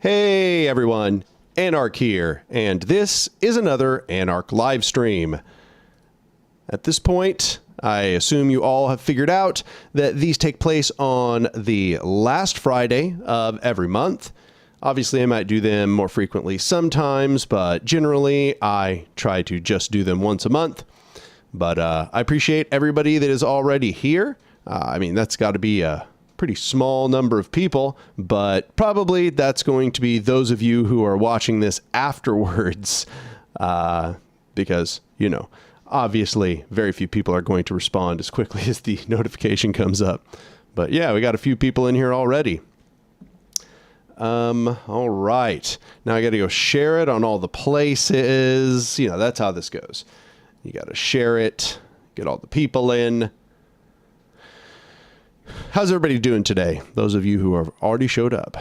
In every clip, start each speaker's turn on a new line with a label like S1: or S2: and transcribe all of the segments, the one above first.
S1: Hey everyone, Anark here, and this is another Anark live stream. At this point, I assume you all have figured out that these take place on the last Friday of every month. Obviously, I might do them more frequently sometimes, but generally, I try to just do them once a month. But I appreciate everybody that is already here. I mean, that's got to be a pretty small number of people, but probably that's going to be those of you who are watching this afterwards, because, you know, obviously very few people are going to respond as quickly as the notification comes up. But yeah, we got a few people in here already. All right. Now I got to go share it on all the places. You know, that's how this goes. You got to share it, get all the people in. How's everybody doing today? Those of you who have already showed up.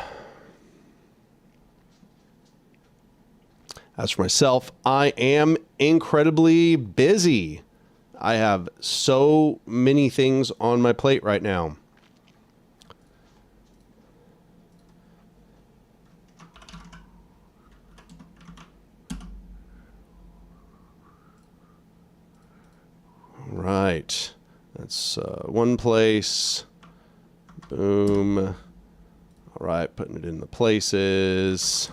S1: As for myself, I am incredibly busy. I have so many things on my plate right now. All right. That's one place. Boom. All right, putting it in the places.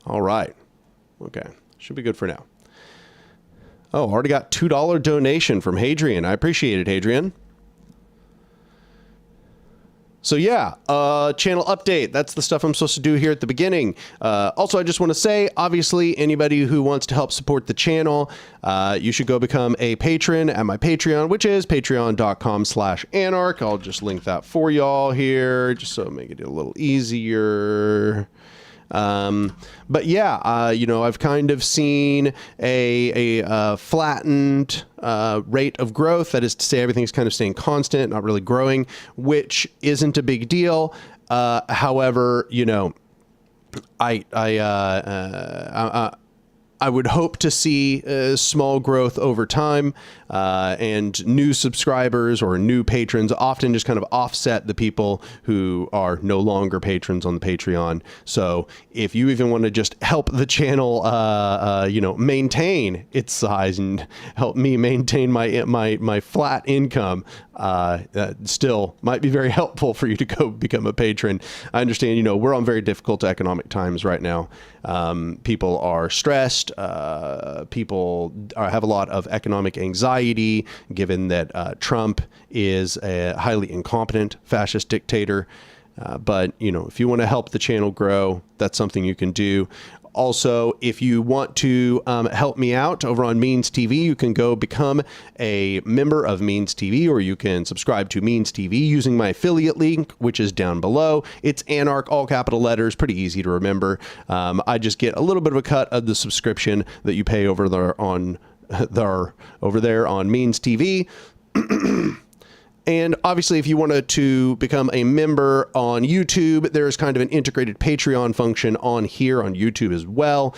S1: All right. Okay. Should be good for now. Oh, already got $2 donation from Hadrian. I appreciate it, Hadrian. So yeah, channel update. That's the stuff I'm supposed to do here at the beginning. Also, I just want to say, obviously, anybody who wants to help support the channel, you should go become a patron at my Patreon, which is patreon.com/Anark. I'll just link that for y'all here, just so make it a little easier. But yeah, you know, I've kind of seen a flattened rate of growth. That is to say, everything's kind of staying constant, not really growing, which isn't a big deal. However, you know, I would hope to see small growth over time, and new subscribers or new patrons often just kind of offset the people who are no longer patrons on the Patreon. So if you even want to just help the channel, you know, maintain its size and help me maintain my flat income, still might be very helpful for you to go become a patron. I understand, you know, we're on very difficult economic times right now. People are stressed. People have a lot of economic anxiety, given that Trump is a highly incompetent fascist dictator. But, you know, if you want to help the channel grow, that's something you can do. Also, if you want to help me out over on Means TV, you can go become a member of Means TV, or you can subscribe to Means TV using my affiliate link, which is down below. It's Anark, all capital letters, pretty easy to remember. I just get a little bit of a cut of the subscription that you pay over there on Means TV. And obviously, if you wanted to become a member on YouTube, there's kind of an integrated Patreon function on here on YouTube as well.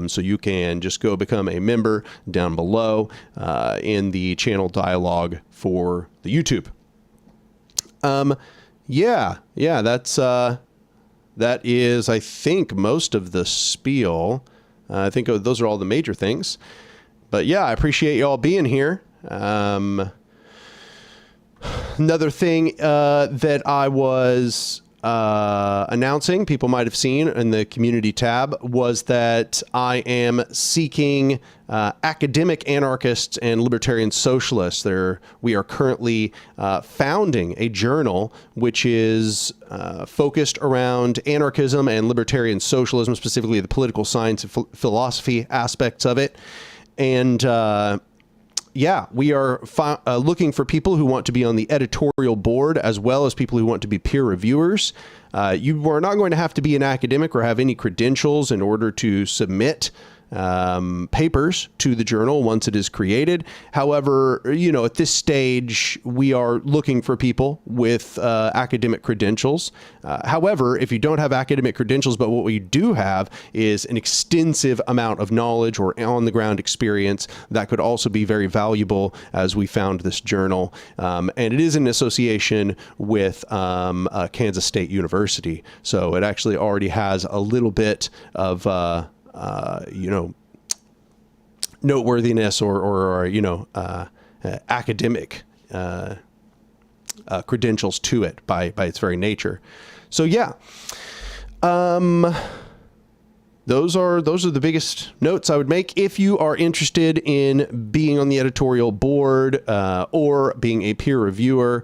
S1: So you can just go become a member down below in the channel dialogue for the YouTube. Yeah, that is, I think, most of the spiel. I think those are all the major things. But yeah, I appreciate y'all being here. Another thing that I was announcing, people might have seen in the community tab, was that I am seeking academic anarchists and libertarian socialists. We are currently founding a journal which is focused around anarchism and libertarian socialism, specifically the political science and philosophy aspects of it. And yeah, we are looking for people who want to be on the editorial board, as well as people who want to be peer reviewers. You are not going to have to be an academic or have any credentials in order to submit papers to the journal once it is created. However, at this stage, we are looking for people with academic credentials. However, if you don't have academic credentials, but what we do have is an extensive amount of knowledge or on-the-ground experience, that could also be very valuable, as we found this journal. And it is in association with Kansas State University. So it actually already has a little bit of noteworthiness or academic credentials to it by its very nature. So yeah, those are the biggest notes I would make. If you are interested in being on the editorial board or being a peer reviewer,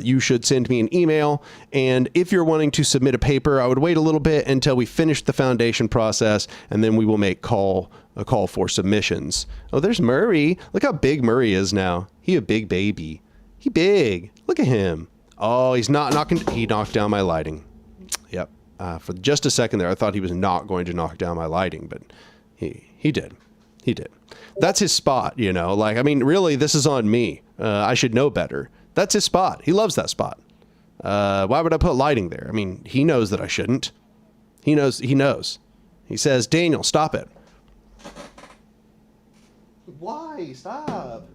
S1: you should send me an email. And if you're wanting to submit a paper, I would wait a little bit until we finish the foundation process, and then we will make a call for submissions. Oh, there's Murray. Look how big Murray is now. He a big baby. He big. Look at him. Oh, he's not knocking. He knocked down my lighting. Yep. For just a second there, I thought he was not going to knock down my lighting, but he did. He did. That's his spot, really, this is on me. I should know better. That's his spot. He loves that spot. Why would I put lighting there? I mean, he knows that I shouldn't. He knows. He says, Daniel, stop it. Why? Stop.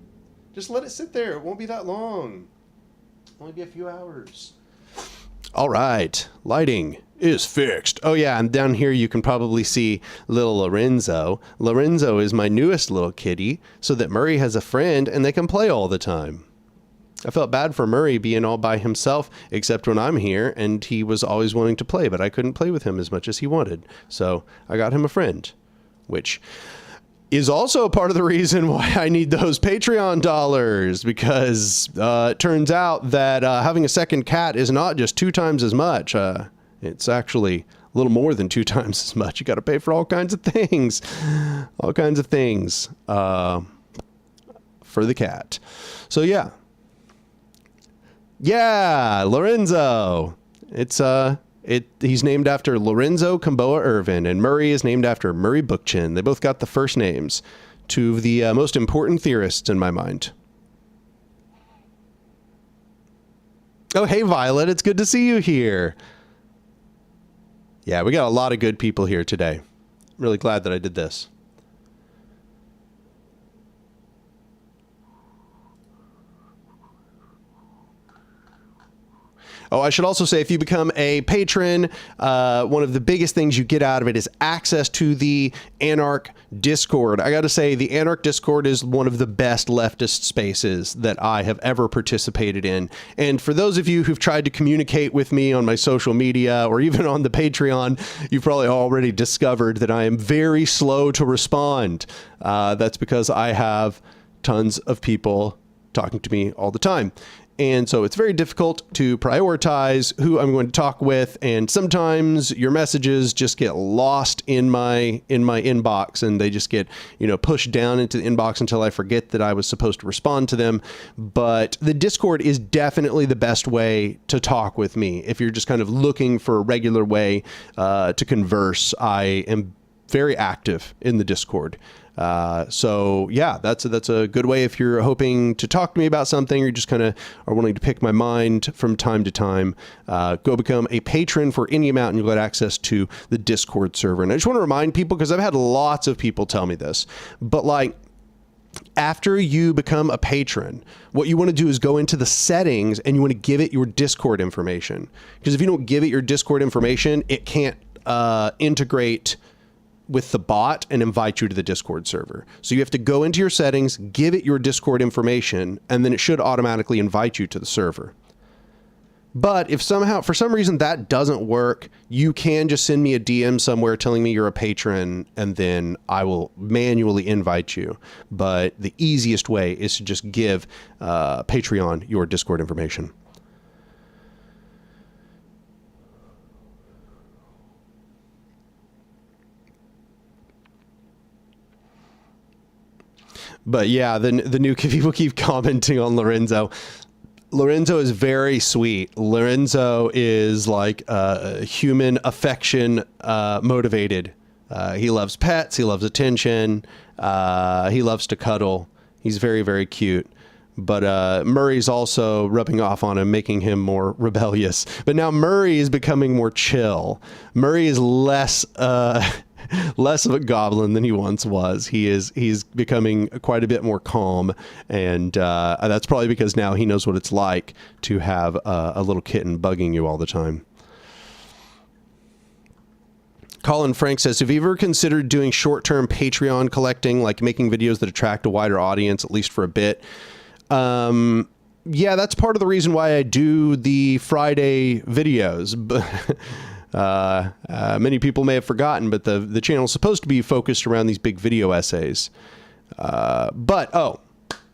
S1: Just let it sit there. It won't be that long. Only be a few hours. All right. Lighting is fixed. Oh, yeah. And down here, you can probably see little Lorenzo. Lorenzo is my newest little kitty, so that Murray has a friend and they can play all the time. I felt bad for Murray being all by himself, except when I'm here, and he was always wanting to play, but I couldn't play with him as much as he wanted. So I got him a friend, which is also part of the reason why I need those Patreon dollars, because it turns out that having a second cat is not just 2 times as much. It's actually a little more than 2 times as much. You got to pay for all kinds of things, for the cat. So yeah. Yeah, Lorenzo. He's named after Lorenzo Camboa Irvin, and Murray is named after Murray Bookchin. They both got the first names, 2 of the most important theorists in my mind. Oh, hey, Violet. It's good to see you here. Yeah, we got a lot of good people here today. I'm really glad that I did this. Oh, I should also say, if you become a patron, one of the biggest things you get out of it is access to the Anark Discord. I got to say, the Anark Discord is one of the best leftist spaces that I have ever participated in. And for those of you who've tried to communicate with me on my social media or even on the Patreon, you've probably already discovered that I am very slow to respond. That's because I have tons of people talking to me all the time. And so it's very difficult to prioritize who I'm going to talk with. And sometimes your messages just get lost in my inbox, and they just get, pushed down into the inbox until I forget that I was supposed to respond to them. But the Discord is definitely the best way to talk with me. If you're just kind of looking for a regular way to converse, I am very active in the Discord. So yeah, that's a good way if you're hoping to talk to me about something, or you just kind of are wanting to pick my mind from time to time. Go become a patron for any amount, and you'll get access to the Discord server. And I just want to remind people, because I've had lots of people tell me this, but after you become a patron, what you want to do is go into the settings and you want to give it your Discord information. Because if you don't give it your Discord information, it can't integrate with the bot and invite you to the Discord server. So you have to go into your settings, give it your Discord information, and then it should automatically invite you to the server. But if somehow, for some reason, that doesn't work, you can just send me a DM somewhere telling me you're a patron, and then I will manually invite you. But the easiest way is to just give Patreon your Discord information. But yeah, the new people keep commenting on Lorenzo. Lorenzo is very sweet. Lorenzo is like human affection motivated He loves pets. He loves attention. He loves to cuddle. He's very, very cute. But Murray's also rubbing off on him, making him more rebellious. But now Murray is becoming more chill. Murray is less less of a goblin than he once was. He's becoming quite a bit more calm, and that's probably because now he knows what it's like to have a little kitten bugging you all the time. Colin Frank says, have you ever considered doing short-term Patreon collecting, like making videos that attract a wider audience, at least for a bit? Yeah, that's part of the reason why I do the Friday videos. Many people may have forgotten, but the channel is supposed to be focused around these big video essays. But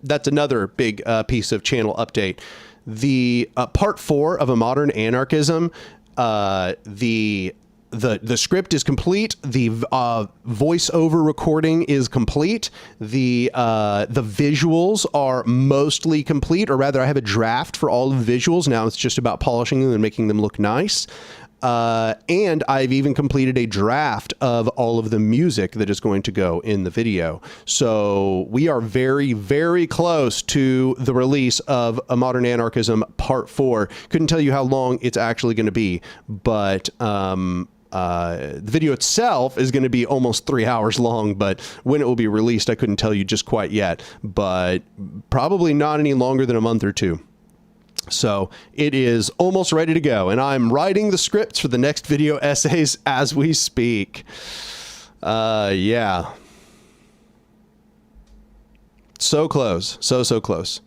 S1: that's another big piece of channel update. The part 4 of A Modern Anarchism, the script is complete. The voiceover recording is complete. The visuals are mostly complete, or rather I have a draft for all of the visuals. Now it's just about polishing them and making them look nice. And I've even completed a draft of all of the music that is going to go in the video. So we are very, very close to the release of A Modern Anarchism Part 4. Couldn't tell you how long it's actually going to be, but the video itself is going to be almost 3 hours long, but when it will be released, I couldn't tell you just quite yet, but probably not any longer than a month or two. So it is almost ready to go, and I'm writing the scripts for the next video essays as we speak. Yeah. So close. So close.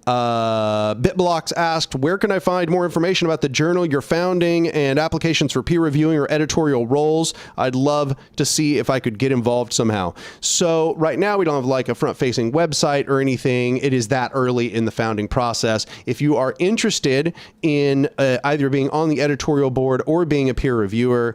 S1: BitBlocks asked, where can I find more information about the journal you're founding and applications for peer reviewing or editorial roles? I'd love to see if I could get involved somehow. So right now we don't have like a front-facing website or anything. It is that early in the founding process. If you are interested in either being on the editorial board or being a peer reviewer,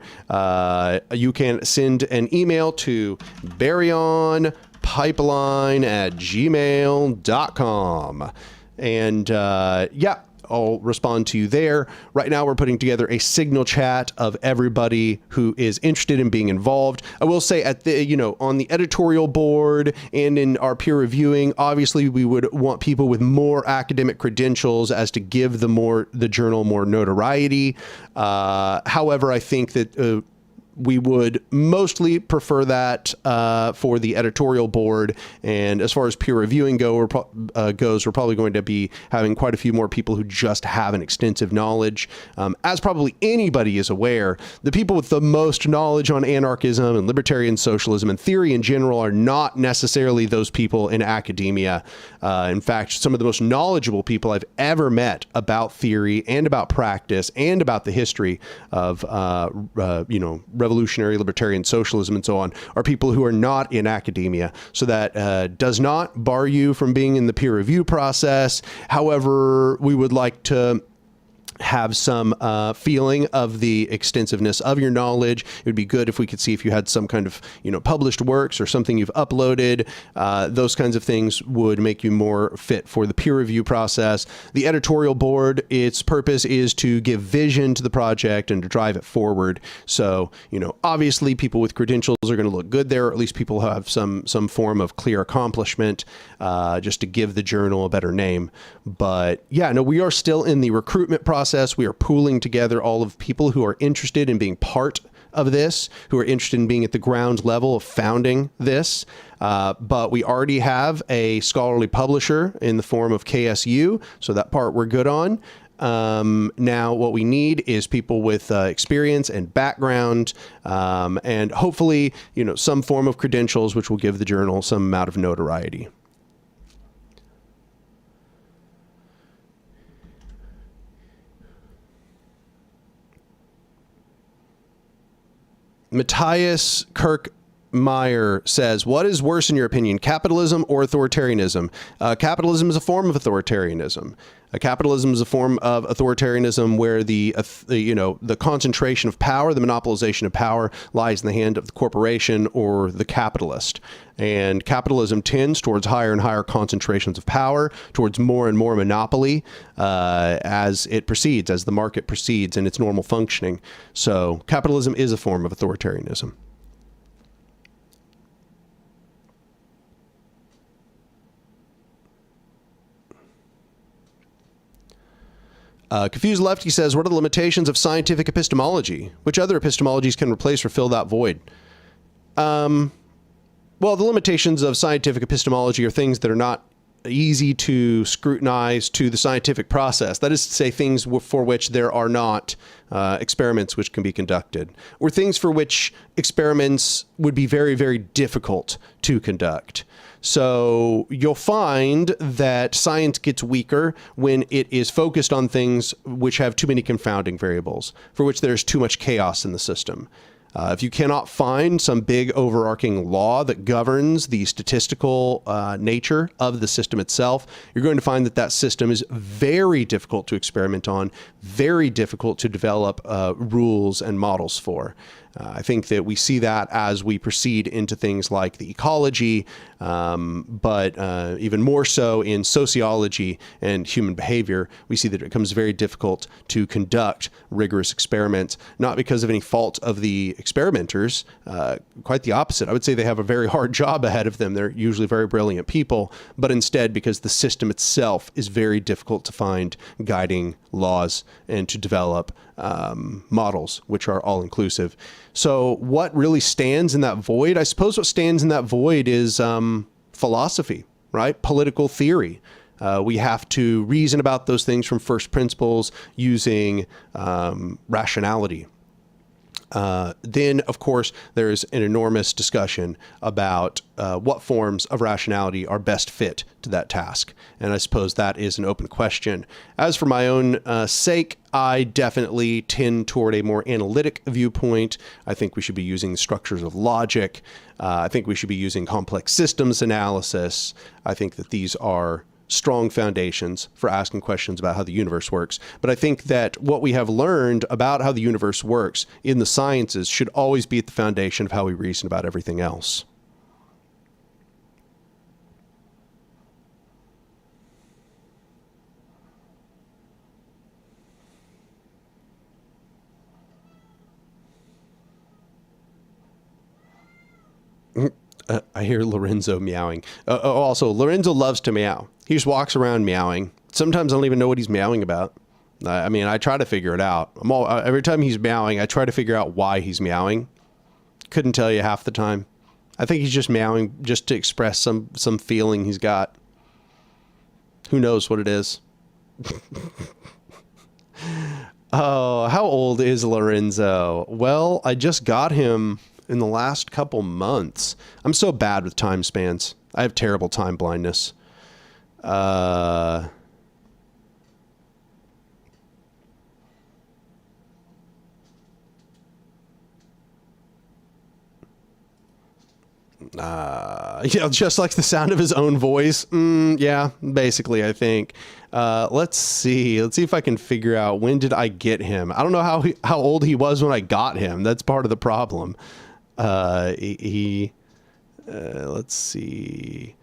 S1: you can send an email to baryonpipeline@gmail.com. And yeah, I'll respond to you there. Right now, we're putting together a signal chat of everybody who is interested in being involved. I will say at the, on the editorial board and in our peer reviewing, obviously we would want people with more academic credentials as to give the journal more notoriety. However, I think that we would mostly prefer that for the editorial board. And as far as peer reviewing goes, we're probably going to be having quite a few more people who just have an extensive knowledge. As probably anybody is aware, the people with the most knowledge on anarchism and libertarian socialism and theory in general are not necessarily those people in academia. In fact, some of the most knowledgeable people I've ever met about theory and about practice and about the history of, revolutionary libertarian socialism and so on are people who are not in academia. So that does not bar you from being in the peer review process. However, we would like to have some feeling of the extensiveness of your knowledge. It would be good if we could see if you had some kind of, published works or something you've uploaded. Those kinds of things would make you more fit for the peer review process. The editorial board, its purpose is to give vision to the project and to drive it forward. So, obviously people with credentials are going to look good there, or at least people who have some form of clear accomplishment, just to give the journal a better name. But yeah, no, we are still in the recruitment process. We are pooling together all of people who are interested in being part of this, who are interested in being at the ground level of founding this. But we already have a scholarly publisher in the form of KSU, so that part we're good on. Now what we need is people with experience and background, and hopefully, some form of credentials, which will give the journal some amount of notoriety. Matthias Kirk Meyer says, what is worse in your opinion, capitalism or authoritarianism? Capitalism is a form of authoritarianism. Capitalism is a form of authoritarianism where the concentration of power, the monopolization of power lies in the hand of the corporation or the capitalist. And capitalism tends towards higher and higher concentrations of power, towards more and more monopoly as it proceeds, as the market proceeds in its normal functioning. So capitalism is a form of authoritarianism. Confused Lefty says, what are the limitations of scientific epistemology? Which other epistemologies can replace or fill that void? Well, the limitations of scientific epistemology are things that are not easy to scrutinize to the scientific process. That is to say, things for which there are not experiments which can be conducted, or things for which experiments would be very, very difficult to conduct. So you'll find that science gets weaker when it is focused on things which have too many confounding variables, for which there's too much chaos in the system. If you cannot find some big overarching law that governs the statistical nature of the system itself, you're going to find that that system is very difficult to experiment on, very difficult to develop rules and models for. I think that we see that as we proceed into things like the ecology, but even more so in sociology and human behavior, we see that it becomes very difficult to conduct rigorous experiments, not because of any fault of the experimenters, quite the opposite. I would say they have a very hard job ahead of them. They're usually very brilliant people, but instead because the system itself is very difficult to find guiding laws and to develop models which are all inclusive. So what really stands in that void? I suppose what stands in that void is philosophy, right? Political theory. We have to reason about those things from first principles using rationality. Then, of course, there's an enormous discussion about what forms of rationality are best fit to that task. And I suppose that is an open question. As for my own sake, I definitely tend toward a more analytic viewpoint. I think we should be using structures of logic. I think we should be using complex systems analysis. I think that these are strong foundations for asking questions about how the universe works. But I think that what we have learned about how the universe works in the sciences should always be at the foundation of how we reason about everything else. I hear Lorenzo meowing. Also, Lorenzo loves to meow. He just walks around meowing. Sometimes I don't even know what he's meowing about. I mean, I try to figure it out. Every time he's meowing, I try to figure out why he's meowing. Couldn't tell you half the time. I think he's just meowing just to express some feeling he's got. Who knows what it is? Oh, how old is Lorenzo? Well, I just got him in the last couple months. I'm so bad with time spans. I have terrible time blindness. Yeah, just like the sound of his own voice. Yeah, basically, I think. Let's see if I can figure out, when did I get him? I don't know how old he was when I got him. That's part of the problem. Let's see.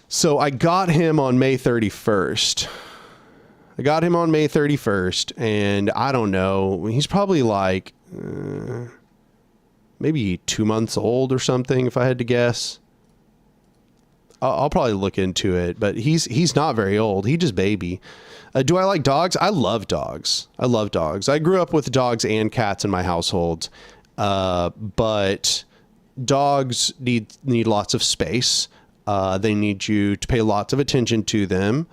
S1: So I got him on May 31st. And I don't know, he's probably like maybe 2 months old or something, if I had to guess. I'll probably look into it, but he's not very old. He just baby. Do I like dogs? I love dogs. I grew up with dogs and cats in my household. But dogs need lots of space. They need you to pay lots of attention to them.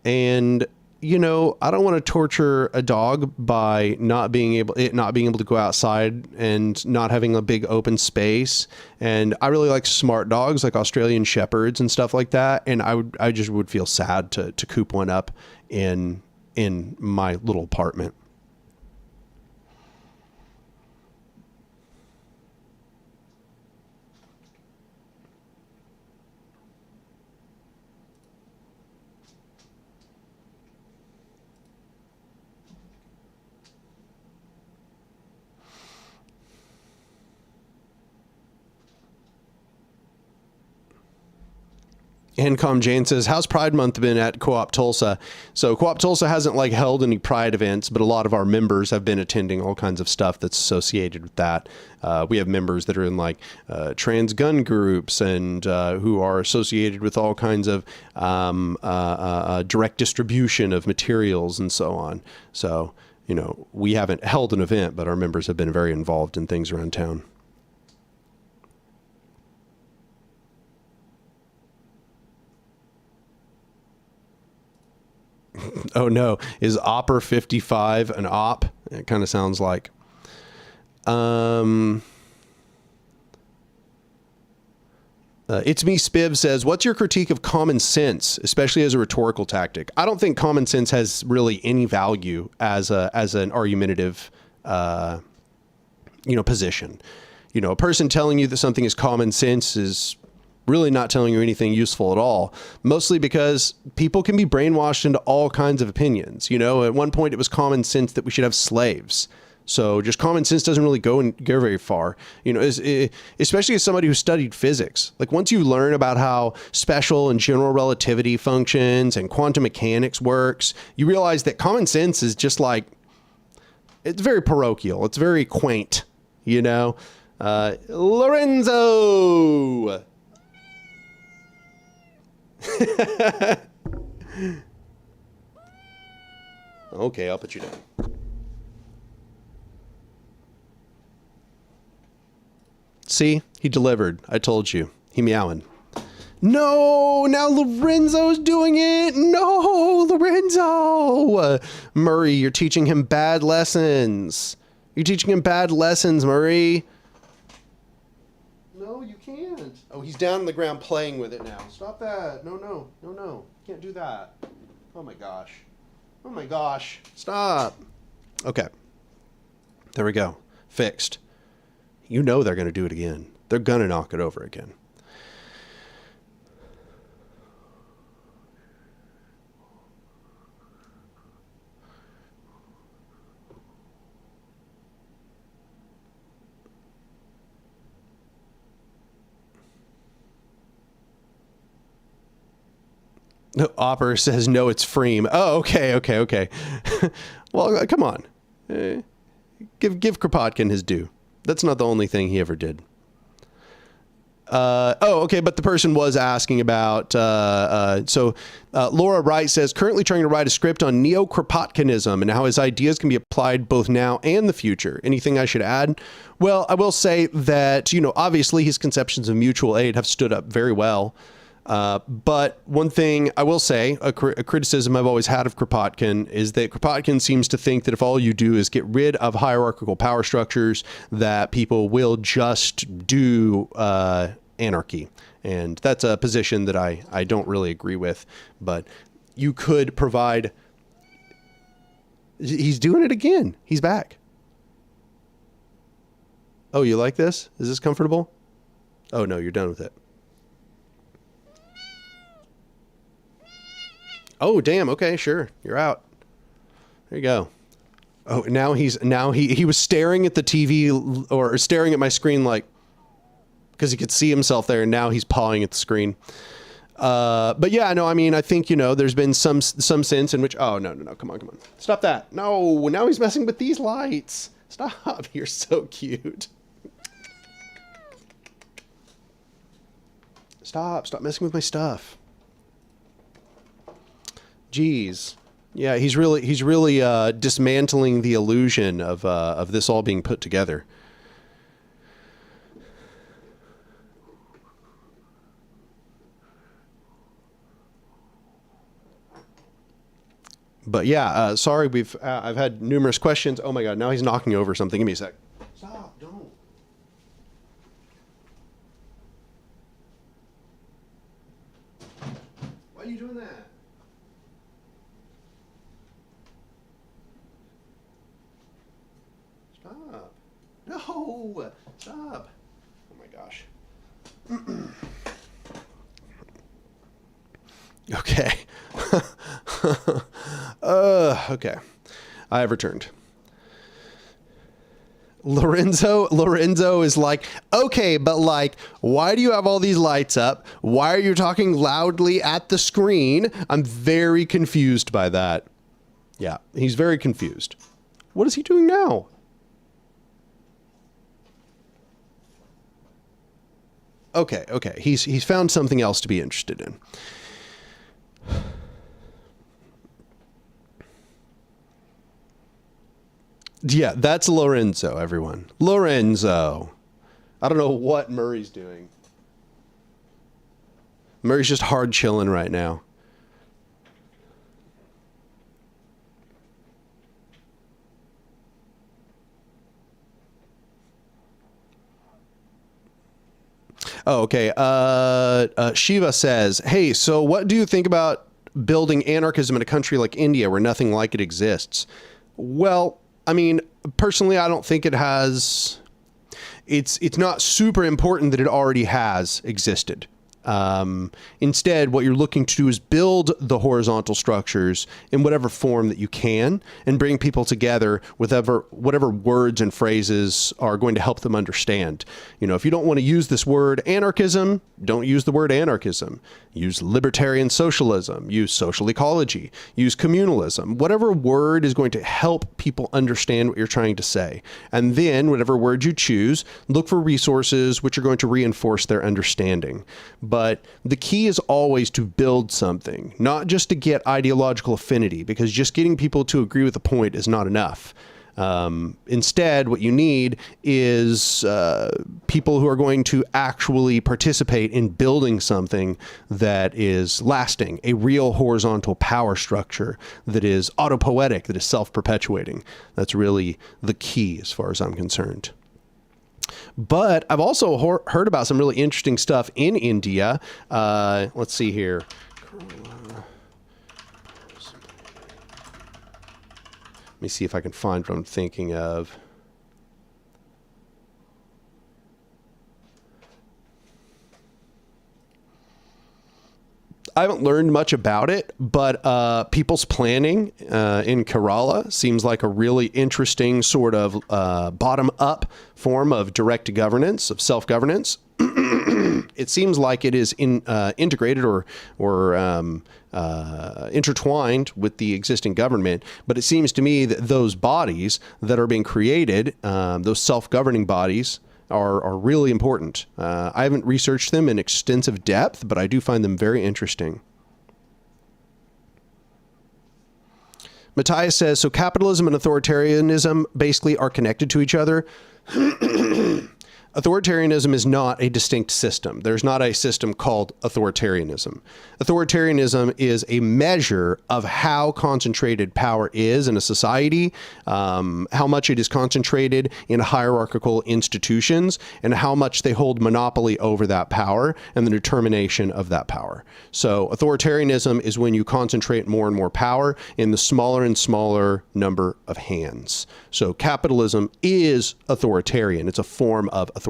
S1: And, I don't want to torture a dog by not being able to go outside and not having a big open space. And I really like smart dogs, like Australian Shepherds and stuff like that. And I just would feel sad to coop one up in my little apartment. Ancom Jane says, how's Pride Month been at Co-op Tulsa? So Co-op Tulsa hasn't like held any Pride events, but a lot of our members have been attending all kinds of stuff that's associated with that. We have members that are in like trans gun groups and who are associated with all kinds of direct distribution of materials and so on. So, you know, we haven't held an event, but our members have been very involved in things around town. Oh no, is Opper 55 an op? It kind of sounds like. It's Me Spiv says, what's your critique of common sense, especially as a rhetorical tactic? I don't think common sense has really any value as an argumentative, position. You know, a person telling you that something is common sense is really not telling you anything useful at all, mostly because people can be brainwashed into all kinds of opinions. You know, at one point it was common sense that we should have slaves. So just common sense doesn't really go very far, you know, especially as somebody who studied physics. Like once you learn about how special and general relativity functions and quantum mechanics works, you realize that common sense is just like, it's very parochial. It's very quaint, you know. Lorenzo! Okay, I'll put you down. See, he delivered. I told you. He meowing. No, now Lorenzo's doing it. No, Lorenzo. Murray, you're teaching him bad lessons. You're teaching him bad lessons, Murray. No, you can't. Oh, he's down on the ground playing with it now. Stop that. No. Can't do that. Oh my gosh. Oh my gosh. Stop. Okay. There we go. Fixed. You know they're going to do it again. They're going to knock it over again. No, Opper says, no, it's Freem. Oh, okay. Well, come on. Give Kropotkin his due. That's not the only thing he ever did. Okay, but the person was asking about, Laura Wright says, currently trying to write a script on neo-Kropotkinism and how his ideas can be applied both now and the future. Anything I should add? Well, I will say that, you know, obviously his conceptions of mutual aid have stood up very well. But one thing I will say, a criticism I've always had of Kropotkin is that Kropotkin seems to think that if all you do is get rid of hierarchical power structures, that people will just do anarchy. And that's a position that I don't really agree with. But you could provide... He's doing it again. He's back. Oh, you like this? Is this comfortable? Oh, no, you're done with it. Oh, damn. Okay, sure. You're out. There you go. Oh, now he was staring at the TV or staring at my screen like, because he could see himself there, and now he's pawing at the screen. But yeah, no, I mean, I think, you know, there's been some sense in which, oh, no. Come on. Stop that. No, now he's messing with these lights. Stop. You're so cute. Stop messing with my stuff. Jeez. Yeah, he's really dismantling the illusion of this all being put together. But yeah, sorry, I've had numerous questions. Oh my God, now he's knocking over something. Give me a sec. Stop, don't. Why are you doing that? Stop. No, stop. Oh my gosh. Okay. Okay. I have returned. Lorenzo is like, okay, but like, why do you have all these lights up? Why are you talking loudly at the screen? I'm very confused by that. Yeah, he's very confused. What is he doing now? Okay. He's found something else to be interested in. Yeah, that's Lorenzo, everyone. Lorenzo. I don't know what Murray's doing. Murray's just hard chilling right now. Oh, okay. Shiva says, hey, so what do you think about building anarchism in a country like India where nothing like it exists? Well, I mean, personally, I don't think it has. It's not super important that it already has existed. Instead, what you're looking to do is build the horizontal structures in whatever form that you can and bring people together with whatever words and phrases are going to help them understand. You know, if you don't want to use this word anarchism, don't use the word anarchism. Use libertarian socialism, use social ecology, use communalism, whatever word is going to help people understand what you're trying to say. And then whatever word you choose, look for resources which are going to reinforce their understanding. But the key is always to build something, not just to get ideological affinity, because just getting people to agree with a point is not enough. Instead, what you need is people who are going to actually participate in building something that is lasting, a real horizontal power structure that is autopoietic, that is self-perpetuating. That's really the key as far as I'm concerned. But I've also heard about some really interesting stuff in India. Let's see here. Let me see if I can find what I'm thinking of. I haven't learned much about it, but people's planning in Kerala seems like a really interesting sort of bottom-up form of direct governance, of self-governance. It seems like it is integrated or intertwined with the existing government, but it seems to me that those bodies that are being created, those self-governing bodies, are really important. I haven't researched them in extensive depth, but I do find them very interesting. Matthias says, so capitalism and authoritarianism basically are connected to each other. Authoritarianism is not a distinct system. There's not a system called authoritarianism. Authoritarianism is a measure of how concentrated power is in a society, how much it is concentrated in hierarchical institutions, and how much they hold monopoly over that power and the determination of that power. So authoritarianism is when you concentrate more and more power in the smaller and smaller number of hands. So capitalism is authoritarian. It's a form of authoritarianism.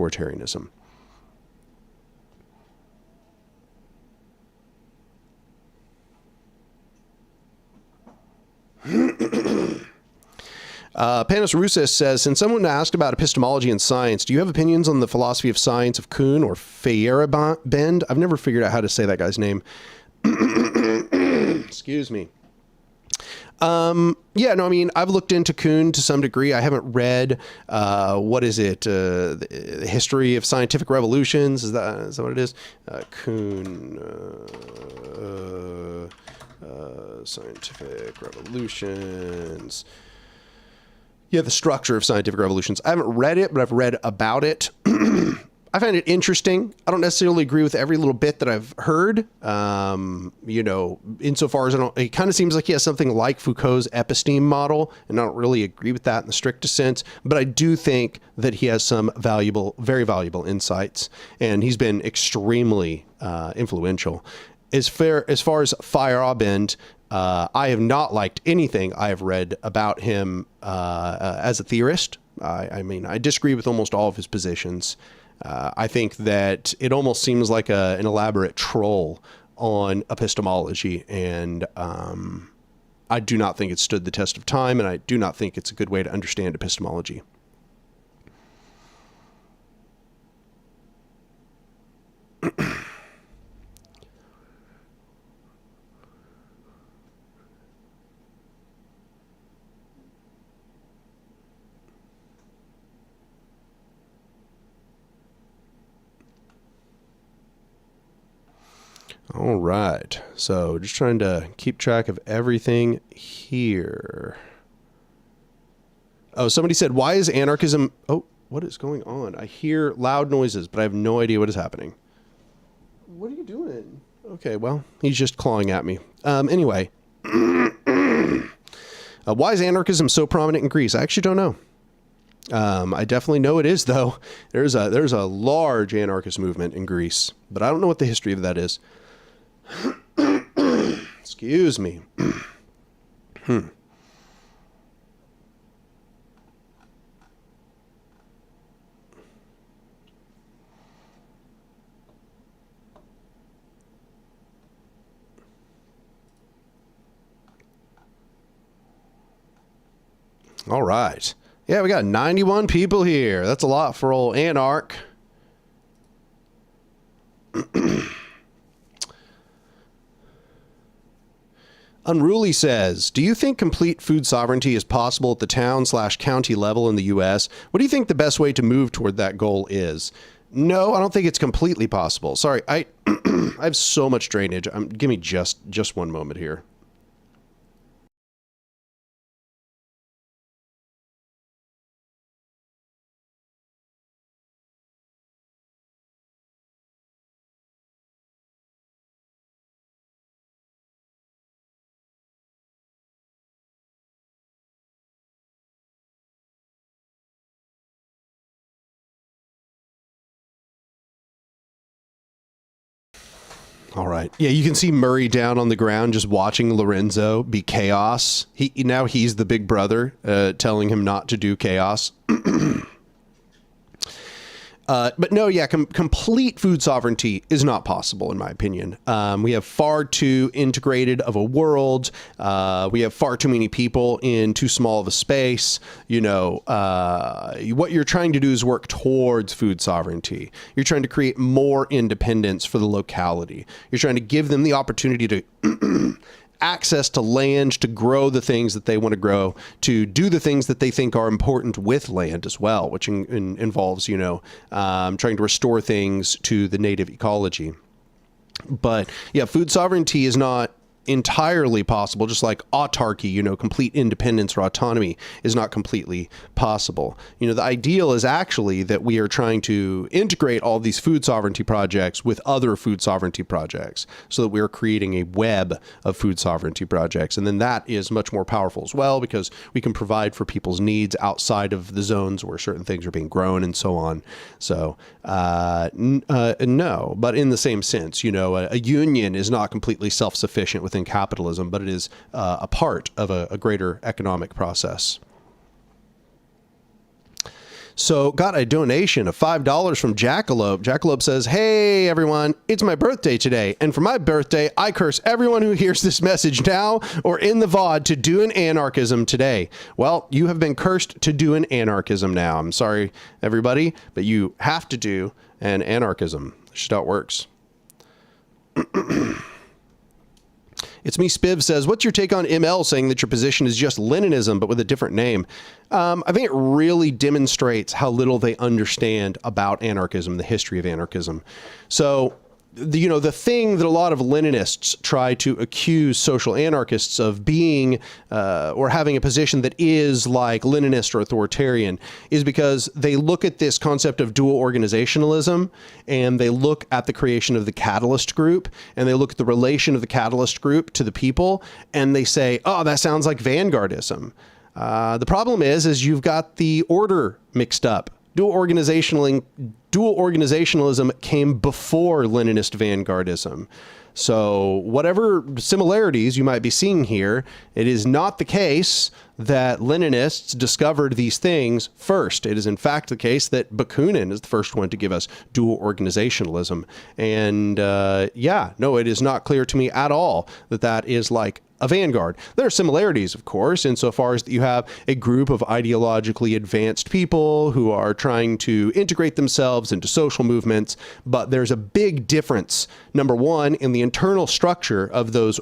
S1: Panos Rousseff says, since someone asked about epistemology and science, do you have opinions on the philosophy of science of Kuhn or Feyerabend? I've never figured out how to say that guy's name. Excuse me. Yeah, no, I mean, I've looked into Kuhn to some degree. I haven't read, what is it? The history of scientific revolutions. Is that what it is? Kuhn, scientific revolutions. Yeah, the structure of scientific revolutions. I haven't read it, but I've read about it. I find it interesting. I don't necessarily agree with every little bit that I've heard. You know, insofar as it kind of seems like he has something like Foucault's episteme model, and I don't really agree with that in the strictest sense. But I do think that he has some valuable, very valuable insights, and he's been extremely influential. As far as Feyerabend, I have not liked anything I have read about him as a theorist. I mean, I disagree with almost all of his positions. I think that it almost seems like an elaborate troll on epistemology, and I do not think it stood the test of time, and I do not think it's a good way to understand epistemology. All right. So just trying to keep track of everything here. Oh, somebody said, why is anarchism... Oh, what is going on? I hear loud noises, but I have no idea what is happening. What are you doing? Okay, well, he's just clawing at me. Anyway. Why is anarchism so prominent in Greece? I actually don't know. I definitely know it is, though. There's a large anarchist movement in Greece, but I don't know what the history of that is. Excuse me. All right. Yeah, we got 91 people here. That's a lot for old Anark. Unruly says, do you think complete food sovereignty is possible at the town/county level in the U.S.? What do you think the best way to move toward that goal is? No, I don't think it's completely possible. Sorry, I have so much drainage. Give me just one moment here. All right. Yeah, you can see Murray down on the ground just watching Lorenzo be chaos. Now he's the big brother telling him not to do chaos. But no, yeah, complete food sovereignty is not possible, in my opinion. We have far too integrated of a world. We have far too many people in too small of a space. You know, what you're trying to do is work towards food sovereignty. You're trying to create more independence for the locality. You're trying to give them the opportunity to access to land, to grow the things that they want to grow, to do the things that they think are important with land as well, which involves, you know, trying to restore things to the native ecology. But yeah, food sovereignty is not entirely possible, just like autarky, you know, complete independence or autonomy is not completely possible. You know, the ideal is actually that we are trying to integrate all these food sovereignty projects with other food sovereignty projects so that we're creating a web of food sovereignty projects. And then that is much more powerful as well, because we can provide for people's needs outside of the zones where certain things are being grown and so on. So no, but in the same sense, you know, a union is not completely self-sufficient within capitalism, but it is a part of a greater economic process. So got a donation of $5 from Jackalope. Jackalope says, hey everyone, it's my birthday today. And for my birthday, I curse everyone who hears this message now or in the VOD to do an anarchism today. Well, you have been cursed to do an anarchism now. I'm sorry, everybody, but you have to do an anarchism. That's just how it works. It's Me Spiv says, what's your take on ML saying that your position is just Leninism, but with a different name? I think it really demonstrates how little they understand about anarchism, the history of anarchism. So, you know, the thing that a lot of Leninists try to accuse social anarchists of being or having a position that is like Leninist or authoritarian is because they look at this concept of dual organizationalism, and they look at the creation of the Catalyst group, and they look at the relation of the Catalyst group to the people, and they say, oh, that sounds like vanguardism. The problem is you've got the order mixed up. Dual organizationalism came before Leninist vanguardism. So whatever similarities you might be seeing here, it is not the case that Leninists discovered these things first. It is in fact the case that Bakunin is the first one to give us dual organizationalism. And yeah, no, it is not clear to me at all that that is like a vanguard. There are similarities, of course, insofar as that you have a group of ideologically advanced people who are trying to integrate themselves into social movements, but there's a big difference, number one, in the internal structure of those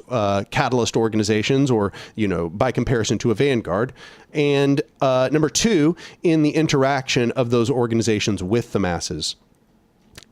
S1: catalyst organizations, or, you know, by comparison to a vanguard, and number two, in the interaction of those organizations with the masses.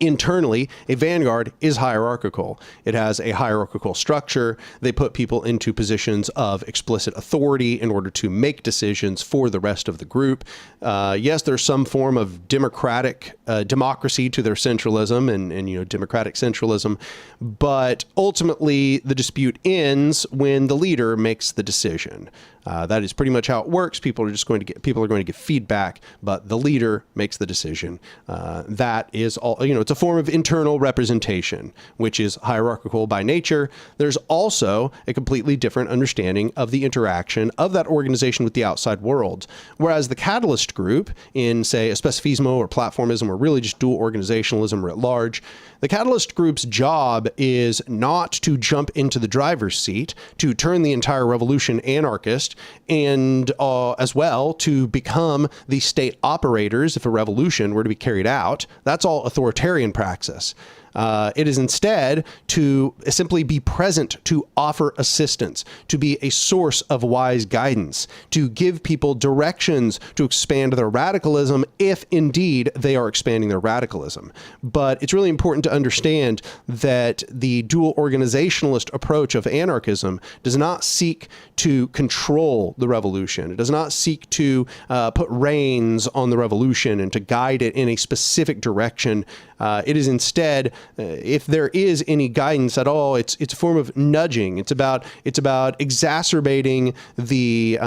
S1: Internally, a vanguard is hierarchical. It has a hierarchical structure. They put people into positions of explicit authority in order to make decisions for the rest of the group. Yes, there's some form of democracy to their centralism and democratic centralism, but ultimately the dispute ends when the leader makes the decision. That is pretty much how it works. People are going to get feedback, but the leader makes the decision. That is all, it's a form of internal representation, which is hierarchical by nature. There's also a completely different understanding of the interaction of that organization with the outside world. Whereas the Catalyst group in, say, a specifismo or platformism, or really just dual organizationalism writ large, the Catalyst group's job is not to jump into the driver's seat, to turn the entire revolution anarchist, and as well to become the state operators if a revolution were to be carried out. That's all authoritarian praxis. It is instead to simply be present, to offer assistance, to be a source of wise guidance, to give people directions to expand their radicalism if indeed they are expanding their radicalism. But it's really important to understand that the dual organizationalist approach of anarchism does not seek to control the revolution. It does not seek to put reins on the revolution and to guide it in a specific direction. It is instead, if there is any guidance at all, it's a form of nudging. It's about exacerbating the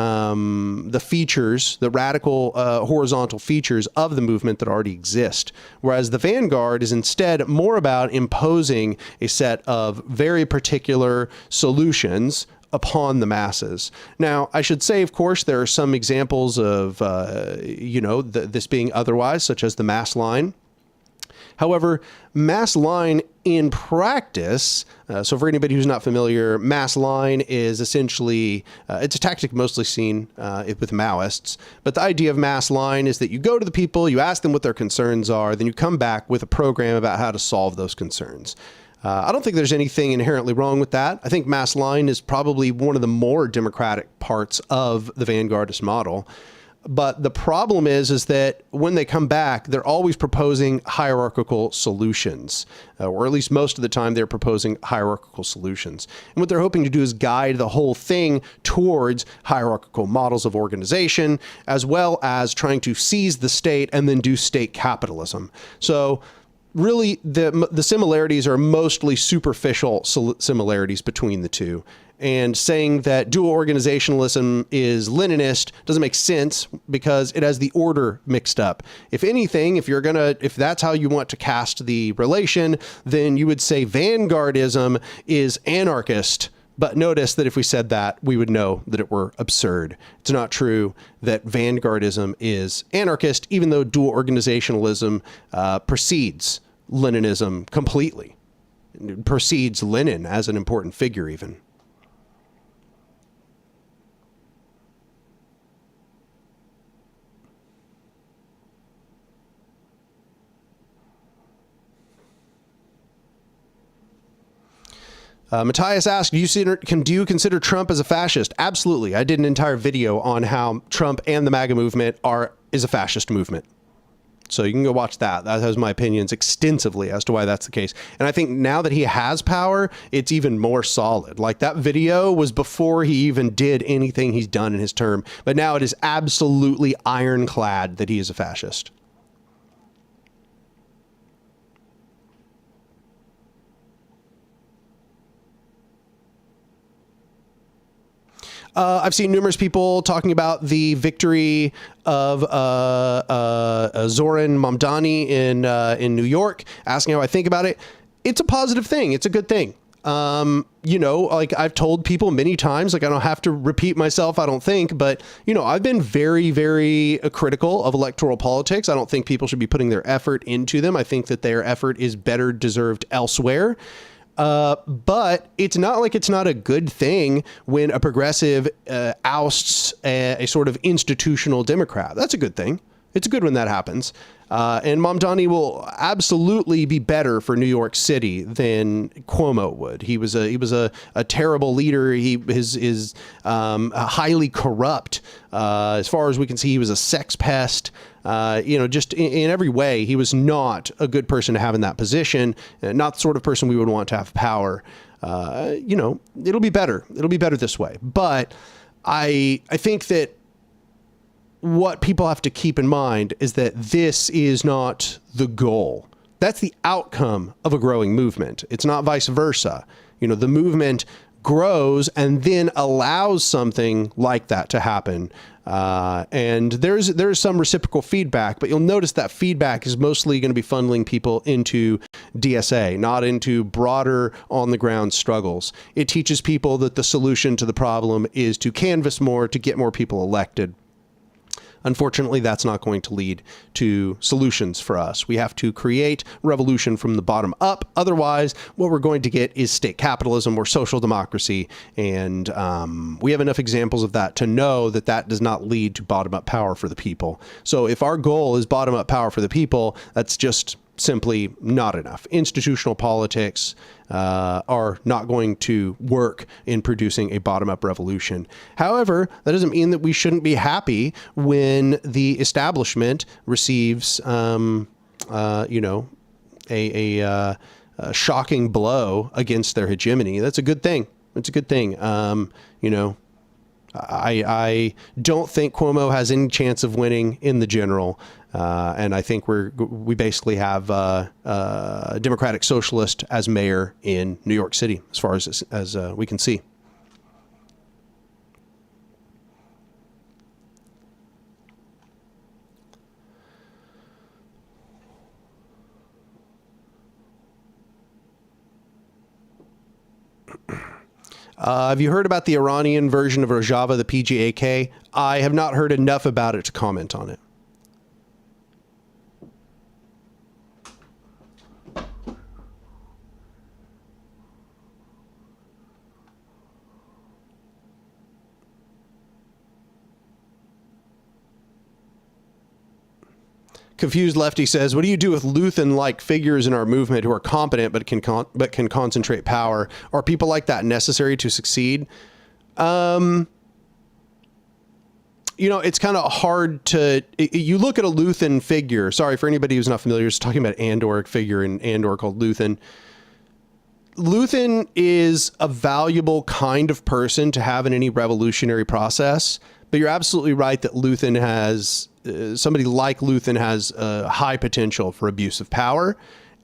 S1: features, the radical horizontal features of the movement that already exist. Whereas the vanguard is instead more about imposing a set of very particular solutions upon the masses. Now, I should say, of course, there are some examples of this being otherwise, such as the mass line. However, mass line in practice, so for anybody who's not familiar, mass line is essentially, it's a tactic mostly seen with Maoists, but the idea of mass line is that you go to the people, you ask them what their concerns are, then you come back with a program about how to solve those concerns. I don't think there's anything inherently wrong with that. I think mass line is probably one of the more democratic parts of the vanguardist model. But the problem is that when they come back, they're always proposing hierarchical solutions, or at least most of the time they're proposing hierarchical solutions. And what they're hoping to do is guide the whole thing towards hierarchical models of organization, as well as trying to seize the state and then do state capitalism. So really, the similarities are mostly superficial similarities between the two. And saying that dual organizationalism is Leninist doesn't make sense because it has the order mixed up. If anything, if that's how you want to cast the relation, then you would say vanguardism is anarchist. But notice that if we said that, we would know that it were absurd. It's not true that vanguardism is anarchist, even though dual organizationalism precedes Leninism completely. It precedes Lenin as an important figure even. Matthias asked, do you consider Trump as a fascist? Absolutely. I did an entire video on how Trump and the MAGA movement is a fascist movement. So you can go watch that. That has my opinions extensively as to why that's the case. And I think now that he has power, it's even more solid. Like, that video was before he even did anything he's done in his term. But now it is absolutely ironclad that he is a fascist. I've seen numerous people talking about the victory of Zoran Mamdani in New York, asking how I think about it. It's a positive thing. It's a good thing. Like I've told people many times, like I don't have to repeat myself, I don't think, but I've been very, very critical of electoral politics. I don't think people should be putting their effort into them. I think that their effort is better deserved elsewhere. But it's not like it's not a good thing when a progressive ousts a sort of institutional Democrat. That's a good thing. It's good when that happens. And Mamdani will absolutely be better for New York City than Cuomo would. He was a terrible leader. He is highly corrupt. As far as we can see, he was a sex pest. Just in every way, he was not a good person to have in that position. Not the sort of person we would want to have power. It'll be better. It'll be better this way. But I think that what people have to keep in mind is that this is not the goal. That's the outcome of a growing movement. It's not vice versa. The movement grows and then allows something like that to happen. And there's some reciprocal feedback, but you'll notice that feedback is mostly going to be funneling people into DSA, not into broader on the ground struggles. It teaches people that the solution to the problem is to canvass more, to get more people elected. Unfortunately, that's not going to lead to solutions for us. We have to create revolution from the bottom up. Otherwise, what we're going to get is state capitalism or social democracy. And we have enough examples of that to know that that does not lead to bottom-up power for the people. So if our goal is bottom-up power for the people, that's just simply not enough. Institutional politics are not going to work in producing a bottom-up revolution. However, that doesn't mean that we shouldn't be happy when the establishment receives, a shocking blow against their hegemony. That's a good thing. It's a good thing. I don't think Cuomo has any chance of winning in the general. And I think we basically have a Democratic Socialist as mayor in New York City, as far as we can see. Have you heard about the Iranian version of Rojava, the PGAK? I have not heard enough about it to comment on it. Confused Lefty says, what do you do with Luthen-like figures in our movement who are competent but can concentrate power? Are people like that necessary to succeed? It's kind of hard to... You look at a Luthen figure. Sorry, for anybody who's not familiar, just talking about Andor figure in Andor called Luthen. Luthen is a valuable kind of person to have in any revolutionary process, but you're absolutely right that Luthen has... somebody like Luthen has a high potential for abuse of power,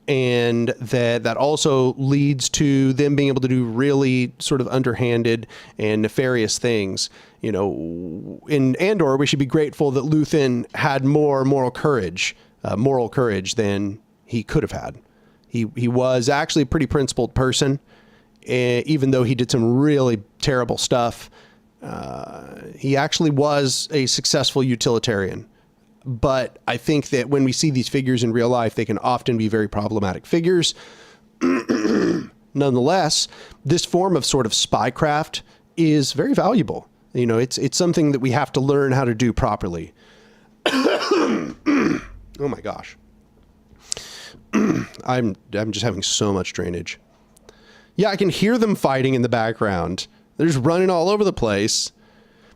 S1: and that also leads to them being able to do really sort of underhanded and nefarious things. In Andor, we should be grateful that Luthen had more moral courage than he could have had. He was actually a pretty principled person, even though he did some really terrible stuff. He actually was a successful utilitarian. But I think that when we see these figures in real life, they can often be very problematic figures. Nonetheless, this form of sort of spycraft is very valuable. It's something that we have to learn how to do properly. Oh my gosh. I'm just having so much drainage. Yeah, I can hear them fighting in the background. They're just running all over the place.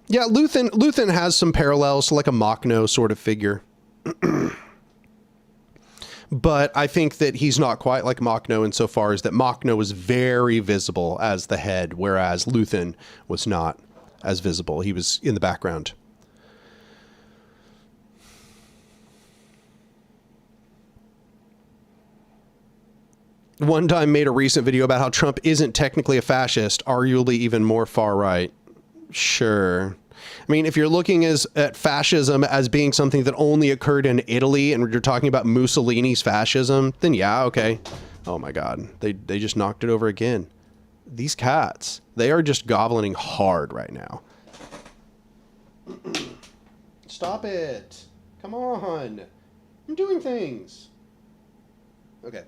S1: Yeah, Luthen has some parallels to like a Machno sort of figure. But I think that he's not quite like Machno insofar as that Machno was very visible as the head, whereas Luthen was not as visible. He was in the background. One Time made a recent video about how Trump isn't technically a fascist, arguably even more far right. Sure. I mean, if you're looking at fascism as being something that only occurred in Italy and you're talking about Mussolini's fascism, then yeah, okay. Oh my God. They just knocked it over again. These cats, they are just gobbling hard right now. Stop it. Come on. I'm doing things. Okay.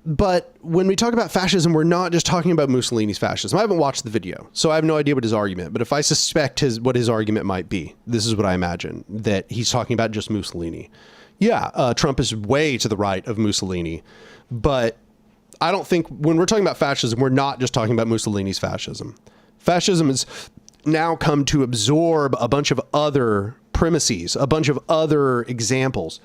S1: But when we talk about fascism, we're not just talking about Mussolini's fascism. I haven't watched the video, so I have no idea what his argument, but if I suspect what his argument might be, this is what I imagine, that he's talking about just Mussolini. Yeah, Trump is way to the right of Mussolini, but I don't think when we're talking about fascism, we're not just talking about Mussolini's fascism. Fascism has now come to absorb a bunch of other premises, a bunch of other examples.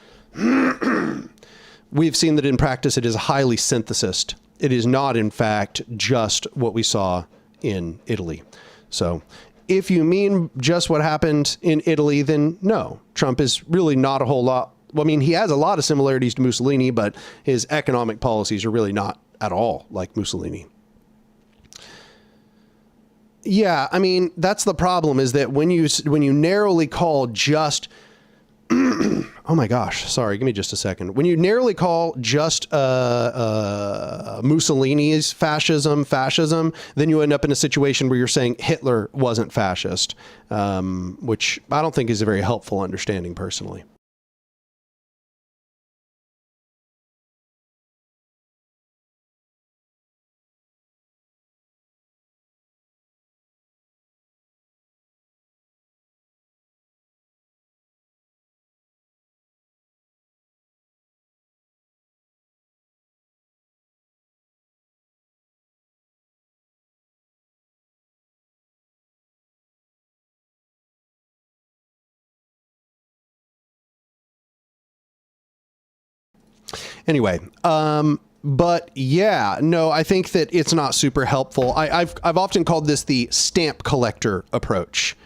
S1: We've seen that in practice, it is highly synthesist. It is not, in fact, just what we saw in Italy. So if you mean just what happened in Italy, then no, Trump is really not a whole lot. Well, I mean, he has a lot of similarities to Mussolini, but his economic policies are really not at all like Mussolini. Yeah, I mean, that's the problem, is that when you narrowly call just oh my gosh, sorry, give me just a second. When you narrowly call just Mussolini's fascism, then you end up in a situation where you're saying Hitler wasn't fascist, which I don't think is a very helpful understanding personally. Anyway, but yeah, no, I think that it's not super helpful. I've often called this the stamp collector approach.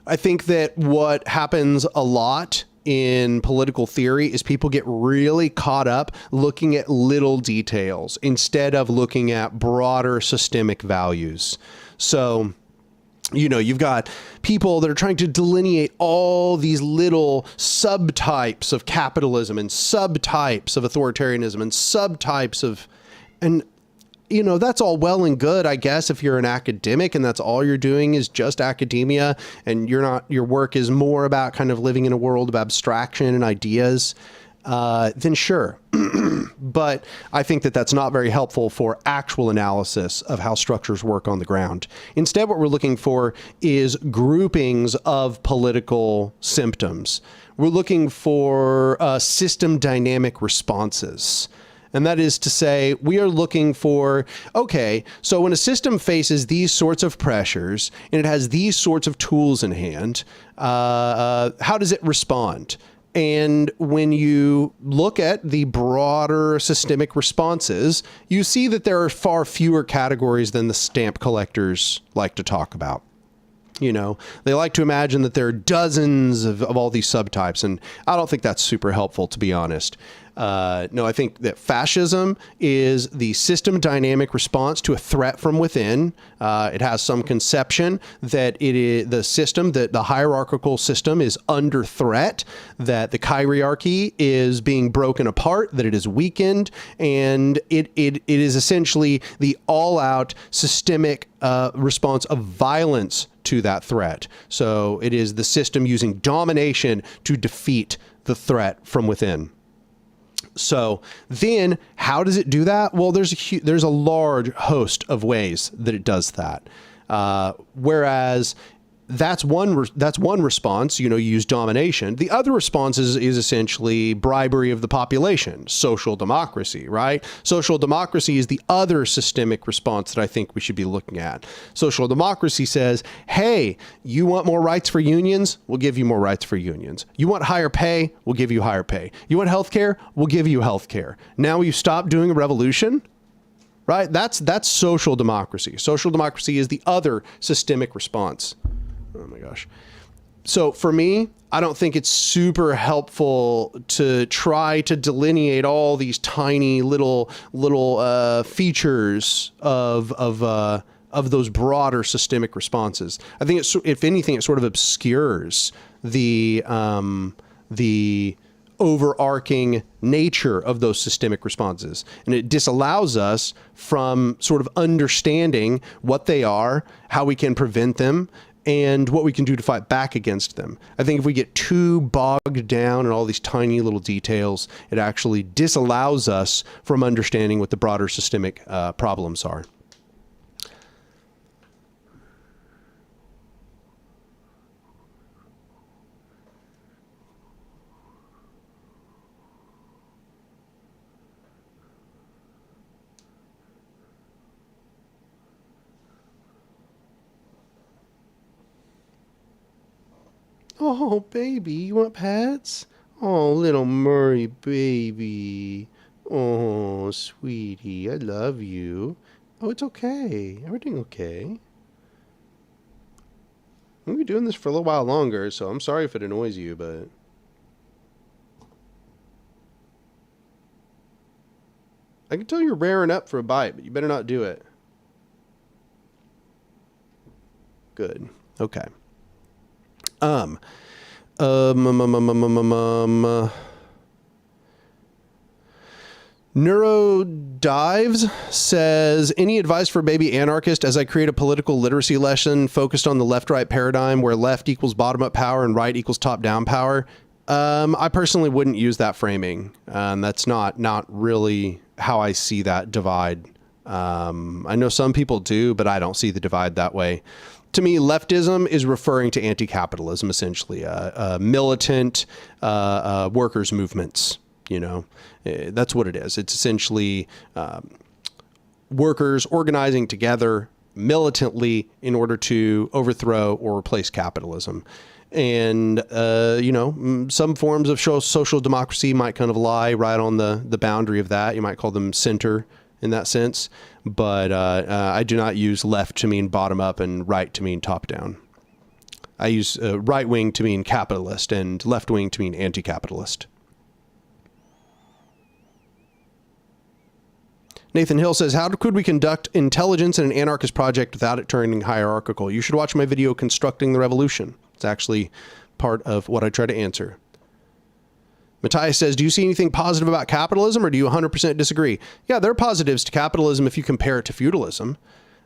S1: I think that what happens a lot in political theory is people get really caught up looking at little details instead of looking at broader systemic values. So, you know, you've got people that are trying to delineate all these little subtypes of capitalism and subtypes of authoritarianism and subtypes of, and, you know, that's all well and good, I guess, if you're an academic and that's all you're doing is just academia and your work is more about kind of living in a world of abstraction and ideas, then sure. But I think that that's not very helpful for actual analysis of how structures work on the ground. Instead, what we're looking for is groupings of political symptoms. We're looking for system dynamic responses. And that is to say, we are looking for, okay, so when a system faces these sorts of pressures and it has these sorts of tools in hand, how does it respond? And when you look at the broader systemic responses, you see that there are far fewer categories than the stamp collectors like to talk about. You know, they like to imagine that there are dozens of all these subtypes, and I don't think that's super helpful, to be honest. No, I think that fascism is the system dynamic response to a threat from within. It has some conception that it is the system, that the hierarchical system is under threat, that the hierarchy is being broken apart, that it is weakened, and it is essentially the all-out systemic response of violence to that threat. So it is the system using domination to defeat the threat from within. So then how does it do that? Well, there's a large host of ways that it does that. Whereas that's one response, you know, you use domination. The other response is essentially bribery of the population, social democracy, right? Social democracy is the other systemic response that I think we should be looking at. Social democracy says, hey, you want more rights for unions? We'll give you more rights for unions. You want higher pay? We'll give you higher pay. You want healthcare? We'll give you healthcare. Now you stop doing a revolution? Right? That's social democracy. Social democracy is the other systemic response. Oh my gosh. So for me, I don't think it's super helpful to try to delineate all these tiny little features of those broader systemic responses. I think if anything, it sort of obscures the overarching nature of those systemic responses. And it disallows us from sort of understanding what they are, how we can prevent them, and what we can do to fight back against them. I think if we get too bogged down in all these tiny little details, it actually disallows us from understanding what the broader systemic problems are. Oh, baby, you want pets? Oh, little Murray baby. Oh, sweetie, I love you. Oh, it's okay. Everything okay. We'll be doing this for a little while longer, so I'm sorry if it annoys you, but... I can tell you're raring up for a bite, but you better not do it. Good. Okay. Neurodives says, any advice for baby anarchist as I create a political literacy lesson focused on the left-right paradigm where left equals bottom-up power and right equals top-down power? I personally wouldn't use that framing. That's not really how I see that divide. I know some people do, but I don't see the divide that way. To me, leftism is referring to anti-capitalism, essentially, militant workers' movements. You know, that's what it is. It's essentially workers organizing together militantly in order to overthrow or replace capitalism. And, you know, some forms of social democracy might kind of lie right on the boundary of that. You might call them center in that sense. But I do not use left to mean bottom up and right to mean top down. I use right wing to mean capitalist and left wing to mean anti-capitalist. Nathan Hill says, how could we conduct intelligence in an anarchist project without it turning hierarchical? You should watch my video, Constructing the Revolution. It's actually part of what I try to answer. Matthias says, do you see anything positive about capitalism, or do you 100% disagree? Yeah, there are positives to capitalism if you compare it to feudalism.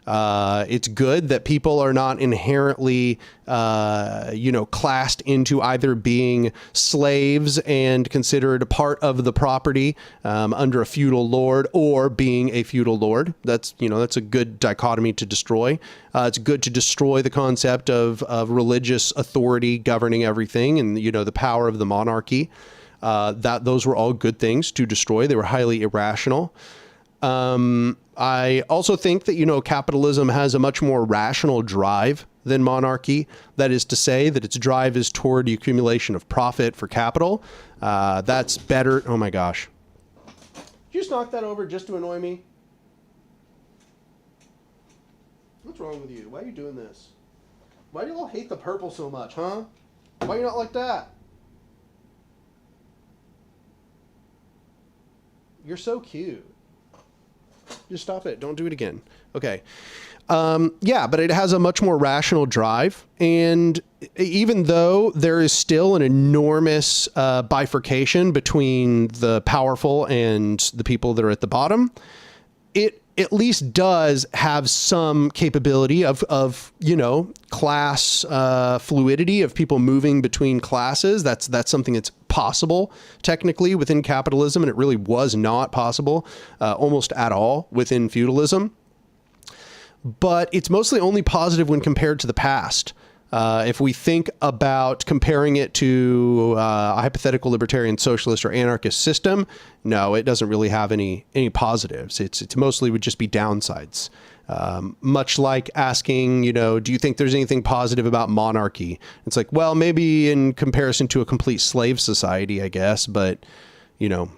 S1: It's good that people are not inherently, you know, classed into either being slaves and considered a part of the property under a feudal lord, or being a feudal lord. That's, you know, that's a good dichotomy to destroy. It's good to destroy the concept of religious authority governing everything and, you know, the power of the monarchy. Those were all good things to destroy. They were highly irrational. I also think that, you know, capitalism has a much more rational drive than monarchy. That is to say that its drive is toward the accumulation of profit for capital. That's better. Oh my gosh. Did you just knock that over just to annoy me? What's wrong with you? Why are you doing this? Why do you all hate the purple so much, huh? Why are you not like that? You're so cute. Just stop it. Don't do it again. Okay. Yeah, but it has a much more rational drive. And even though there is still an enormous bifurcation between the powerful and the people that are at the bottom, it at least does have some capability of you know, class fluidity, of people moving between classes. That's something that's possible technically within capitalism, and it really was not possible almost at all within feudalism. But it's mostly only positive when compared to the past. If we think about comparing it to a hypothetical libertarian, socialist, or anarchist system, no, it doesn't really have any positives. It's mostly would just be downsides. Much like asking, you know, do you think there's anything positive about monarchy? It's like, well, maybe in comparison to a complete slave society, I guess, but you know,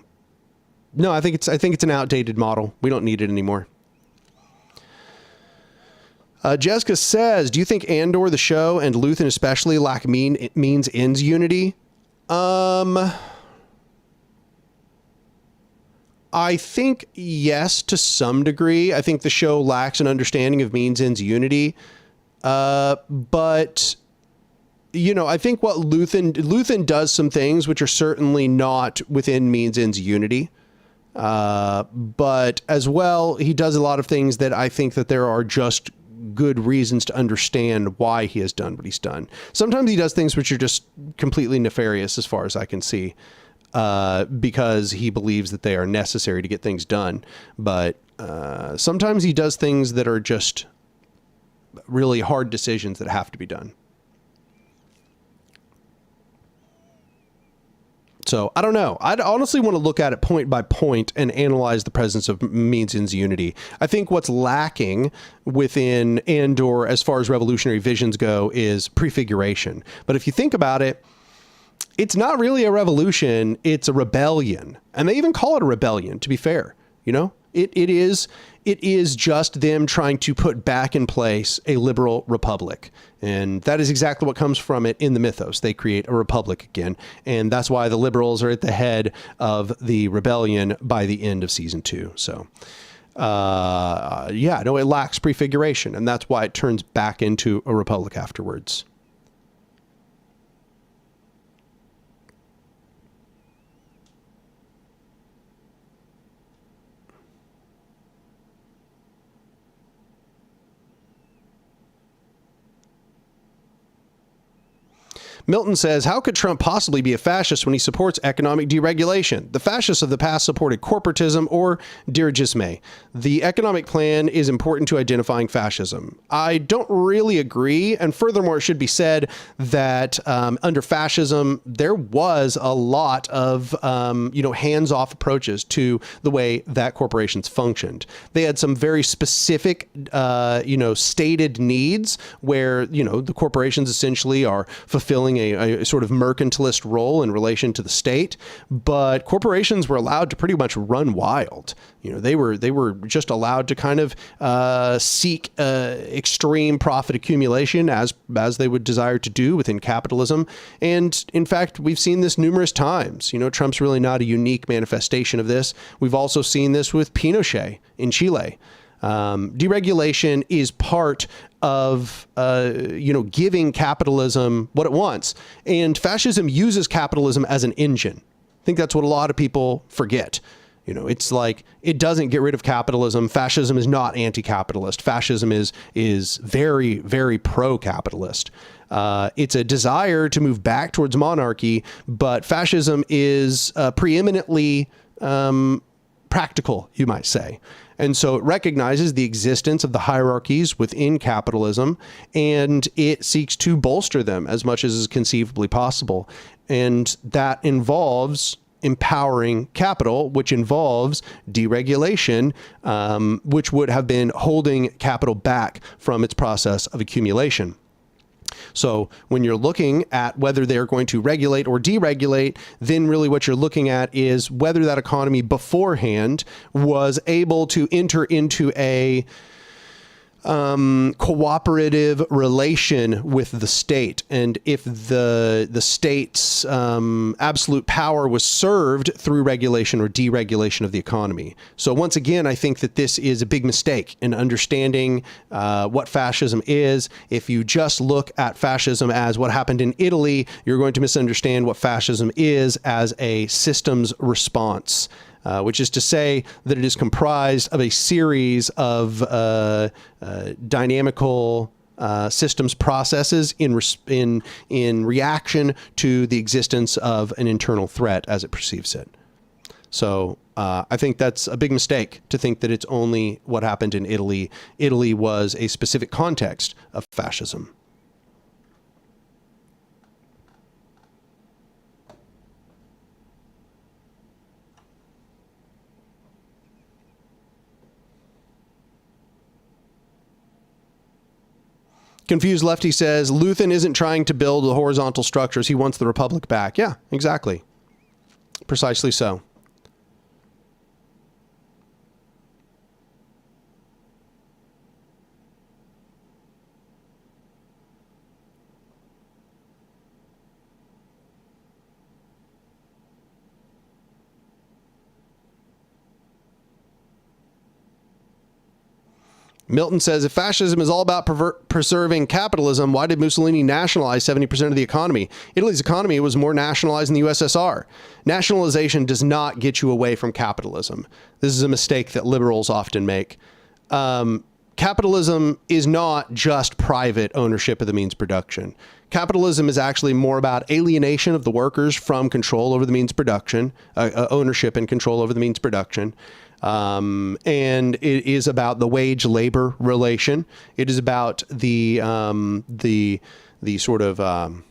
S1: no, I think it's an outdated model. We don't need it anymore. Jessica says, do you think Andor, the show, and Luthen especially lack means ends unity? I think yes, to some degree. I think the show lacks an understanding of means ends unity. But you know, I think what Luthen does some things which are certainly not within means ends unity. But as well, he does a lot of things that I think that there are just good reasons to understand why he has done what he's done. Sometimes he does things which are just completely nefarious as far as I can see, because he believes that they are necessary to get things done. But sometimes he does things that are just really hard decisions that have to be done. So I don't know. I'd honestly want to look at it point by point and analyze the presence of means ends unity. I think what's lacking within and/or as far as revolutionary visions go is prefiguration. But if you think about it, it's not really a revolution. It's a rebellion. And they even call it a rebellion, to be fair. You know, it is just them trying to put back in place a liberal republic. And that is exactly what comes from it in the mythos. They create a republic again. And that's why the liberals are at the head of the rebellion by the end of season 2. So, yeah, no, it lacks prefiguration. And that's why it turns back into a republic afterwards. Milton says, how could Trump possibly be a fascist when he supports economic deregulation? The fascists of the past supported corporatism or dirigisme. The economic plan is important to identifying fascism. I don't really agree. And furthermore, it should be said that under fascism, there was a lot of, hands-off approaches to the way that corporations functioned. They had some very specific, stated needs where, the corporations essentially are fulfilling a sort of mercantilist role in relation to the state, but corporations were allowed to pretty much run wild. They were just allowed to kind of seek extreme profit accumulation as they would desire to do within capitalism. And in fact, we've seen this numerous times. Trump's really not a unique manifestation of this. We've also seen this with Pinochet in Chile. Deregulation is part of, giving capitalism what it wants. And fascism uses capitalism as an engine. I think that's what a lot of people forget. It's like, it doesn't get rid of capitalism. Fascism is not anti-capitalist. Fascism is very, very pro-capitalist. It's a desire to move back towards monarchy, but fascism is preeminently practical, you might say. And so it recognizes the existence of the hierarchies within capitalism, and it seeks to bolster them as much as is conceivably possible. And that involves empowering capital, which involves deregulation, which would have been holding capital back from its process of accumulation. So when you're looking at whether they're going to regulate or deregulate, then really what you're looking at is whether that economy beforehand was able to enter into a cooperative relation with the state, and if the state's absolute power was served through regulation or deregulation of the economy. So once again, I think that this is a big mistake in understanding what fascism is. If you just look at fascism as what happened in Italy, you're going to misunderstand what fascism is as a systems response. Which is to say that it is comprised of a series of dynamical systems processes in reaction to the existence of an internal threat as it perceives it. So I think that's a big mistake to think that it's only what happened in Italy. Italy was a specific context of fascism. Confused Lefty says, Luthen isn't trying to build the horizontal structures. He wants the republic back. Yeah, exactly. Precisely so. Milton says, if fascism is all about preserving capitalism, why did Mussolini nationalize 70% of the economy? Italy's economy was more nationalized than the USSR. Nationalization does not get you away from capitalism. This is a mistake that liberals often make. capitalism is not just private ownership of the means of production. Capitalism is actually more about alienation of the workers from control over the means of production, ownership and control over the means of production. And it is about the wage-labor relation. It is about the sort of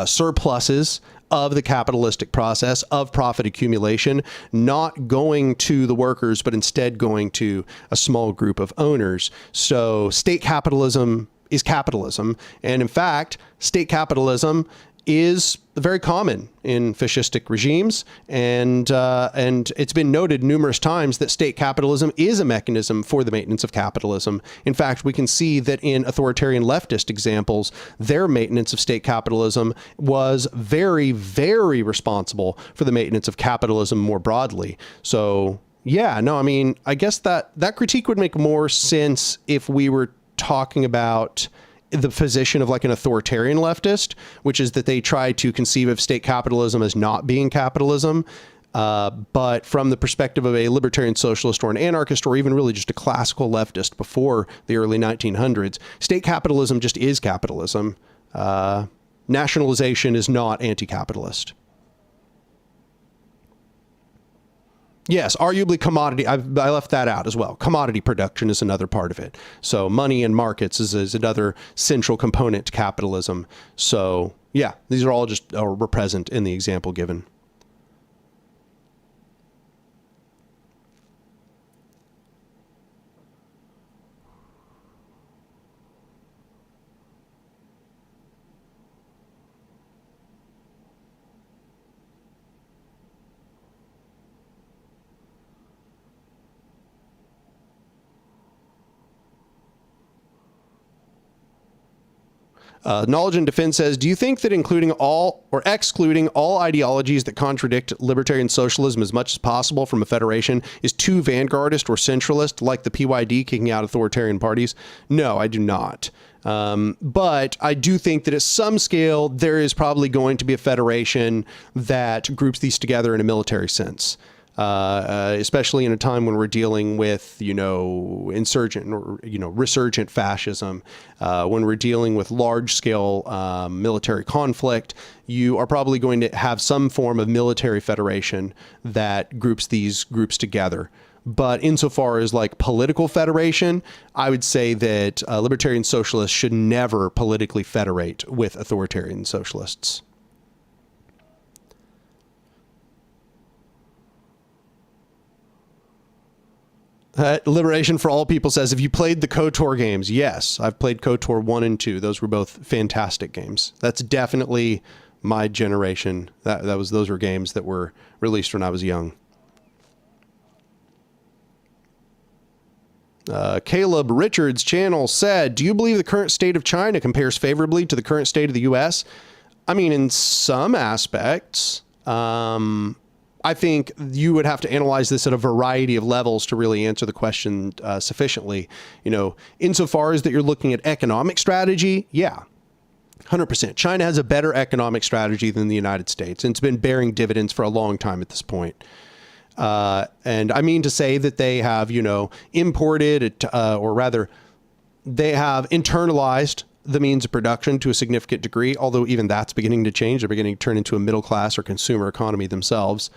S1: surpluses of the capitalistic process of profit accumulation, not going to the workers, but instead going to a small group of owners. So state capitalism is capitalism. And in fact, state capitalism is very common in fascistic regimes, and it's been noted numerous times that state capitalism is a mechanism for the maintenance of capitalism. In fact, we can see that in authoritarian leftist examples, their maintenance of state capitalism was very, very responsible for the maintenance of capitalism more broadly. So yeah, no, I mean, I guess that critique would make more sense if we were talking about the position of like an authoritarian leftist, which is that they try to conceive of state capitalism as not being capitalism. But from the perspective of a libertarian socialist or an anarchist, or even really just a classical leftist before the early 1900s, state capitalism just is capitalism. Nationalization is not anti-capitalist. Yes, arguably commodity. I left that out as well. Commodity production is another part of it. So money and markets is another central component to capitalism. So yeah, these are all just were present in the example given. Knowledge and Defense says, do you think that including all or excluding all ideologies that contradict libertarian socialism as much as possible from a federation is too vanguardist or centralist, like the PYD kicking out authoritarian parties? No, I do not. But I do think that at some scale, there is probably going to be a federation that groups these together in a military sense. Especially in a time when we're dealing with, insurgent or, resurgent fascism, when we're dealing with large scale military conflict, you are probably going to have some form of military federation that groups these groups together. But insofar as like political federation, I would say that libertarian socialists should never politically federate with authoritarian socialists. Liberation for All People says, have you played the KOTOR games? Yes, I've played KOTOR 1 and 2. Those were both fantastic games. That's definitely my generation. Those were games that were released when I was young. Caleb Richards' channel said, do you believe the current state of China compares favorably to the current state of the U.S.? I mean, in some aspects, I think you would have to analyze this at a variety of levels to really answer the question sufficiently. Insofar as that you're looking at economic strategy, yeah, 100%. China has a better economic strategy than the United States, and it's been bearing dividends for a long time at this point. And I mean to say that they have, imported, or rather, they have internalized the means of production to a significant degree, although even that's beginning to change. They're beginning to turn into a middle class or consumer economy themselves.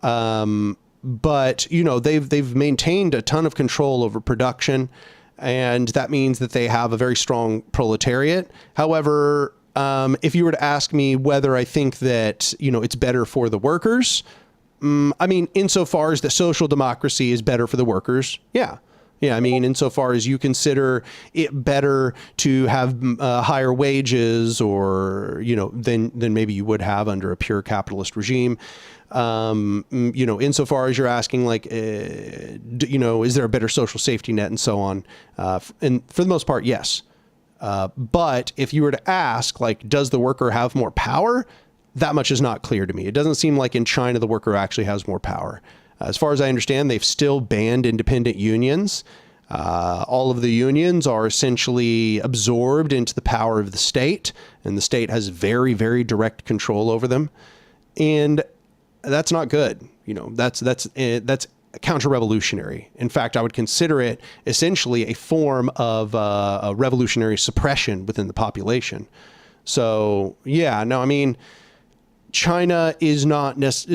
S1: But, they've maintained a ton of control over production, and that means that they have a very strong proletariat. However, if you were to ask me whether I think that, it's better for the workers, I mean, insofar as the social democracy is better for the workers, yeah. Yeah, I mean, insofar as you consider it better to have higher wages or, than maybe you would have under a pure capitalist regime. Insofar as you're asking, like, is there a better social safety net and so on? And for the most part, yes. But if you were to ask, like, does the worker have more power? That much is not clear to me. It doesn't seem like in China the worker actually has more power. As far as I understand, they've still banned independent unions. All of the unions are essentially absorbed into the power of the state, and the state has very, very direct control over them. And that's not good. That's counter-revolutionary. In fact, I would consider it essentially a form of a revolutionary suppression within the population. So, yeah, no, I mean, China is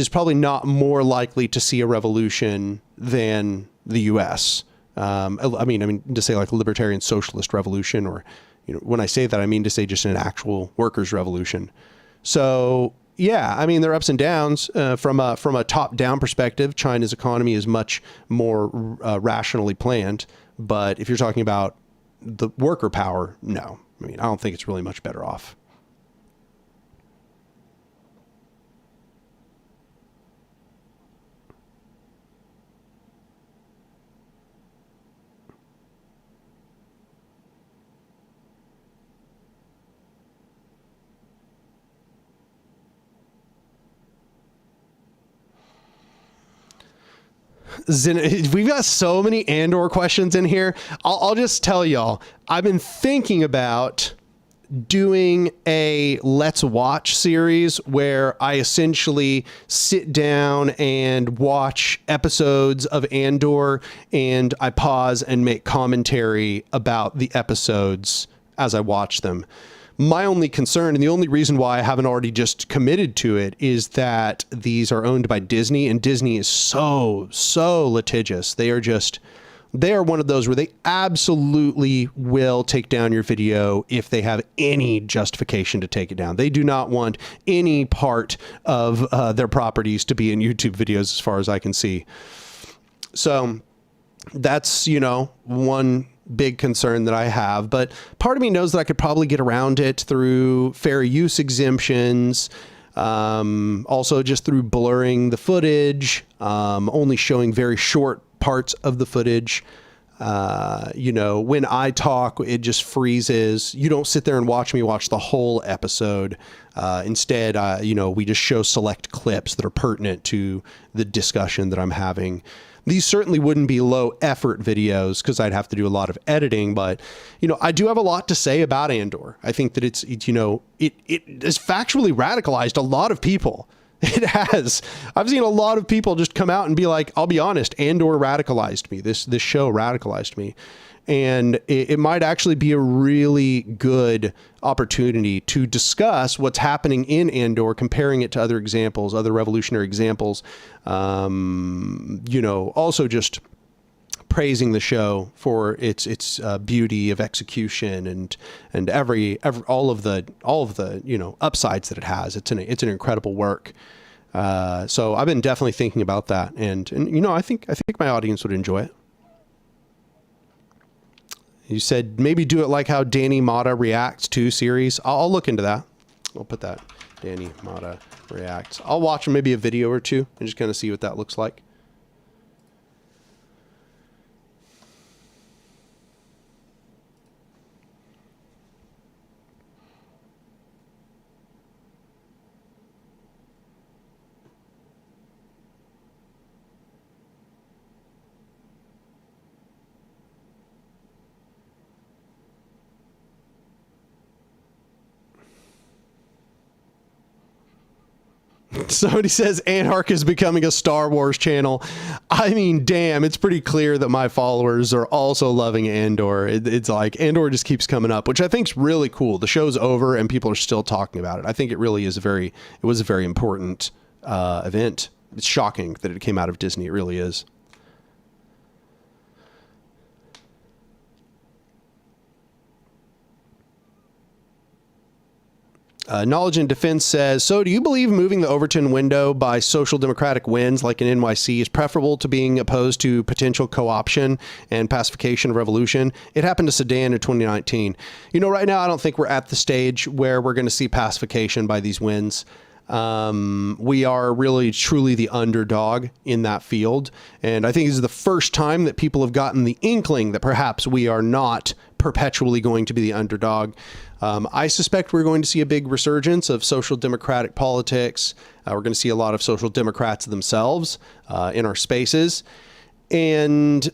S1: probably not more likely to see a revolution than the U.S. I mean, to say like a libertarian socialist revolution, or, when I say that, I mean to say just an actual workers' revolution. So, yeah, I mean, there are ups and downs. From a top-down perspective, China's economy is much more rationally planned. But if you're talking about the worker power, no. I mean, I don't think it's really much better off. We've got so many Andor questions in here. I'll just tell y'all, I've been thinking about doing a Let's Watch series where I essentially sit down and watch episodes of Andor, and I pause and make commentary about the episodes as I watch them. My only concern, and the only reason why I haven't already just committed to it, is that these are owned by Disney, and Disney is so litigious. They are one of those where they absolutely will take down your video if they have any justification to take it down. They do not want any part of their properties to be in YouTube videos, as far as I can see. So that's, one big concern that I have, but part of me knows that I could probably get around it through fair use exemptions, also just through blurring the footage, only showing very short parts of the footage. When I talk, it just freezes. You don't sit there and watch me watch the whole episode. Instead, we just show select clips that are pertinent to the discussion that I'm having. These certainly wouldn't be low effort videos because I'd have to do a lot of editing, but, I do have a lot to say about Andor. I think that it has factually radicalized a lot of people. It has. I've seen a lot of people just come out and be like, I'll be honest, Andor radicalized me. This show radicalized me. And it might actually be a really good opportunity to discuss what's happening in Andor, comparing it to other examples, other revolutionary examples. Also just praising the show for its beauty of execution and all of the upsides that it has. It's an incredible work. So I've been definitely thinking about that, and I think my audience would enjoy it. You said maybe do it like how Danny Mata Reacts to series. I'll look into that. I'll put that. Danny Mata Reacts. I'll watch maybe a video or two and just kind of see what that looks like. Somebody says Anark is becoming a Star Wars channel. I mean, damn, it's pretty clear that my followers are also loving Andor. It's like Andor just keeps coming up, which I think is really cool. The show's over and people are still talking about it. I think it really is it was a very important event. It's shocking that it came out of Disney. It really is. Knowledge and Defense says, so do you believe moving the Overton window by social democratic wins like in NYC is preferable to being opposed to potential co-option and pacification of revolution? It happened to Sudan in 2019. Right now, I don't think we're at the stage where we're going to see pacification by these wins. We are really truly the underdog in that field. And I think this is the first time that people have gotten the inkling that perhaps we are not perpetually going to be the underdog. I suspect we're going to see a big resurgence of social democratic politics. We're going to see a lot of social democrats themselves in our spaces. And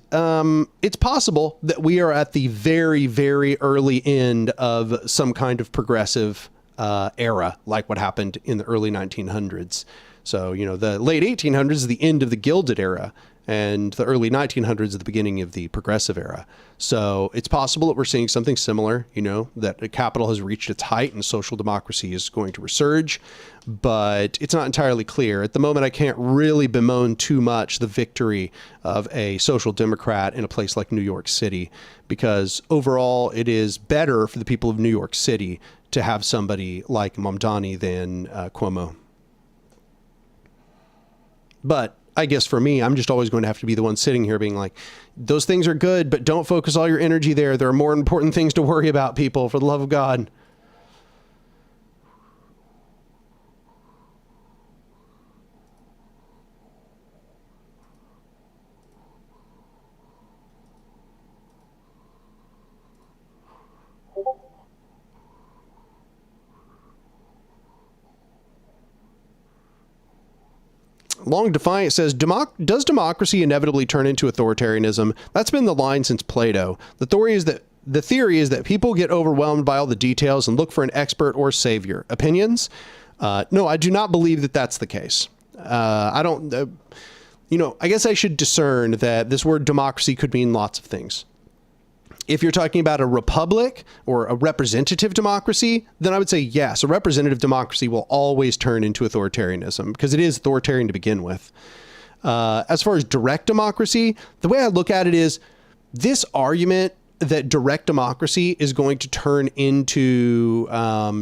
S1: it's possible that we are at the very, very early end of some kind of progressive era, like what happened in the early 1900s. So, the late 1800s is the end of the Gilded Era. and the early 1900s at the beginning of the progressive era. So it's possible that we're seeing something similar, that capital has reached its height and social democracy is going to resurge, but it's not entirely clear. At the moment, I can't really bemoan too much the victory of a social democrat in a place like New York City, because overall it is better for the people of New York City to have somebody like Mamdani than Cuomo. But I guess for me, I'm just always going to have to be the one sitting here being like, those things are good, but don't focus all your energy there. There are more important things to worry about, people, for the love of God. Long Defiant says, does democracy inevitably turn into authoritarianism? That's been the line since Plato. The theory is that people get overwhelmed by all the details and look for an expert or savior. Opinions? No, I do not believe that that's the case. I don't, I guess I should discern that this word democracy could mean lots of things. If you're talking about a republic or a representative democracy, then I would say yes, a representative democracy will always turn into authoritarianism because it is authoritarian to begin with. As far as direct democracy, the way I look at it is this argument that direct democracy is going to turn into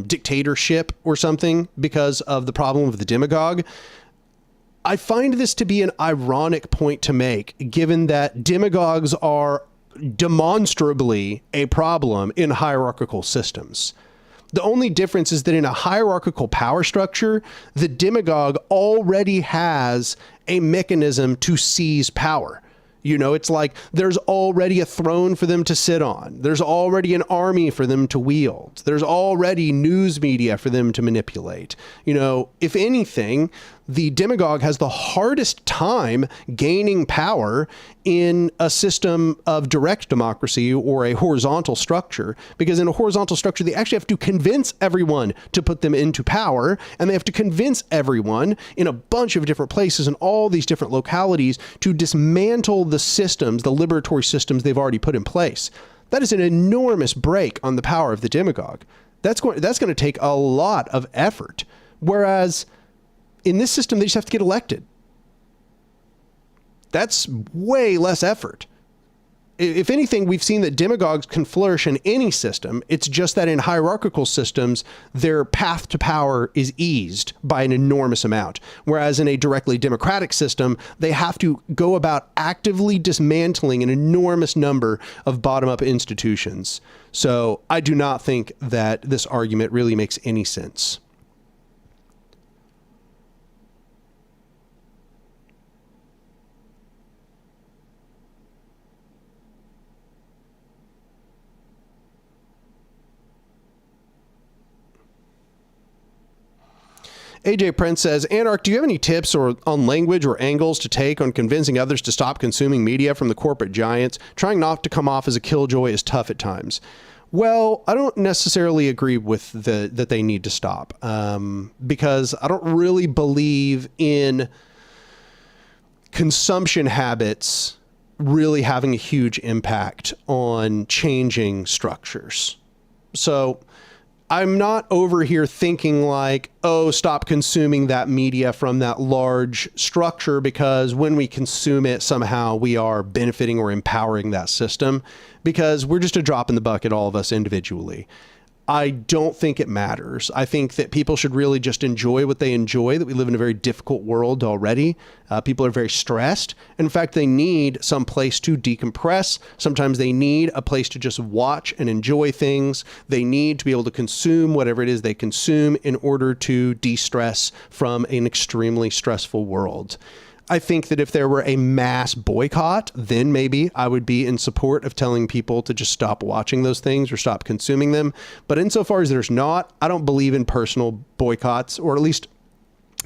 S1: dictatorship or something because of the problem of the demagogue. I find this to be an ironic point to make, given that demagogues are demonstrably a problem in hierarchical systems. The only difference is that in a hierarchical power structure, the demagogue already has a mechanism to seize power. It's like there's already a throne for them to sit on. There's already an army for them to wield. There's already news media for them to manipulate. If anything, the demagogue has the hardest time gaining power in a system of direct democracy or a horizontal structure, because in a horizontal structure, they actually have to convince everyone to put them into power, and they have to convince everyone in a bunch of different places and all these different localities to dismantle the systems, the liberatory systems they've already put in place. That is an enormous break on the power of the demagogue. That's going to take a lot of effort. Whereas in this system, they just have to get elected. That's way less effort. If anything, we've seen that demagogues can flourish in any system. It's just that in hierarchical systems, their path to power is eased by an enormous amount. Whereas in a directly democratic system, they have to go about actively dismantling an enormous number of bottom-up institutions. So I do not think that this argument really makes any sense. AJ Prince says, Anark, do you have any tips on language or angles to take on convincing others to stop consuming media from the corporate giants? Trying not to come off as a killjoy is tough at times. Well, I don't necessarily agree with that they need to stop because I don't really believe in consumption habits really having a huge impact on changing structures. So I'm not over here thinking like, oh, stop consuming that media from that large structure because when we consume it, somehow we are benefiting or empowering that system, because we're just a drop in the bucket, all of us individually. I don't think it matters. I think that people should really just enjoy what they enjoy, that we live in a very difficult world already. People are very stressed. In fact, they need some place to decompress. Sometimes they need a place to just watch and enjoy things. They need to be able to consume whatever it is they consume in order to de-stress from an extremely stressful world. I think that if there were a mass boycott, then maybe I would be in support of telling people to just stop watching those things or stop consuming them. But insofar as there's not, I don't believe in personal boycotts, or at least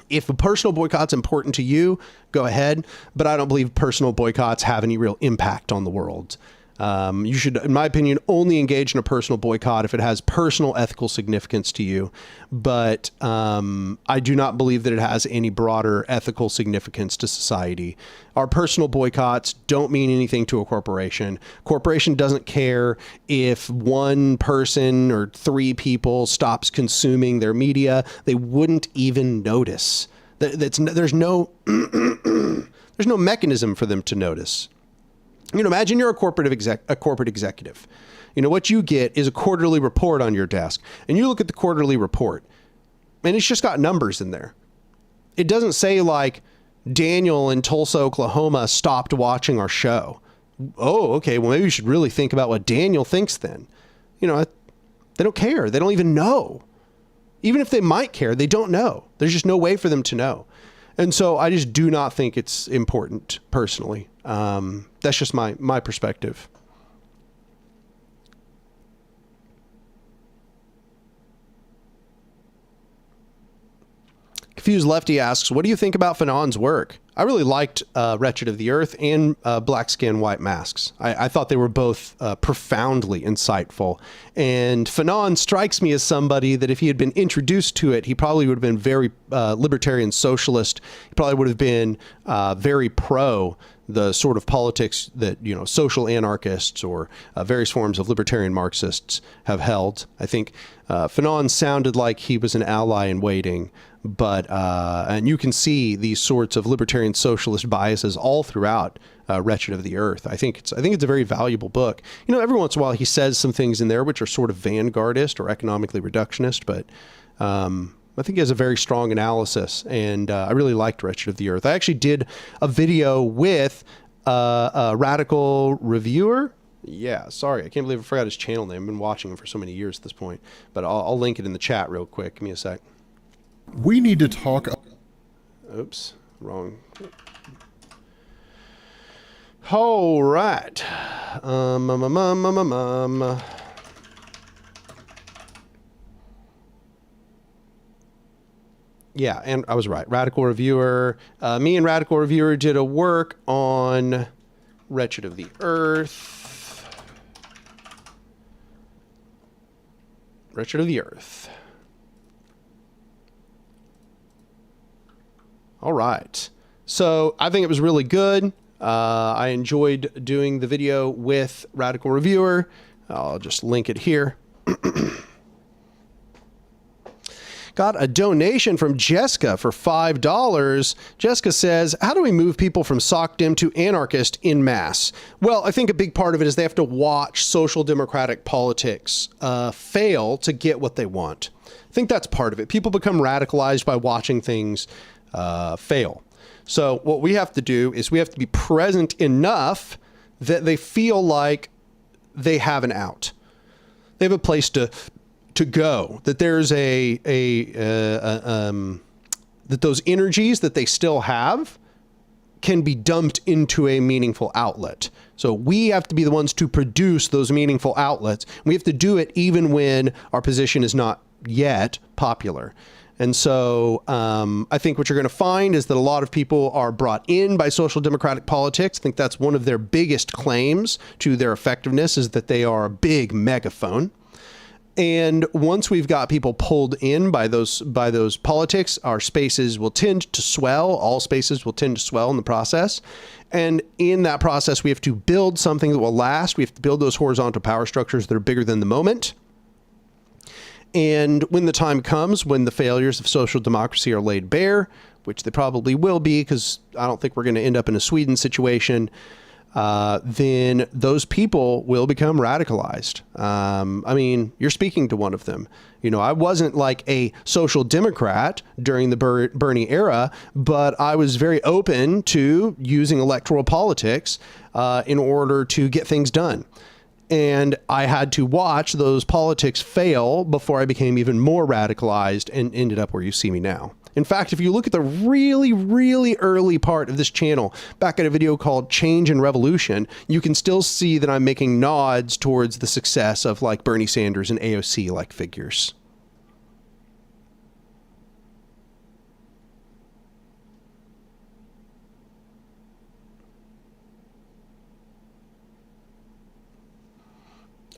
S1: if a personal boycott's important to you, go ahead. But I don't believe personal boycotts have any real impact on the world. You should, in my opinion, only engage in a personal boycott if it has personal ethical significance to you. But I do not believe that it has any broader ethical significance to society. Our personal boycotts don't mean anything to a corporation. Corporation doesn't care if one person or 3 people stops consuming their media. They wouldn't even notice. There's no there's no mechanism for them to notice. You know, imagine you're a corporate executive. You know, what you get is a quarterly report on your desk, and you look at the quarterly report, and it's just got numbers in there. It doesn't say like Daniel in Tulsa, Oklahoma stopped watching our show. Oh, okay. Well, maybe you should really think about what Daniel thinks then. You know, they don't care. They don't even know. Even if they might care, they don't know. There's just no way for them to know. And so I just do not think it's important personally. That's just my perspective. Confused Lefty asks, what do you think about Fanon's work? I really liked Wretched of the Earth and Black Skin, White Masks. I thought they were both profoundly insightful. And Fanon strikes me as somebody that if he had been introduced to it, he probably would have been very libertarian socialist. He probably would have been very pro the sort of politics that, you know, social anarchists or various forms of libertarian Marxists have held. I think Fanon sounded like he was an ally in waiting, but and you can see these sorts of libertarian socialist biases all throughout Wretched of the Earth. I think it's a very valuable book. You know, every once in a while he says some things in there which are sort of vanguardist or economically reductionist, but I think he has a very strong analysis, and I really liked Wretched of the Earth. I actually did a video with a radical reviewer. Yeah, sorry, I can't believe I forgot his channel name. I've been watching him for so many years at this point, but I'll link it in the chat real quick. Give me a sec.
S2: We need to talk.
S1: Oops, wrong. All right. Yeah, and I was right. Radical Reviewer. Me and Radical Reviewer did a work on Wretched of the Earth. Wretched of the Earth. All right. So I think it was really good. I enjoyed doing the video with Radical Reviewer. I'll just link it here. Got a donation from Jessica for $5. Jessica says, how do we move people from SOCDEM to anarchist in mass? Well, I think a big part of it is they have to watch social democratic politics fail to get what they want. I think that's part of it. People become radicalized by watching things fail. So what we have to do is we have to be present enough that they feel like they have an out. They have a place to go, that there's that those energies that they still have can be dumped into a meaningful outlet. So we have to be the ones to produce those meaningful outlets. We have to do it even when our position is not yet popular. And so I think what you're going to find is that a lot of people are brought in by social democratic politics. I think that's one of their biggest claims to their effectiveness, is that they are a big megaphone. And once we've got people pulled in by those politics, our spaces will tend to swell. All spaces will tend to swell in the process. And in that process, we have to build something that will last. We have to build those horizontal power structures that are bigger than the moment. And when the time comes, when the failures of social democracy are laid bare, which they probably will be, because I don't think we're going to end up in a Sweden situation, then those people will become radicalized. I mean, you're speaking to one of them. You know, I wasn't like a social democrat during the Bernie era, but I was very open to using electoral politics in order to get things done. And I had to watch those politics fail before I became even more radicalized and ended up where you see me now. In fact, if you look at the really, really early part of this channel, back at a video called Change and Revolution, you can still see that I'm making nods towards the success of like Bernie Sanders and AOC like figures.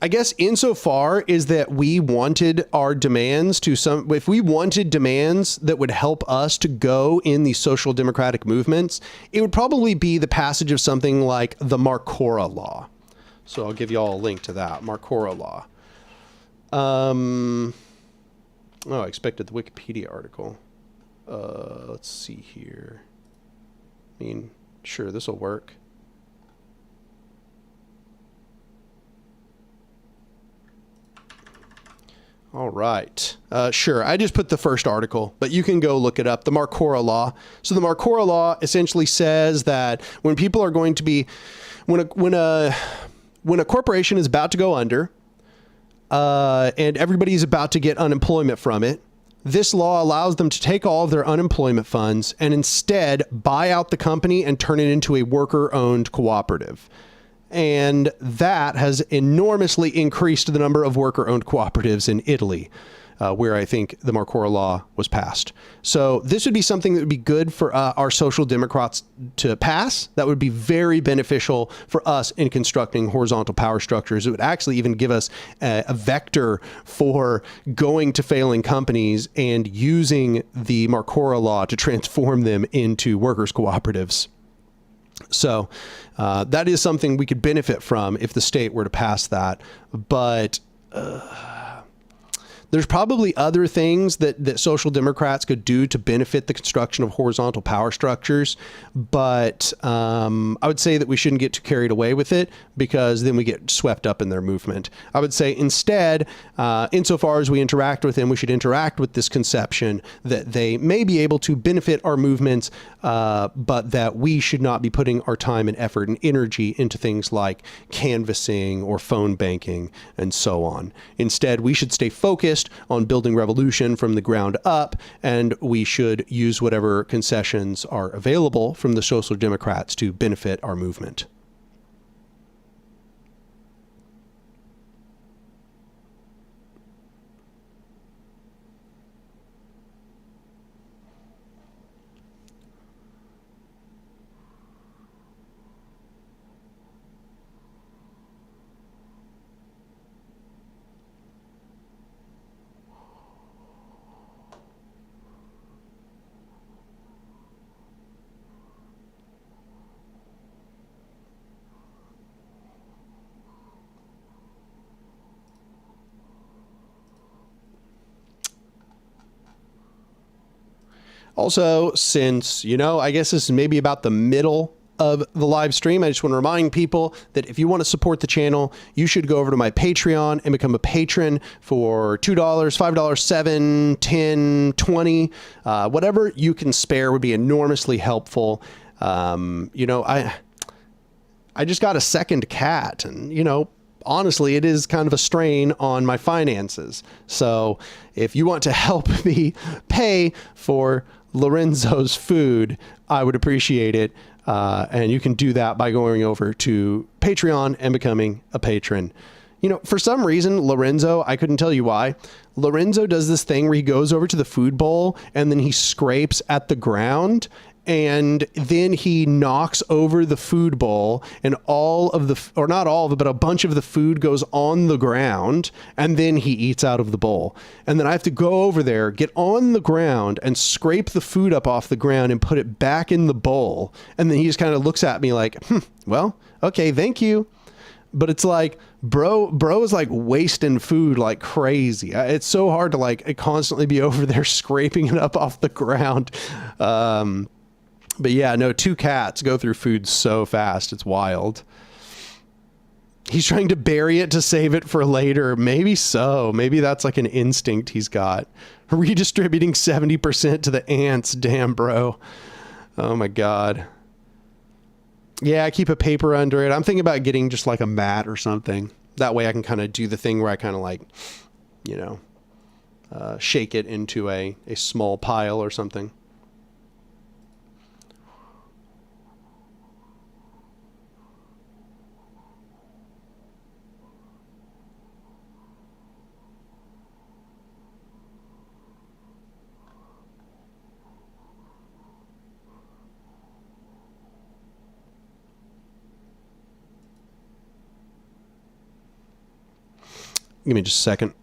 S1: I guess insofar is that we wanted our demands if we wanted demands that would help us to go in these social democratic movements, it would probably be the passage of something like the Marcora Law. So I'll give you all a link to that, Marcora Law. Oh, I expected the Wikipedia article. Let's see here. I mean, sure, this will work. All right. Sure. I just put the first article, but you can go look it up. The Marcora Law. So the Marcora Law essentially says that when people are going to be, when a corporation is about to go under, and everybody's about to get unemployment from it, this law allows them to take all of their unemployment funds and instead buy out the company and turn it into a worker-owned cooperative. And that has enormously increased the number of worker-owned cooperatives in Italy, where I think the Marcora Law was passed. So this would be something that would be good for our social democrats to pass. That would be very beneficial for us in constructing horizontal power structures. It would actually even give us a vector for going to failing companies and using the Marcora Law to transform them into workers' cooperatives. So that is something we could benefit from if the state were to pass that. But there's probably other things that social democrats could do to benefit the construction of horizontal power structures. But I would say that we shouldn't get too carried away with it, because then we get swept up in their movement. I would say instead, insofar as we interact with them, we should interact with this conception that they may be able to benefit our movements, but that we should not be putting our time and effort and energy into things like canvassing or phone banking and so on. Instead, we should stay focused on building revolution from the ground up, and we should use whatever concessions are available from the social democrats to benefit our movement. Also, since, I guess this is maybe about the middle of the live stream, I just want to remind people that if you want to support the channel, you should go over to my Patreon and become a patron for $2, $5, $7, $10, $20, whatever you can spare would be enormously helpful. I just got a second cat, and, honestly, it is kind of a strain on my finances. So if you want to help me pay for Lorenzo's food, I would appreciate it. And you can do that by going over to Patreon and becoming a patron. For some reason, Lorenzo, I couldn't tell you why, Lorenzo does this thing where he goes over to the food bowl and then he scrapes at the ground, and then he knocks over the food bowl, and not all of it, but a bunch of the food goes on the ground, and then he eats out of the bowl. And then I have to go over there, get on the ground and scrape the food up off the ground and put it back in the bowl. And then he just kind of looks at me like, well, okay, thank you. But it's like, bro is like wasting food like crazy. It's so hard to like constantly be over there scraping it up off the ground. But yeah, no, 2 cats go through food so fast. It's wild. He's trying to bury it to save it for later. Maybe so. Maybe that's like an instinct he's got. Redistributing 70% to the ants. Damn, bro. Oh my God. Yeah, I keep a paper under it. I'm thinking about getting just like a mat or something. That way I can kind of do the thing where I kind of like, shake it into a small pile or something. Give me just a second.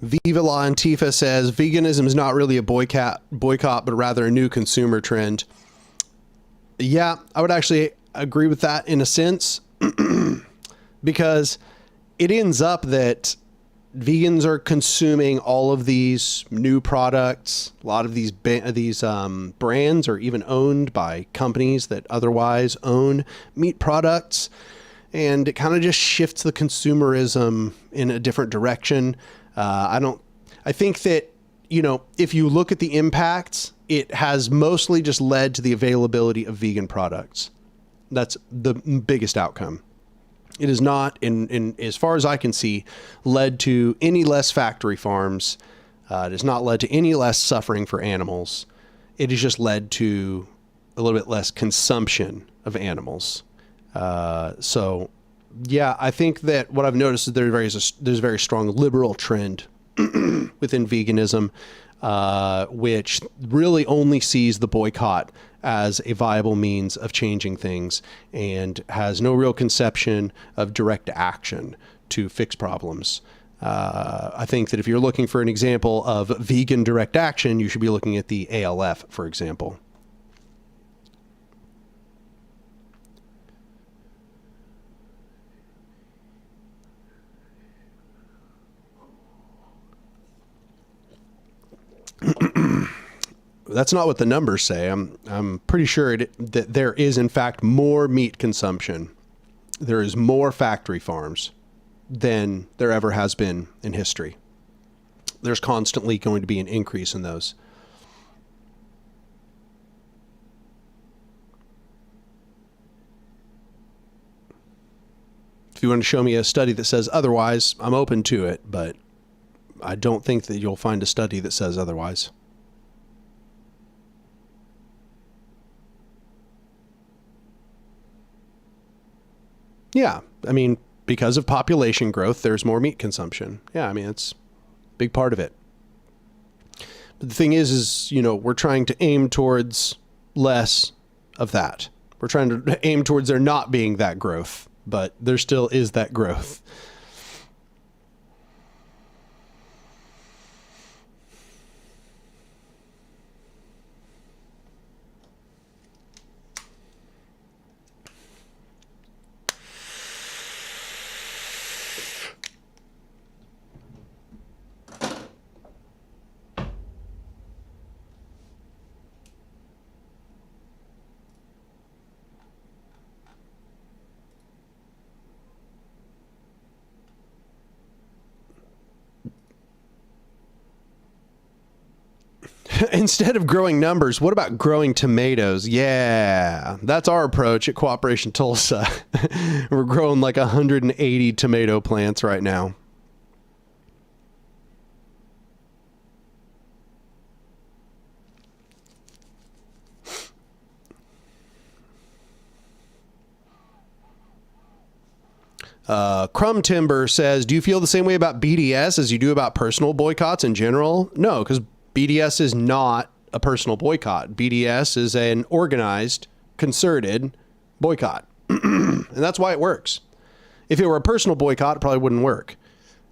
S1: Viva La Antifa says veganism is not really a boycott, but rather a new consumer trend. Yeah, I would actually agree with that in a sense, because it ends up that vegans are consuming all of these new products. A lot of these brands are even owned by companies that otherwise own meat products, and it kind of just shifts the consumerism in a different direction. I think that, you know, if you look at the impacts, it has mostly just led to the availability of vegan products. That's the biggest outcome. It is not, in as far as I can see, led to any less factory farms. It has not led to any less suffering for animals. It has just led to a little bit less consumption of animals. So yeah, I think that what I've noticed is there's a very strong liberal trend within veganism, which really only sees the boycott as a viable means of changing things and has no real conception of direct action to fix problems. I think that if you're looking for an example of vegan direct action, you should be looking at the ALF, for example. That's not what the numbers say. I'm pretty sure that there is, in fact, more meat consumption. There is more factory farms than there ever has been in history. There's constantly going to be an increase in those. If you want to show me a study that says otherwise, I'm open to it, but I don't think that you'll find a study that says otherwise. Yeah, I mean, because of population growth, there's more meat consumption. Yeah, I mean, it's a big part of it. But the thing is, you know, we're trying to aim towards less of that. We're trying to aim towards there not being that growth, but there still is that growth. Instead of growing numbers, what about growing tomatoes? Yeah, that's our approach at Cooperation Tulsa. We're growing like 180 tomato plants right now. Crumb Timber says, do you feel the same way about BDS as you do about personal boycotts in general? No, because BDS is not a personal boycott. BDS is an organized, concerted boycott. And that's why it works. If it were a personal boycott, it probably wouldn't work.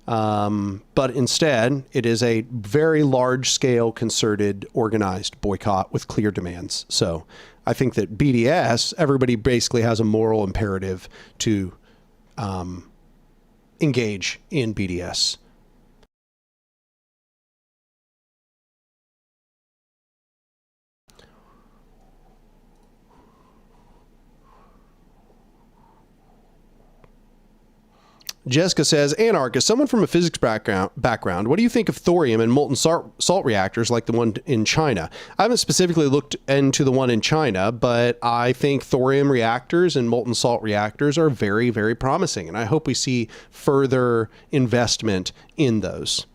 S1: But instead, it is a very large scale, concerted, organized boycott with clear demands. So I think that BDS, everybody basically has a moral imperative to engage in BDS. Jessica says, Anark, as someone from a physics background, what do you think of thorium and molten salt reactors like the one in China? I haven't specifically looked into the one in China, but I think thorium reactors and molten salt reactors are very, very promising. And I hope we see further investment in those.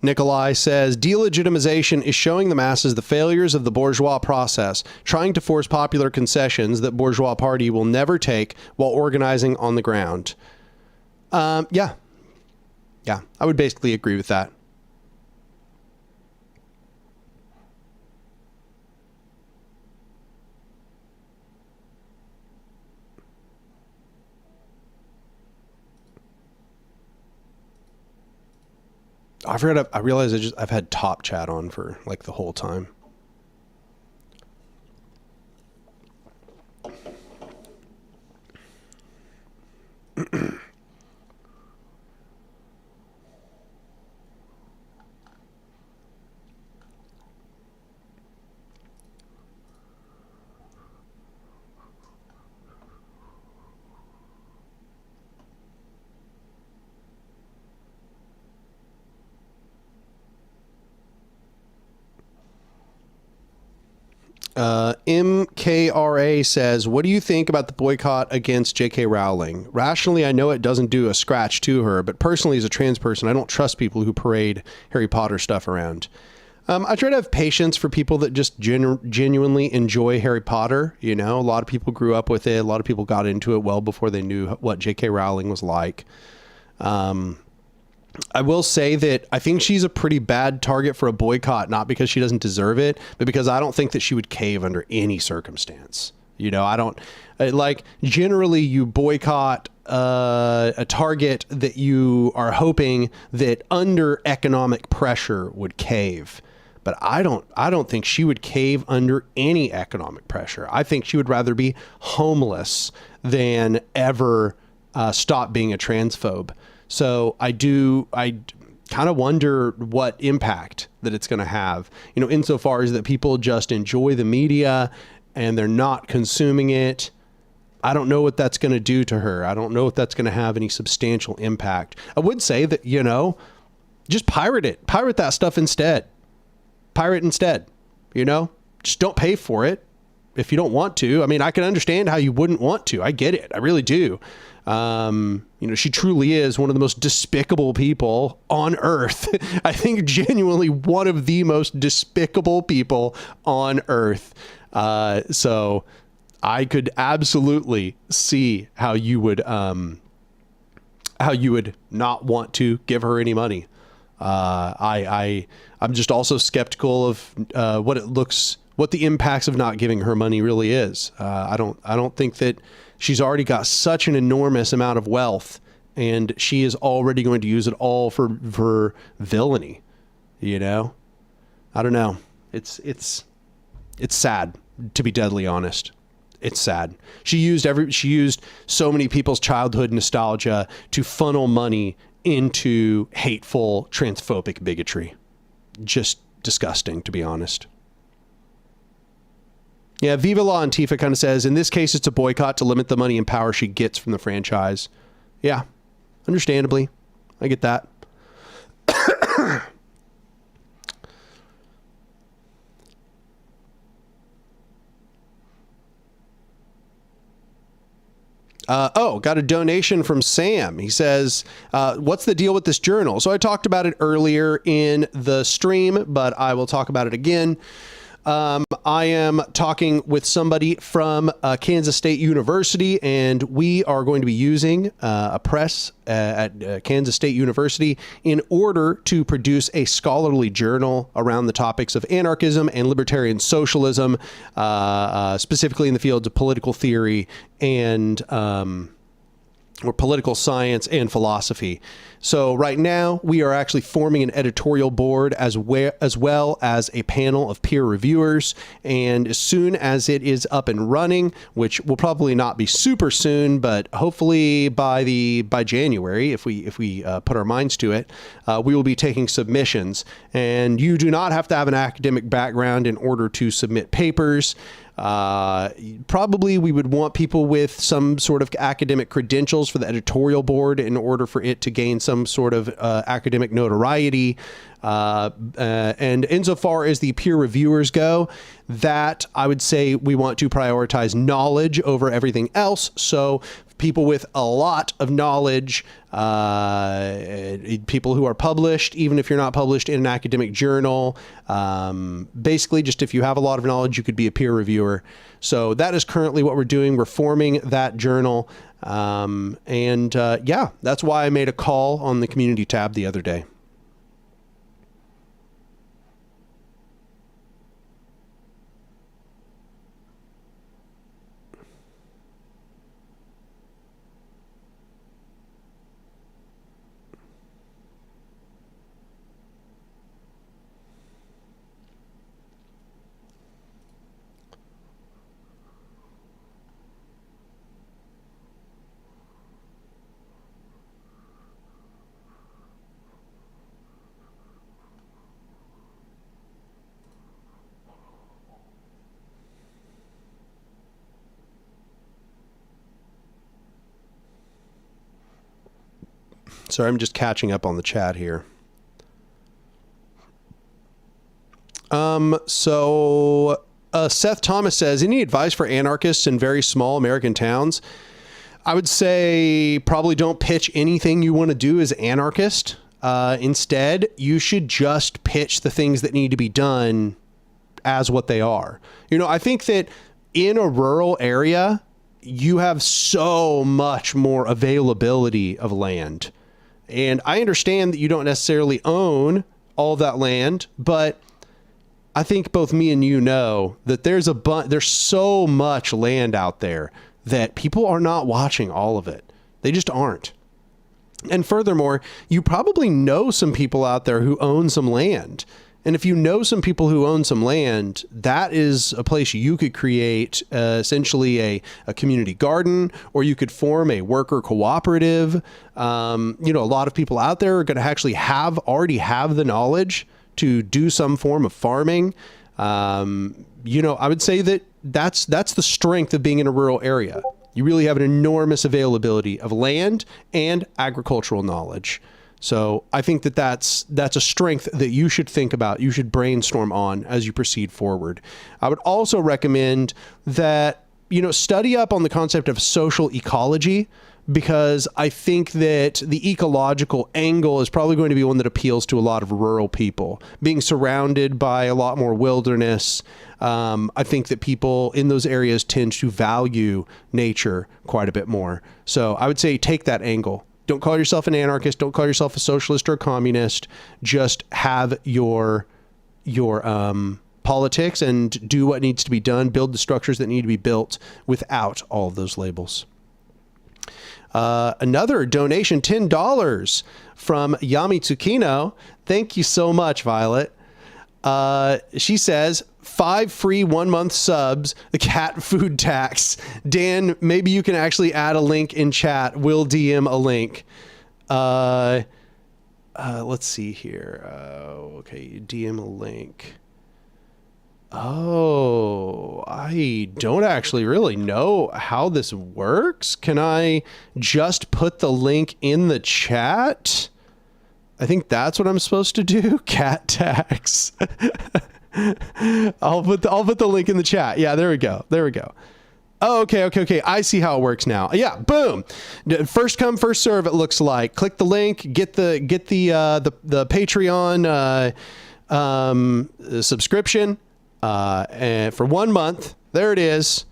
S1: Nikolai says, delegitimization is showing the masses the failures of the bourgeois process, trying to force popular concessions that bourgeois party will never take while organizing on the ground. Yeah, I would basically agree with that. I realized I've had top chat on for like the whole time. MKRA says, what do you think about the boycott against J.K. Rowling? Rationally, I know it doesn't do a scratch to her, but personally, as a trans person, I don't trust people who parade Harry Potter stuff around. I try to have patience for people that just genuinely enjoy Harry Potter. You know, a lot of people grew up with it. A lot of people got into it well before they knew what J.K. Rowling was like. I will say that I think she's a pretty bad target for a boycott, not because she doesn't deserve it, but because I don't think that she would cave under any circumstance. You know, I don't like generally you boycott a target that you are hoping that under economic pressure would cave. But I don't think she would cave under any economic pressure. I think she would rather be homeless than ever stop being a transphobe. So I kind of wonder what impact that it's going to have, you know, insofar as that people just enjoy the media and they're not consuming it. I don't know what that's going to do to her. I don't know if that's going to have any substantial impact. I would say that, you know, just pirate it. Pirate that stuff instead. Pirate instead, you know, just don't pay for it if you don't want to. I mean, I can understand how you wouldn't want to. I get it. I really do. You know, she truly is one of the most despicable people on earth. I think genuinely one of the most despicable people on earth. So I could absolutely see how you would not want to give her any money. I'm just also skeptical of what the impacts of not giving her money really is. I don't think that she's already got such an enormous amount of wealth, and she is already going to use it all for villainy. You know, I don't know. It's sad, to be deadly honest. It's sad. She used so many people's childhood nostalgia to funnel money into hateful, transphobic bigotry. Just disgusting, to be honest. Yeah, Viva La Antifa kind of says, in this case, it's a boycott to limit the money and power she gets from the franchise. Yeah, understandably. I get that. Got a donation from Sam. He says, what's the deal with this journal? So I talked about it earlier in the stream, but I will talk about it again. I am talking with somebody from Kansas State University, and we are going to be using a press at Kansas State University in order to produce a scholarly journal around the topics of anarchism and libertarian socialism, specifically in the fields of political theory and or political science and philosophy. So right now we are actually forming an editorial board as well as a panel of peer reviewers. And as soon as it is up and running, which will probably not be super soon, but hopefully by January, if we put our minds to it, we will be taking submissions. And you do not have to have an academic background in order to submit papers. Probably we would want people with some sort of academic credentials for the editorial board in order for it to gain some sort of academic notoriety. And insofar as the peer reviewers go, that I would say we want to prioritize knowledge over everything else. So people with a lot of knowledge, people who are published, even if you're not published in an academic journal, basically just if you have a lot of knowledge, you could be a peer reviewer. So that is currently what we're doing. We're forming that journal. Yeah, that's why I made a call on the community tab the other day. Sorry, I'm just catching up on the chat here. Seth Thomas says, any advice for anarchists in very small American towns? I would say probably don't pitch anything you want to do as anarchist. Instead, you should just pitch the things that need to be done as what they are. You know, I think that in a rural area, you have so much more availability of land. And I understand that you don't necessarily own all that land, but I think both me and you know that there's so much land out there that people are not watching all of it. They just aren't. And furthermore, you probably know some people out there who own some land. And if you know some people who own some land, that is a place you could create essentially a community garden, or you could form a worker cooperative. A lot of people out there are going to actually already have the knowledge to do some form of farming. I would say that's the strength of being in a rural area. You really have an enormous availability of land and agricultural knowledge. So I think that's a strength that you should think about, you should brainstorm on as you proceed forward. I would also recommend that, study up on the concept of social ecology, because I think that the ecological angle is probably going to be one that appeals to a lot of rural people. Being surrounded by a lot more wilderness, I think that people in those areas tend to value nature quite a bit more. So I would say take that angle. Don't call yourself an anarchist. Don't call yourself a socialist or a communist. Just have your politics and do what needs to be done. Build the structures that need to be built without all of those labels. Another donation, $10 from Yami Tsukino. Thank you so much, Violet. She says, 5 free 1-month subs, the cat food tax. Dan, maybe you can actually add a link in chat. We'll DM a link. Let's see here. Okay, DM a link. Oh, I don't actually really know how this works. Can I just put the link in the chat? I think that's what I'm supposed to do. Cat tax. I'll put the link in the chat. Yeah, there we go. Oh, okay. I see how it works now. Yeah, boom. First come, first serve. It looks like. Click the link. Get the Patreon subscription. And for 1 month, there it is.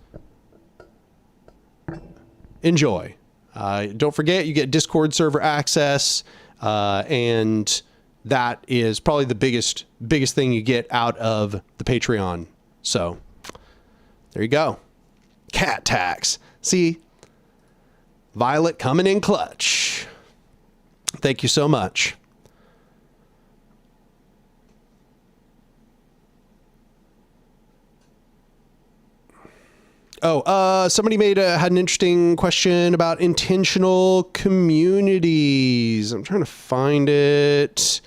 S1: Enjoy. Don't forget, you get Discord server access, and that is probably the biggest thing you get out of the Patreon. So there you go. Cat tax. See, Violet coming in clutch. Thank you so much. Somebody had an interesting question about intentional communities. I'm trying to find it.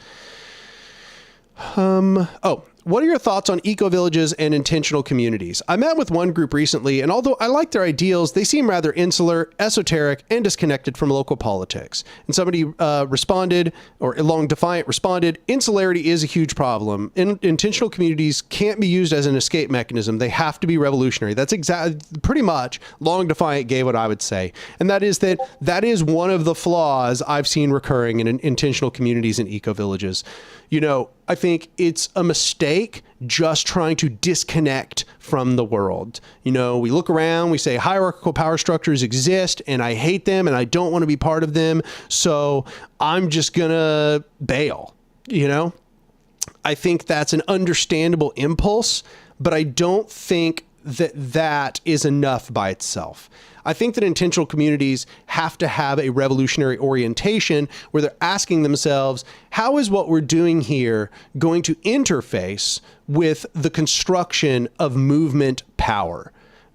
S1: What are your thoughts on eco-villages and intentional communities? I met with one group recently, and although I like their ideals, they seem rather insular, esoteric, and disconnected from local politics. And somebody responded, or Long Defiant responded, insularity is a huge problem. Intentional communities can't be used as an escape mechanism. They have to be revolutionary. That's exactly, pretty much, Long Defiant gave what I would say. And that is one of the flaws I've seen recurring in intentional communities and eco-villages. You know, I think it's a mistake just trying to disconnect from the world. You know, we look around, we say hierarchical power structures exist and I hate them and I don't want to be part of them. So I'm just gonna bail, you know? I think that's an understandable impulse, but I don't think that is enough by itself. I think that intentional communities have to have a revolutionary orientation where they're asking themselves, how is what we're doing here going to interface with the construction of movement power?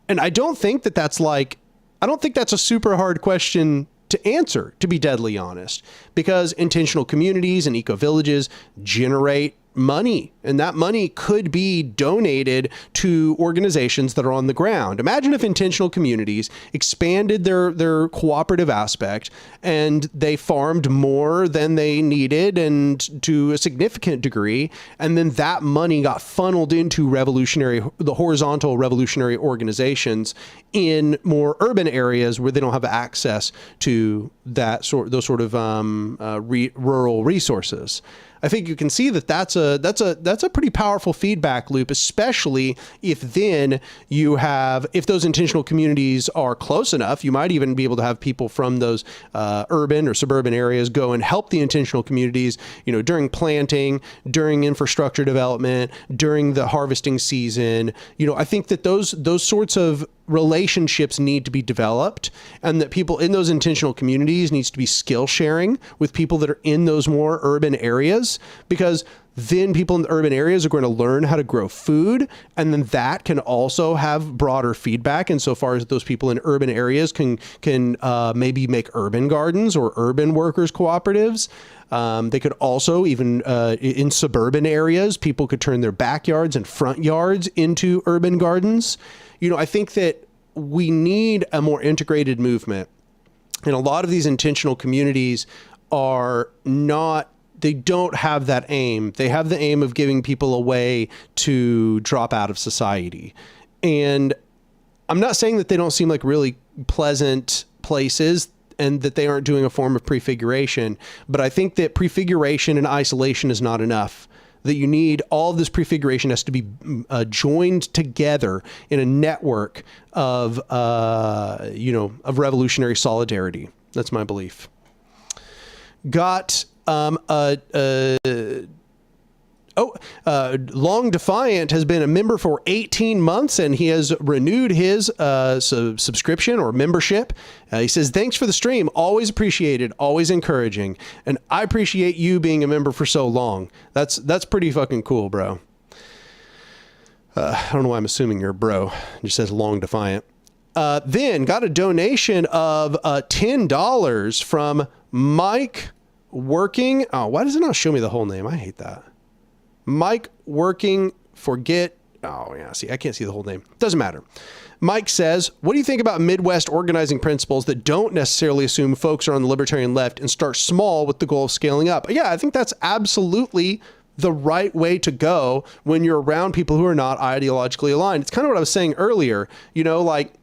S1: And I don't think that's a super hard question to answer, to be deadly honest, because intentional communities and eco-villages generate money, and that money could be donated to organizations that are on the ground. Imagine if intentional communities expanded their cooperative aspect and they farmed more than they needed and to a significant degree, and then that money got funneled into the horizontal revolutionary organizations in more urban areas where they don't have access to those sort of rural resources. I think you can see that's a pretty powerful feedback loop, especially if those intentional communities are close enough. You might even be able to have people from those urban or suburban areas go and help the intentional communities, you know, during planting, during infrastructure development, during the harvesting season. You know, I think that those sorts of relationships need to be developed, and that people in those intentional communities needs to be skill sharing with people that are in those more urban areas, because then people in the urban areas are going to learn how to grow food, and then that can also have broader feedback insofar as those people in urban areas can maybe make urban gardens or urban workers cooperatives. They could also, even in suburban areas, people could turn their backyards and front yards into urban gardens. You know, I think that we need a more integrated movement. And a lot of these intentional communities they don't have that aim. They have the aim of giving people a way to drop out of society. And I'm not saying that they don't seem like really pleasant places and that they aren't doing a form of prefiguration, but I think that prefiguration and isolation is not enough. That you need all of this prefiguration has to be joined together in a network of revolutionary solidarity. That's my belief. Got Long Defiant has been a member for 18 months, and he has renewed his subscription or membership. He says, thanks for the stream. Always appreciated, always encouraging. And I appreciate you being a member for so long. That's pretty fucking cool, bro. I don't know why I'm assuming you're a bro. It just says Long Defiant. Then got a donation of $10 from Mike Working. Oh, why does it not show me the whole name? I hate that. Mike Working Forget. Oh, yeah. See, I can't see the whole name. Doesn't matter. Mike says, what do you think about Midwest organizing principles that don't necessarily assume folks are on the libertarian left and start small with the goal of scaling up? Yeah, I think that's absolutely the right way to go when you're around people who are not ideologically aligned. It's kind of what I was saying earlier. You know, like,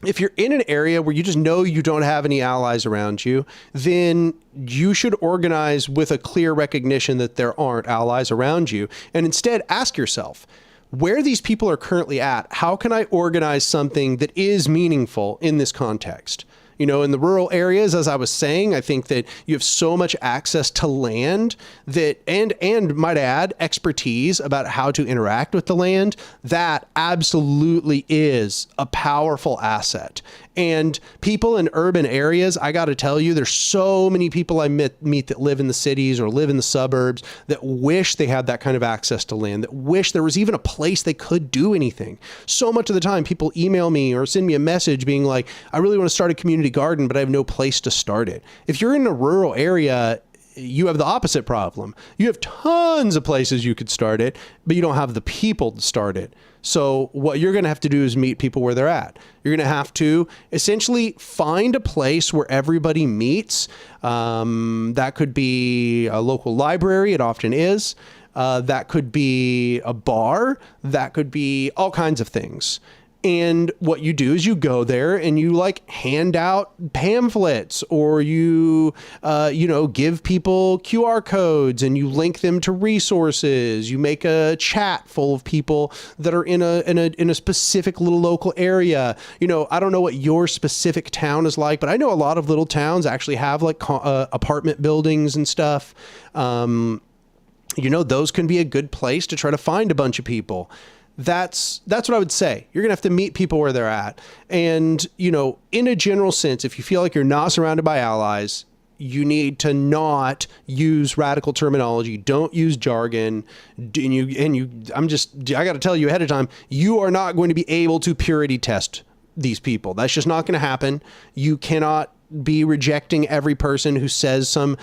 S1: if you're in an area where you just know you don't have any allies around you, then you should organize with a clear recognition that there aren't allies around you. And instead ask yourself, where these people are currently at. How can I organize something that is meaningful in this context? You know, in the rural areas, as I was saying, I think that you have so much access to land that, and might add, expertise about how to interact with the land. That absolutely is a powerful asset. And people in urban areas, I got to tell you, there's so many people I meet that live in the cities or live in the suburbs that wish they had that kind of access to land, that wish there was even a place they could do anything. So much of the time, people email me or send me a message being like, I really want to start a community garden, but I have no place to start it. If you're in a rural area, you have the opposite problem. You have tons of places you could start it, but you don't have the people to start it. So what you're going to have to do is meet people where they're at. You're going to have to essentially find a place where everybody meets. That could be a local library. It often is. That could be a bar. That could be all kinds of things. And what you do is you go there and you like hand out pamphlets, or you give people QR codes and you link them to resources. You make a chat full of people that are in a specific little local area. You know, I don't know what your specific town is like, but I know a lot of little towns actually have like apartment buildings and stuff. Those can be a good place to try to find a bunch of people. That's what I would say. You're going to have to meet people where they're at. And, in a general sense, if you feel like you're not surrounded by allies, you need to not use radical terminology. Don't use jargon. I got to tell you ahead of time, you are not going to be able to purity test these people. That's just not going to happen. You cannot be rejecting every person who says some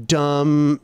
S1: dumb,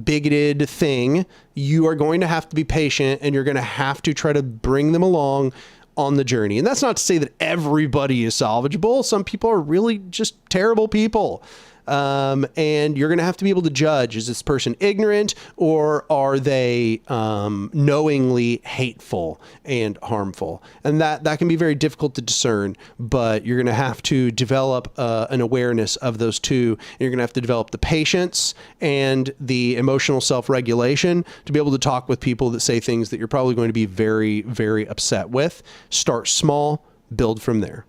S1: bigoted thing. You are going to have to be patient, and you're going to have to try to bring them along on the journey. And that's not to say that everybody is salvageable. Some people are really just terrible people. And you're going to have to be able to judge, is this person ignorant, or are they knowingly hateful and harmful? And that can be very difficult to discern, but you're going to have to develop an awareness of those two. And you're going to have to develop the patience and the emotional self-regulation to be able to talk with people that say things that you're probably going to be very, very upset with. Start small, build from there.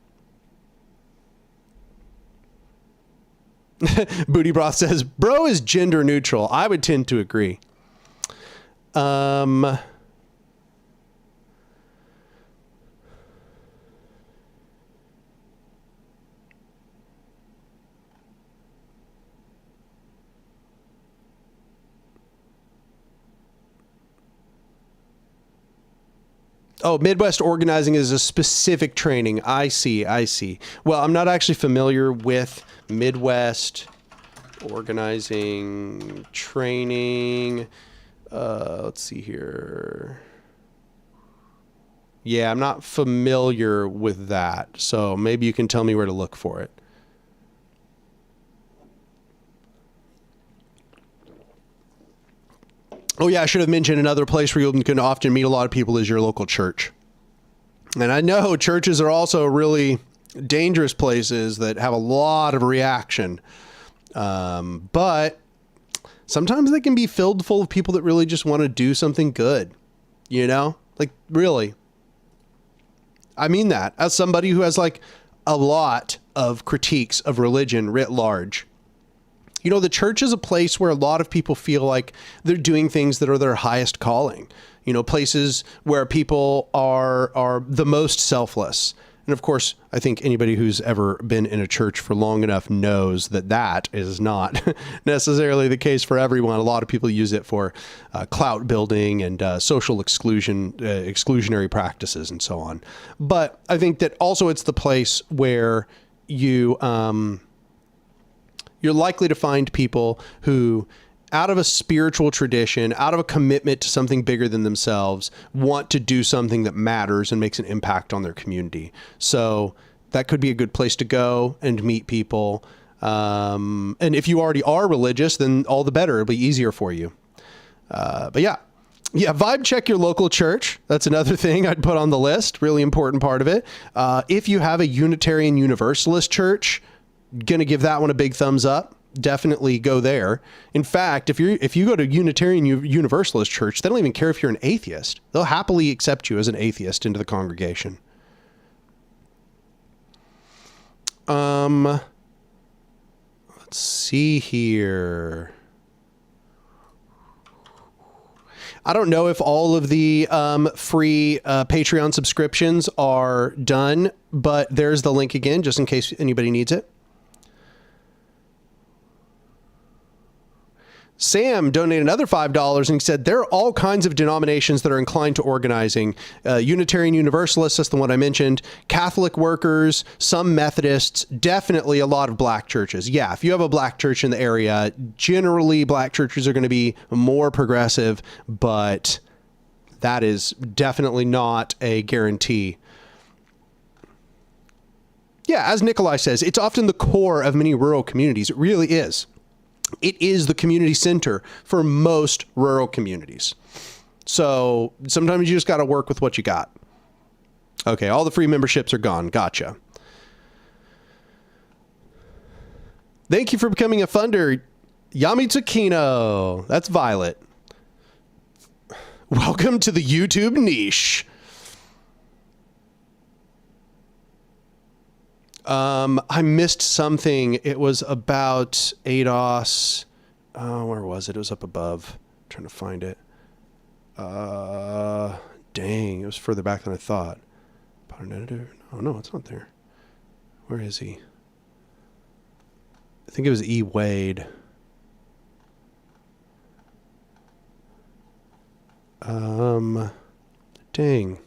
S1: Booty Broth says, bro is gender neutral. I would tend to agree. Oh, Midwest organizing is a specific training. I see. Well, I'm not actually familiar with Midwest organizing training. Let's see here. Yeah, I'm not familiar with that. So maybe you can tell me where to look for it. Oh yeah, I should have mentioned another place where you can often meet a lot of people is your local church. And I know churches are also really dangerous places that have a lot of reaction. But sometimes they can be filled full of people that really just want to do something good, like really. I mean that as somebody who has like a lot of critiques of religion writ large. The church is a place where a lot of people feel like they're doing things that are their highest calling, places where people are the most selfless. And of course, I think anybody who's ever been in a church for long enough knows that is not necessarily the case for everyone. A lot of people use it for clout building and social exclusionary practices and so on. But I think that also it's the place where you're likely to find people who, out of a spiritual tradition, out of a commitment to something bigger than themselves, want to do something that matters and makes an impact on their community. So that could be a good place to go and meet people. And if you already are religious, then all the better. It'll be easier for you. But yeah, vibe check your local church. That's another thing I'd put on the list. Really important part of it. If you have a Unitarian Universalist church, going to give that one a big thumbs up. definitely go there. In fact, if you go to Unitarian Universalist church, they don't even care if you're an atheist. They'll happily accept you as an atheist into the congregation. Let's see here. I don't know if all of the free Patreon subscriptions are done, but there's the link again, just in case anybody needs it. Sam donated another $5 and he said, there are all kinds of denominations that are inclined to organizing. Unitarian Universalists, that's the one I mentioned, Catholic workers, some Methodists, definitely a lot of black churches. Yeah, if you have a black church in the area, generally black churches are going to be more progressive, but that is definitely not a guarantee. Yeah, as Nikolai says, it's often the core of many rural communities. It really is. It is the community center for most rural communities. So sometimes you just got to work with what you got. Okay, all the free memberships are gone. Gotcha. Thank you for becoming a funder, Yami Tsukino. That's Violet. Welcome to the YouTube niche. I missed something. It was about ADOS. Where was it? It was up above. I'm trying to find it. Dang, it was further back than I thought. Pattern editor? Oh, no, it's not there. Where is he? I think it was E. Wade. Dang.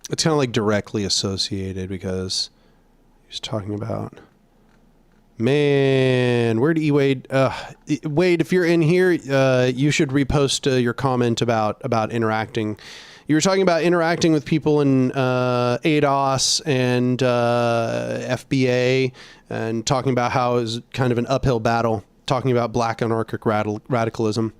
S1: It's kind of like directly associated because he was talking about, man, where did E-Wade? Wade, if you're in here, you should repost your comment about interacting. You were talking about interacting with people in ADOS and FBA and talking about how it was kind of an uphill battle, talking about black anarchic radicalism.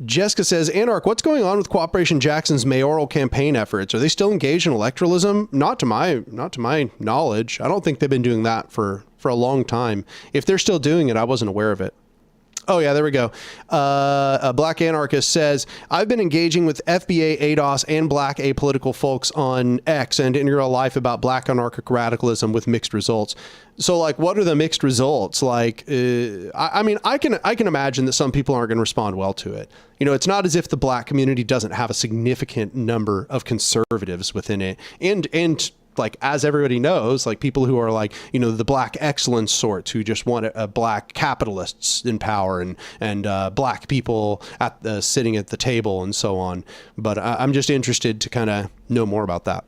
S1: Jessica says, Anark, what's going on with Cooperation Jackson's mayoral campaign efforts? Are they still engaged in electoralism? Not to my knowledge. I don't think they've been doing that for a long time. If they're still doing it, I wasn't aware of it. Oh, yeah, there we go. A Black Anarchist says, I've been engaging with FBA, ADOS, and Black apolitical folks on X and in real life about Black anarchic radicalism with mixed results. So, like, what are the mixed results? Like, I mean, I can imagine that some people aren't going to respond well to it. You know, it's not as if the Black community doesn't have a significant number of conservatives within it. And like, as everybody knows, like people who are like, you know, the Black excellence sorts who just want a Black capitalists in power and Black people at sitting at the table and so on. But I'm just interested to kind of know more about that.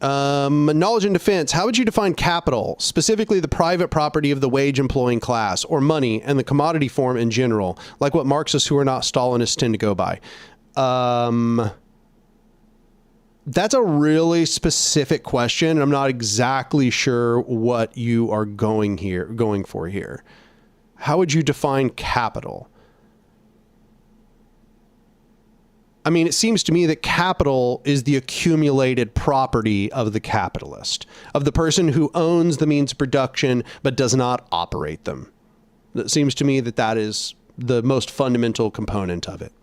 S1: Knowledge and defense. How would you define capital, specifically the private property of the wage employing class, or money and the commodity form in general, like what Marxists who are not Stalinists tend to go by? That's a really specific question. I'm not exactly sure what you are going for here. How would you define capital? I mean, it seems to me that capital is the accumulated property of the capitalist, of the person who owns the means of production but does not operate them. It seems to me that that is the most fundamental component of it.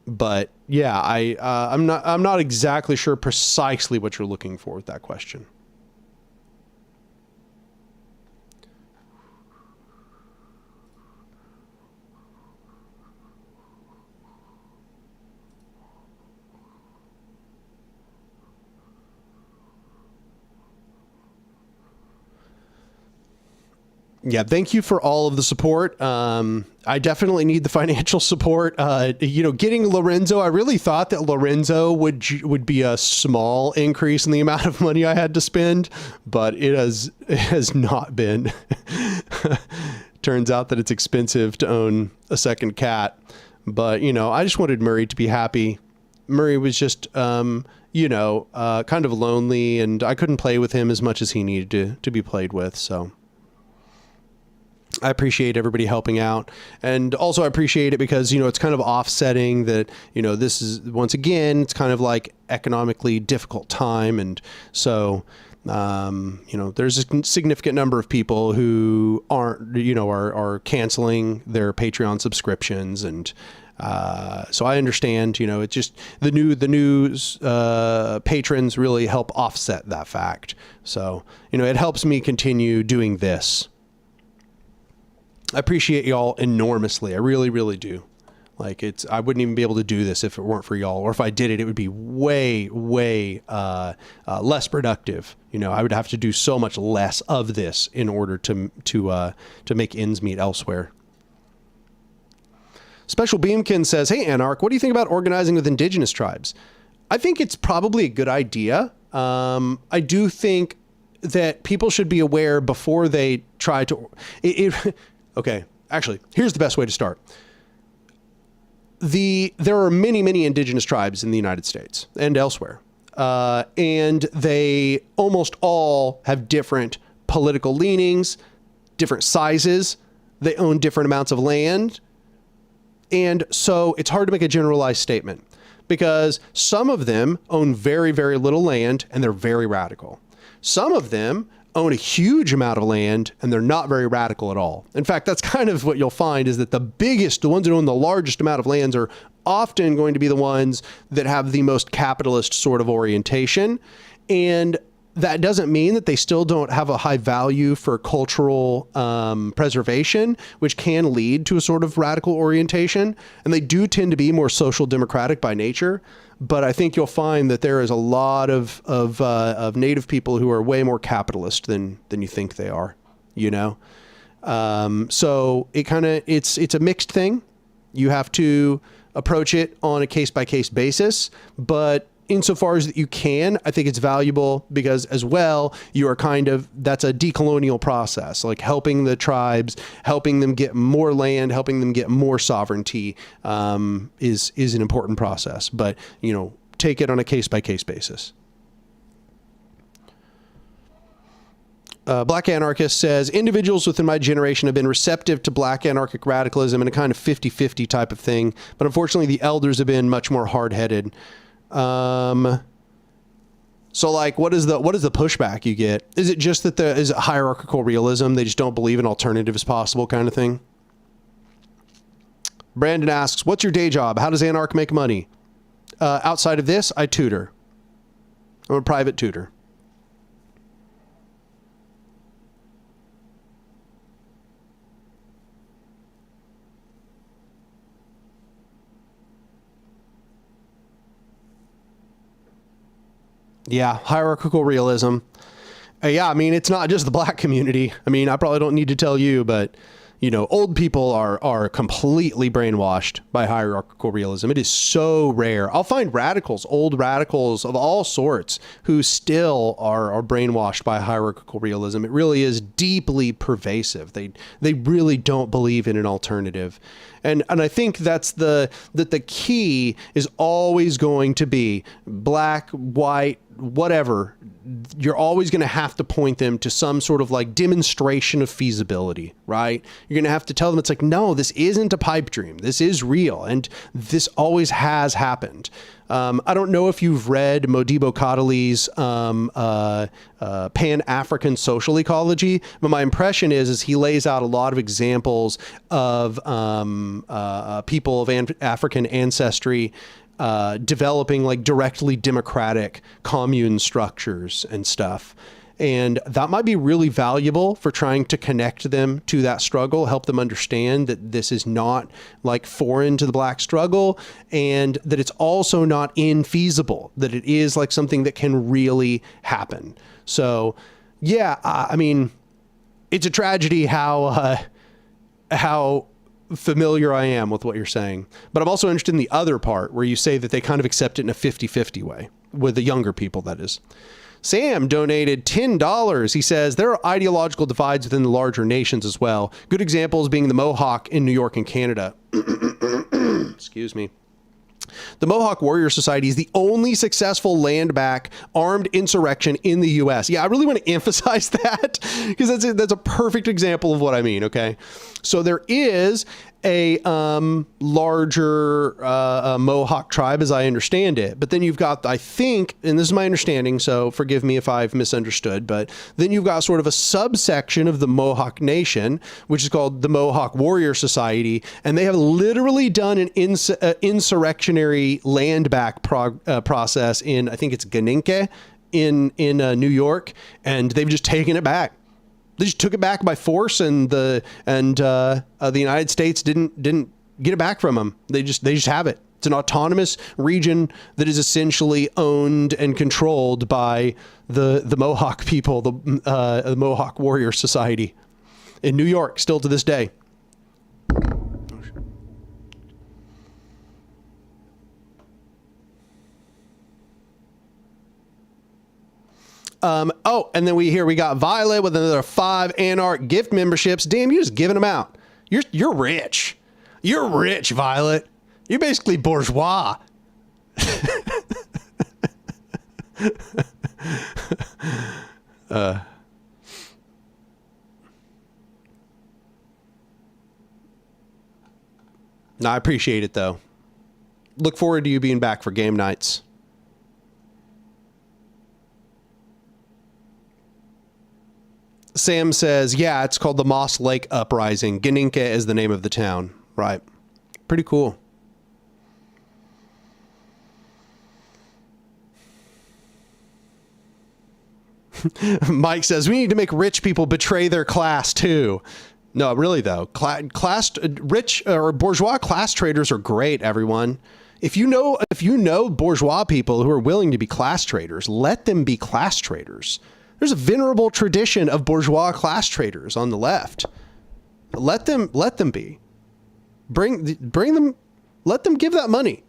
S1: But yeah, I'm not exactly sure precisely what you're looking for with that question. Yeah, thank you for all of the support. I definitely need the financial support. You know, getting Lorenzo, I really thought that Lorenzo would be a small increase in the amount of money I had to spend, but it has not been. Turns out that it's expensive to own a second cat. But, you know, I just wanted Murray to be happy. Murray was just, kind of lonely, and I couldn't play with him as much as he needed to be played with. So I appreciate everybody helping out. And also I appreciate it because, it's kind of offsetting that, this is, once again, it's kind of like economically difficult time. And so, there's a significant number of people who aren't, are canceling their Patreon subscriptions. And, so I understand, it's just the news patrons really help offset that fact. So, it helps me continue doing this. I appreciate y'all enormously. I really, really do. Like I wouldn't even be able to do this if it weren't for y'all, or if I did it, it would be way, way, less productive. I would have to do so much less of this in order to make ends meet elsewhere. Special Beamkin says, "Hey, Anark, what do you think about organizing with indigenous tribes?" I think it's probably a good idea. I do think that people should be aware before they try to, okay, actually, here's the best way to start. There are many, many indigenous tribes in the United States and elsewhere. And they almost all have different political leanings, different sizes. They own different amounts of land. And so it's hard to make a generalized statement because some of them own very, very little land and they're very radical. Some of them own a huge amount of land and they're not very radical at all. In fact, that's kind of what you'll find is that the ones that own the largest amount of lands are often going to be the ones that have the most capitalist sort of orientation. And that doesn't mean that they still don't have a high value for cultural preservation, which can lead to a sort of radical orientation. And they do tend to be more social democratic by nature. But I think you'll find that there is a lot of native people who are way more capitalist than you think they are, So it's a mixed thing. You have to approach it on a case-by-case basis, but insofar as that you can, I think it's valuable because as well, you are that's a decolonial process, like helping the tribes, helping them get more land, helping them get more sovereignty, is an important process, but take it on a case-by-case basis. Black Anarchist says, individuals within my generation have been receptive to black anarchic radicalism and a kind of 50-50 type of thing. But unfortunately, the elders have been much more hard-headed. So like, what is the pushback you get? Is it just that is it hierarchical realism? They just don't believe an alternative is possible kind of thing. Brandon asks, what's your day job? How does Anark make money? Outside of this, I tutor. I'm a private tutor. Yeah, hierarchical realism. Yeah, I mean, it's not just the black community. I mean, I probably don't need to tell you, but, old people are completely brainwashed by hierarchical realism. It is so rare. I'll find old radicals of all sorts who still are brainwashed by hierarchical realism. It really is deeply pervasive. They really don't believe in an alternative. And I think that the key is always going to be black, white, whatever. You're always going to have to point them to some sort of like demonstration of feasibility, right? You're going to have to tell them it's like, no, this isn't a pipe dream. This is real. And this always has happened. I don't know if you've read Modibo Kadali's Pan-African Social Ecology, but my impression is he lays out a lot of examples of people of African ancestry developing like directly democratic commune structures and stuff. And that might be really valuable for trying to connect them to that struggle, help them understand that this is not like foreign to the black struggle and that it's also not infeasible, that it is like something that can really happen. So yeah, I mean, it's a tragedy how familiar I am with what you're saying, but I'm also interested in the other part where you say that they kind of accept it in a 50-50 way with the younger people, that is. Sam donated $10. He says, there are ideological divides within the larger nations as well. Good examples being the Mohawk in New York and Canada. Excuse me. The Mohawk Warrior Society is the only successful land back armed insurrection in the U.S. Yeah, I really want to emphasize that because that's a perfect example of what I mean. Okay, so there is a larger Mohawk tribe, as I understand it. But then you've got, I think, and this is my understanding, so forgive me if I've misunderstood, but then you've got sort of a subsection of the Mohawk Nation, which is called the Mohawk Warrior Society, and they have literally done an insurrectionary land back process in, I think it's Ganinke in New York, and they've just taken it back. They just took it back by force, and the United States didn't get it back from them. They just have it. It's an autonomous region that is essentially owned and controlled by the Mohawk people, the Mohawk Warrior Society in New York, still to this day. And then we got Violet with another 5 Anark gift memberships. Damn, you're just giving them out. You're rich. You're rich, Violet. You're basically bourgeois. No, I appreciate it though. Look forward to you being back for game nights. Sam says, yeah, it's called the Moss Lake Uprising. Ganinke is the name of the town. Right. Pretty cool. Mike says, we need to make rich people betray their class too. No, really though. Rich or bourgeois class traders are great, everyone. If you know bourgeois people who are willing to be class traders, let them be class traders. There's a venerable tradition of bourgeois class traders on the left. Let them be. Bring them, let them give that money.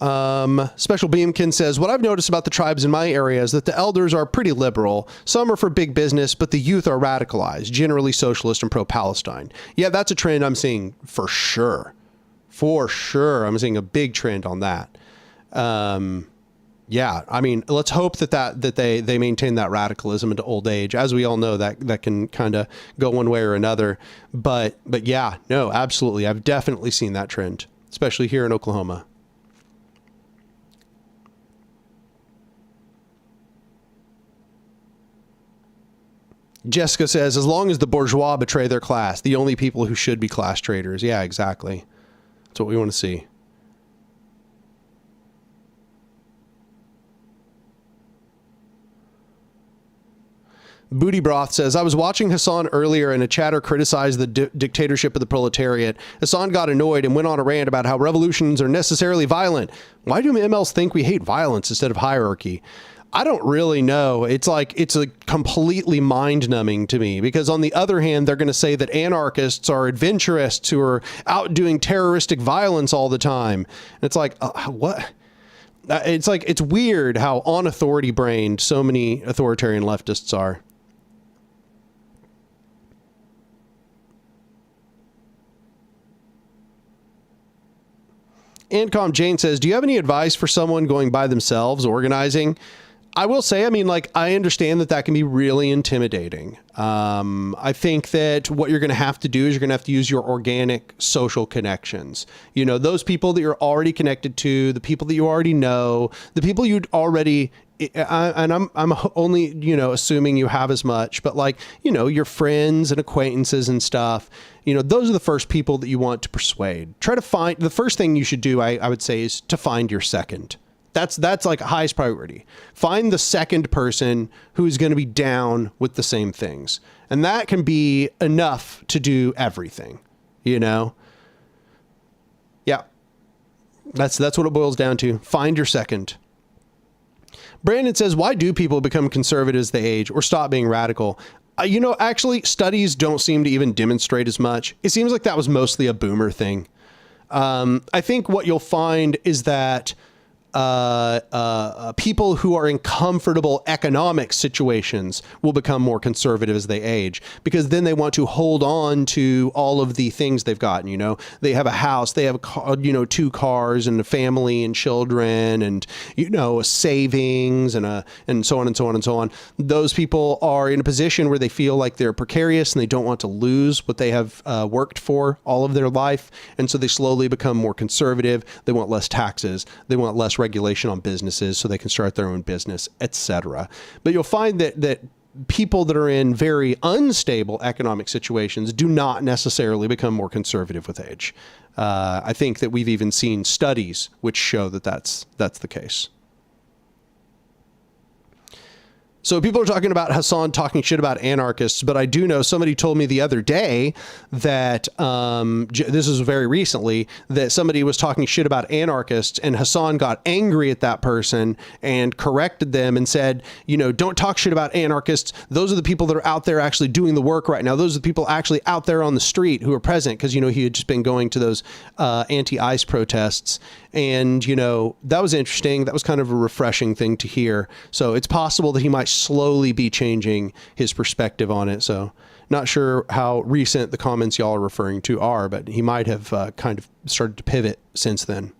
S1: Special Beamkin says, what I've noticed about the tribes in my area is that the elders are pretty liberal. Some are for big business, but the youth are radicalized, generally socialist and pro-Palestine. Yeah, that's a trend I'm seeing for sure. For sure. I'm seeing a big trend on that. Yeah, I mean, let's hope that they maintain that radicalism into old age. As we all know, that can kind of go one way or another. But yeah, no, absolutely. I've definitely seen that trend, especially here in Oklahoma. Jessica says, as long as the bourgeois betray their class, the only people who should be class traders. Yeah, exactly. That's what we want to see. Booty Broth says, I was watching Hassan earlier and a chatter criticized the dictatorship of the proletariat. Hassan got annoyed and went on a rant about how revolutions are necessarily violent. Why do MLs think we hate violence instead of hierarchy? I don't really know. It's a completely mind numbing to me because on the other hand, they're going to say that anarchists are adventurists who are out doing terroristic violence all the time. And it's like, what? It's like, it's weird how on authority brained so many authoritarian leftists are. Ancom Jane says, do you have any advice for someone going by themselves, organizing? I will say, I mean, like, I understand that can be really intimidating. I think that what you're going to have to do is you're going to have to use your organic social connections. You know, those people that you're already connected to, the people that you already know, the people you'd already, and I'm only, you know, assuming you have as much, but like, you know, your friends and acquaintances and stuff, you know, those are the first people that you want to persuade. Try to find, the first thing you should do, I would say, is to find your second. That's like highest priority. Find the second person who's going to be down with the same things. And that can be enough to do everything, you know? Yeah. That's what it boils down to. Find your second. Brandon says, why do people become conservative as they age or stop being radical? You know, actually, studies don't seem to even demonstrate as much. It seems like that was mostly a boomer thing. I think what you'll find is that people who are in comfortable economic situations will become more conservative as they age, because then they want to hold on to all of the things they've gotten. You know, they have a house, they have a car, you know, 2 cars and a family and children and, you know, savings and so on and so on and so on. Those people are in a position where they feel like they're precarious and they don't want to lose what they have worked for all of their life. And so they slowly become more conservative. They want less taxes. They want less regulation on businesses so they can start their own business, etc. But you'll find that people that are in very unstable economic situations do not necessarily become more conservative with age. I think that we've even seen studies which show that that's the case. So people are talking about Hassan talking shit about anarchists, but I do know somebody told me the other day that, this is very recently, that somebody was talking shit about anarchists and Hassan got angry at that person and corrected them and said, you know, don't talk shit about anarchists. Those are the people that are out there actually doing the work right now. Those are the people actually out there on the street who are present. Cause you know, he had just been going to those, anti-ICE protests. And, you know, that was interesting. That was kind of a refreshing thing to hear. So it's possible that he might slowly be changing his perspective on it. So not sure how recent the comments y'all are referring to are, but he might have kind of started to pivot since then.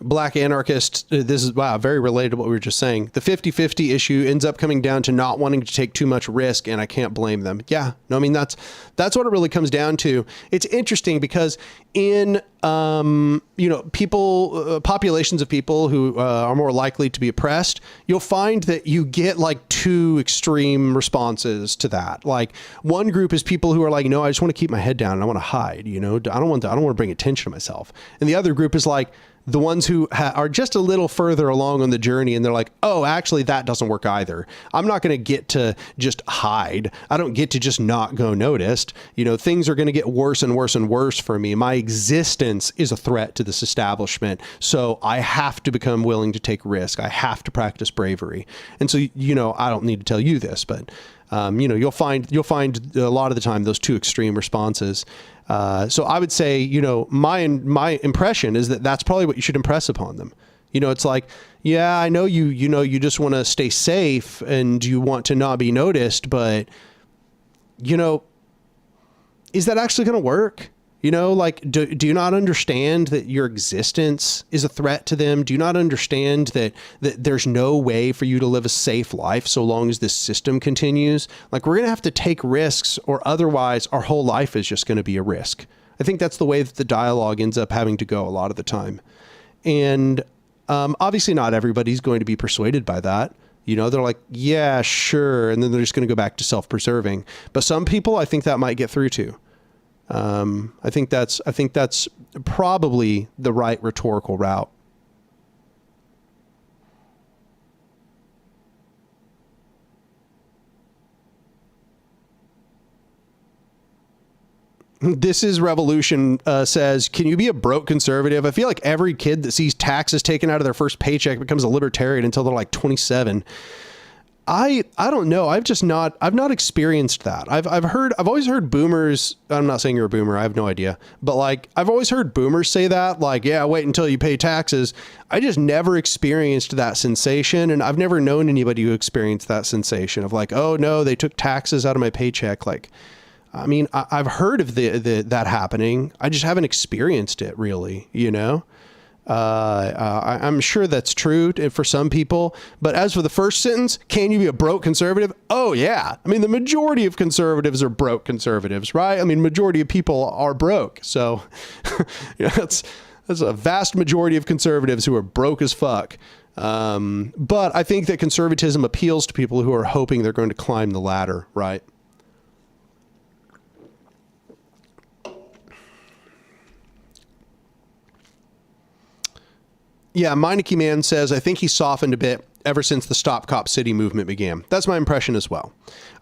S1: Black Anarchist, this is, wow, very related to what we were just saying. The 50-50 issue ends up coming down to not wanting to take too much risk, and I can't blame them. Yeah, no, I mean, that's what it really comes down to. It's interesting because in, you know, people, populations of people who are more likely to be oppressed, you'll find that you get like 2 extreme responses to that. Like one group is people who are like, no, I just want to keep my head down and I want to hide, you know, I don't want to bring attention to myself. And the other group is like, the ones who are just a little further along on the journey and they're like, oh, actually that doesn't work either. I'm not going to get to just hide. I don't get to just not go noticed. You know, things are going to get worse and worse and worse for me. My existence is a threat to this establishment. So I have to become willing to take risk. I have to practice bravery. And so, you know, I don't need to tell you this, but you know, you'll find a lot of the time those 2 extreme responses. So I would say, you know, my impression is that that's probably what you should impress upon them. You know, it's like, yeah, I know you know, you just want to stay safe and you want to not be noticed, but you know, is that actually going to work? You know, like, do you not understand that your existence is a threat to them? Do you not understand that there's no way for you to live a safe life so long as this system continues? Like, we're going to have to take risks or otherwise our whole life is just going to be a risk. I think that's the way that the dialogue ends up having to go a lot of the time. And obviously not everybody's going to be persuaded by that. You know, they're like, yeah, sure. And then they're just going to go back to self-preserving. But some people, I think that might get through to. I think that's probably the right rhetorical route. This is Revolution says, can you be a broke conservative? I feel like every kid that sees taxes taken out of their first paycheck becomes a libertarian until they're like 27. I don't know. I've not experienced that. I've always heard boomers. I'm not saying you're a boomer. I have no idea. But like, I've always heard boomers say that, like, yeah, wait until you pay taxes. I just never experienced that sensation. And I've never known anybody who experienced that sensation of like, oh no, they took taxes out of my paycheck. Like, I mean, I've heard of that happening. I just haven't experienced it really, you know? I'm sure that's true for some people, but as for the first sentence, can you be a broke conservative? Oh yeah. I mean, the majority of conservatives are broke conservatives, right? I mean, majority of people are broke. So yeah, that's a vast majority of conservatives who are broke as fuck. But I think that conservatism appeals to people who are hoping they're going to climb the ladder, right? Yeah, Meineke Man says, I think he softened a bit ever since the Stop Cop City movement began. That's my impression as well.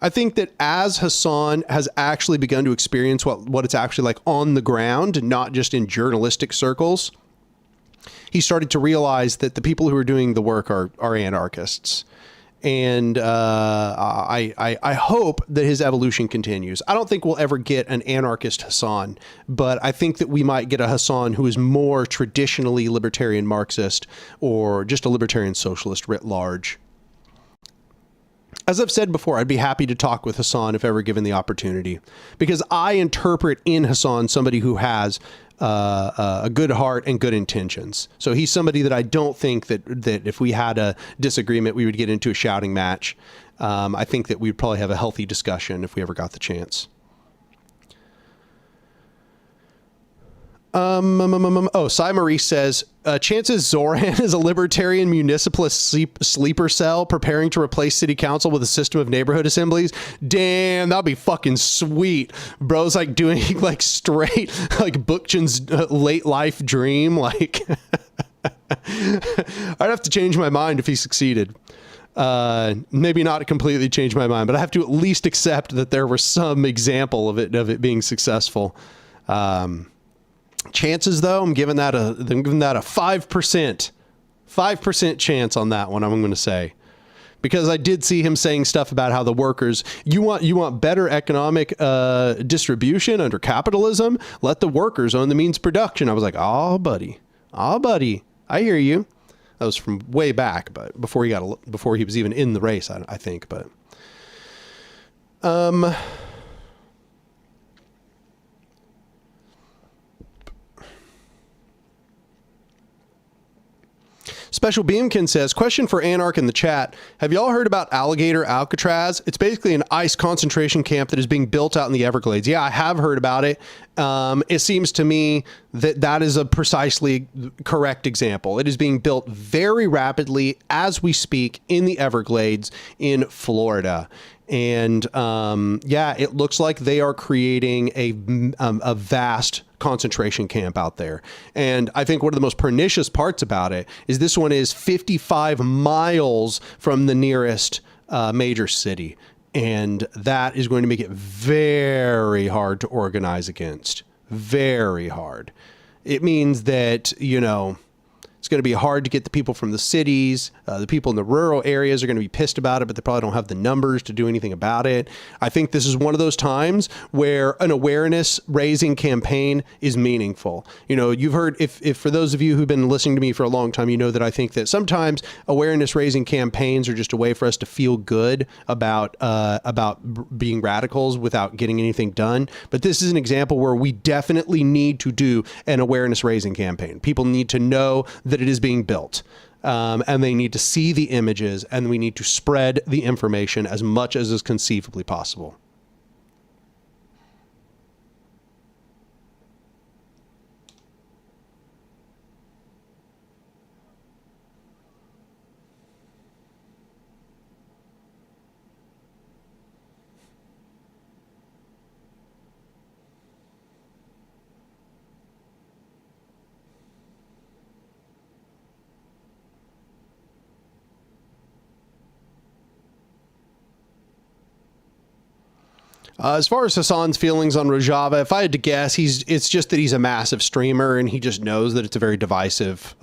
S1: I think that as Hassan has actually begun to experience what it's actually like on the ground, not just in journalistic circles, he started to realize that the people who are doing the work are anarchists. And I hope that his evolution continues. I don't think we'll ever get an anarchist Hassan, but I think that we might get a Hassan who is more traditionally libertarian Marxist or just a libertarian socialist writ large. As I've said before, I'd be happy to talk with Hassan if ever given the opportunity, because I interpret in Hassan somebody who has a good heart and good intentions. So he's somebody that I don't think that if we had a disagreement, we would get into a shouting match. I think that we'd probably have a healthy discussion if we ever got the chance. Cy Marie says, chances Zoran is a libertarian municipalist sleeper cell preparing to replace city council with a system of neighborhood assemblies. Damn, that'd be fucking sweet. Bro's like doing like straight, like Bookchin's late life dream. Like, I'd have to change my mind if he succeeded. Maybe not completely change my mind, but I have to at least accept that there was some example of it being successful. Chances, though, I'm giving that a 5% chance on that one. I'm going to say, because I did see him saying stuff about how the workers, you want better economic distribution under capitalism. Let the workers own the means of production. I was like, oh, buddy, I hear you. That was from way back, but before he was even in the race, I think. But Special Beamkin says, question for Anark in the chat. Have y'all heard about Alligator Alcatraz? It's basically an ICE concentration camp that is being built out in the Everglades. Yeah, I have heard about it. It seems to me that is a precisely correct example. It is being built very rapidly as we speak in the Everglades in Florida. And yeah, it looks like they are creating a vast concentration camp out there. And I think one of the most pernicious parts about it is this one is 55 miles from the nearest major city. And that is going to make it very hard to organize against. Very hard. It means that, it's going to be hard to get the people from the cities. The people in the rural areas are going to be pissed about it, but they probably don't have the numbers to do anything about it. I think this is one of those times where an awareness raising campaign is meaningful. You've heard, if for those of you who've been listening to me for a long time, you know that I think that sometimes awareness raising campaigns are just a way for us to feel good about being radicals without getting anything done. But this is an example where we definitely need to do an awareness raising campaign. People need to know that it is being built, and they need to see the images, and we need to spread the information as much as is conceivably possible. As far as Hassan's feelings on Rojava, if I had to guess, it's just that he's a massive streamer and he just knows that it's a very divisive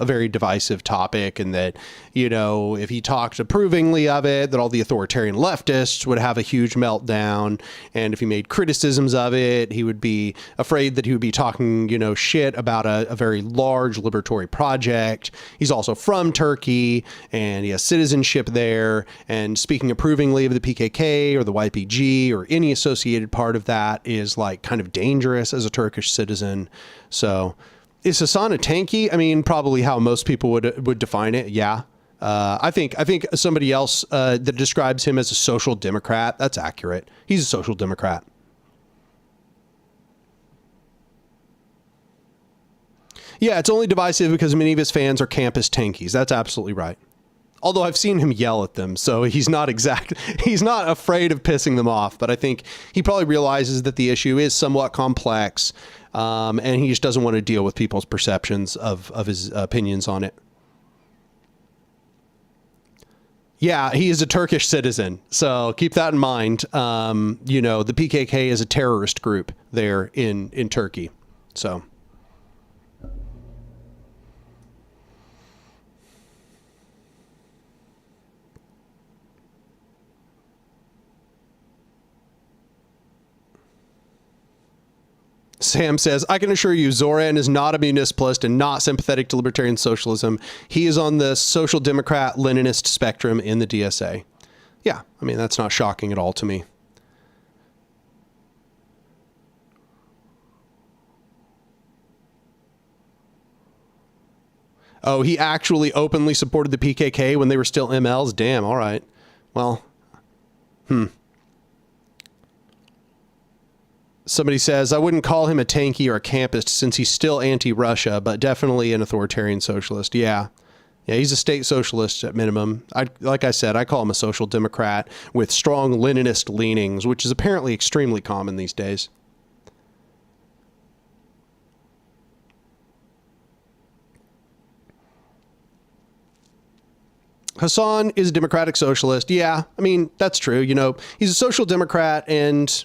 S1: topic, and that, if he talked approvingly of it, that all the authoritarian leftists would have a huge meltdown. And if he made criticisms of it, he would be afraid that he would be talking, shit about a very large liberatory project. He's also from Turkey and he has citizenship there, and speaking approvingly of the PKK or the YPG or any associated part of that is like kind of dangerous as a Turkish citizen. So is Hassan a tanky? I mean, probably how most people would define it. Yeah. I think somebody else that describes him as a social democrat, that's accurate. He's a social democrat. Yeah, it's only divisive because many of his fans are campus tankies. That's absolutely right. Although I've seen him yell at them, so he's not afraid of pissing them off. But I think he probably realizes that the issue is somewhat complex, and he just doesn't want to deal with people's perceptions of his opinions on it. Yeah, he is a Turkish citizen, so keep that in mind. The PKK is a terrorist group there in Turkey, so. Sam says, I can assure you Zoran is not a municipalist and not sympathetic to libertarian socialism. He is on the social democrat Leninist spectrum in the DSA. Yeah, I mean, that's not shocking at all to me. Oh, he actually openly supported the PKK when they were still MLs? Damn, all right. Well, Somebody says, I wouldn't call him a tanky or a campist since he's still anti-Russia, but definitely an authoritarian socialist. Yeah. Yeah, he's a state socialist at minimum. Like I said, I call him a social democrat with strong Leninist leanings, which is apparently extremely common these days. Hassan is a democratic socialist. Yeah, I mean, that's true. You know, he's a social democrat and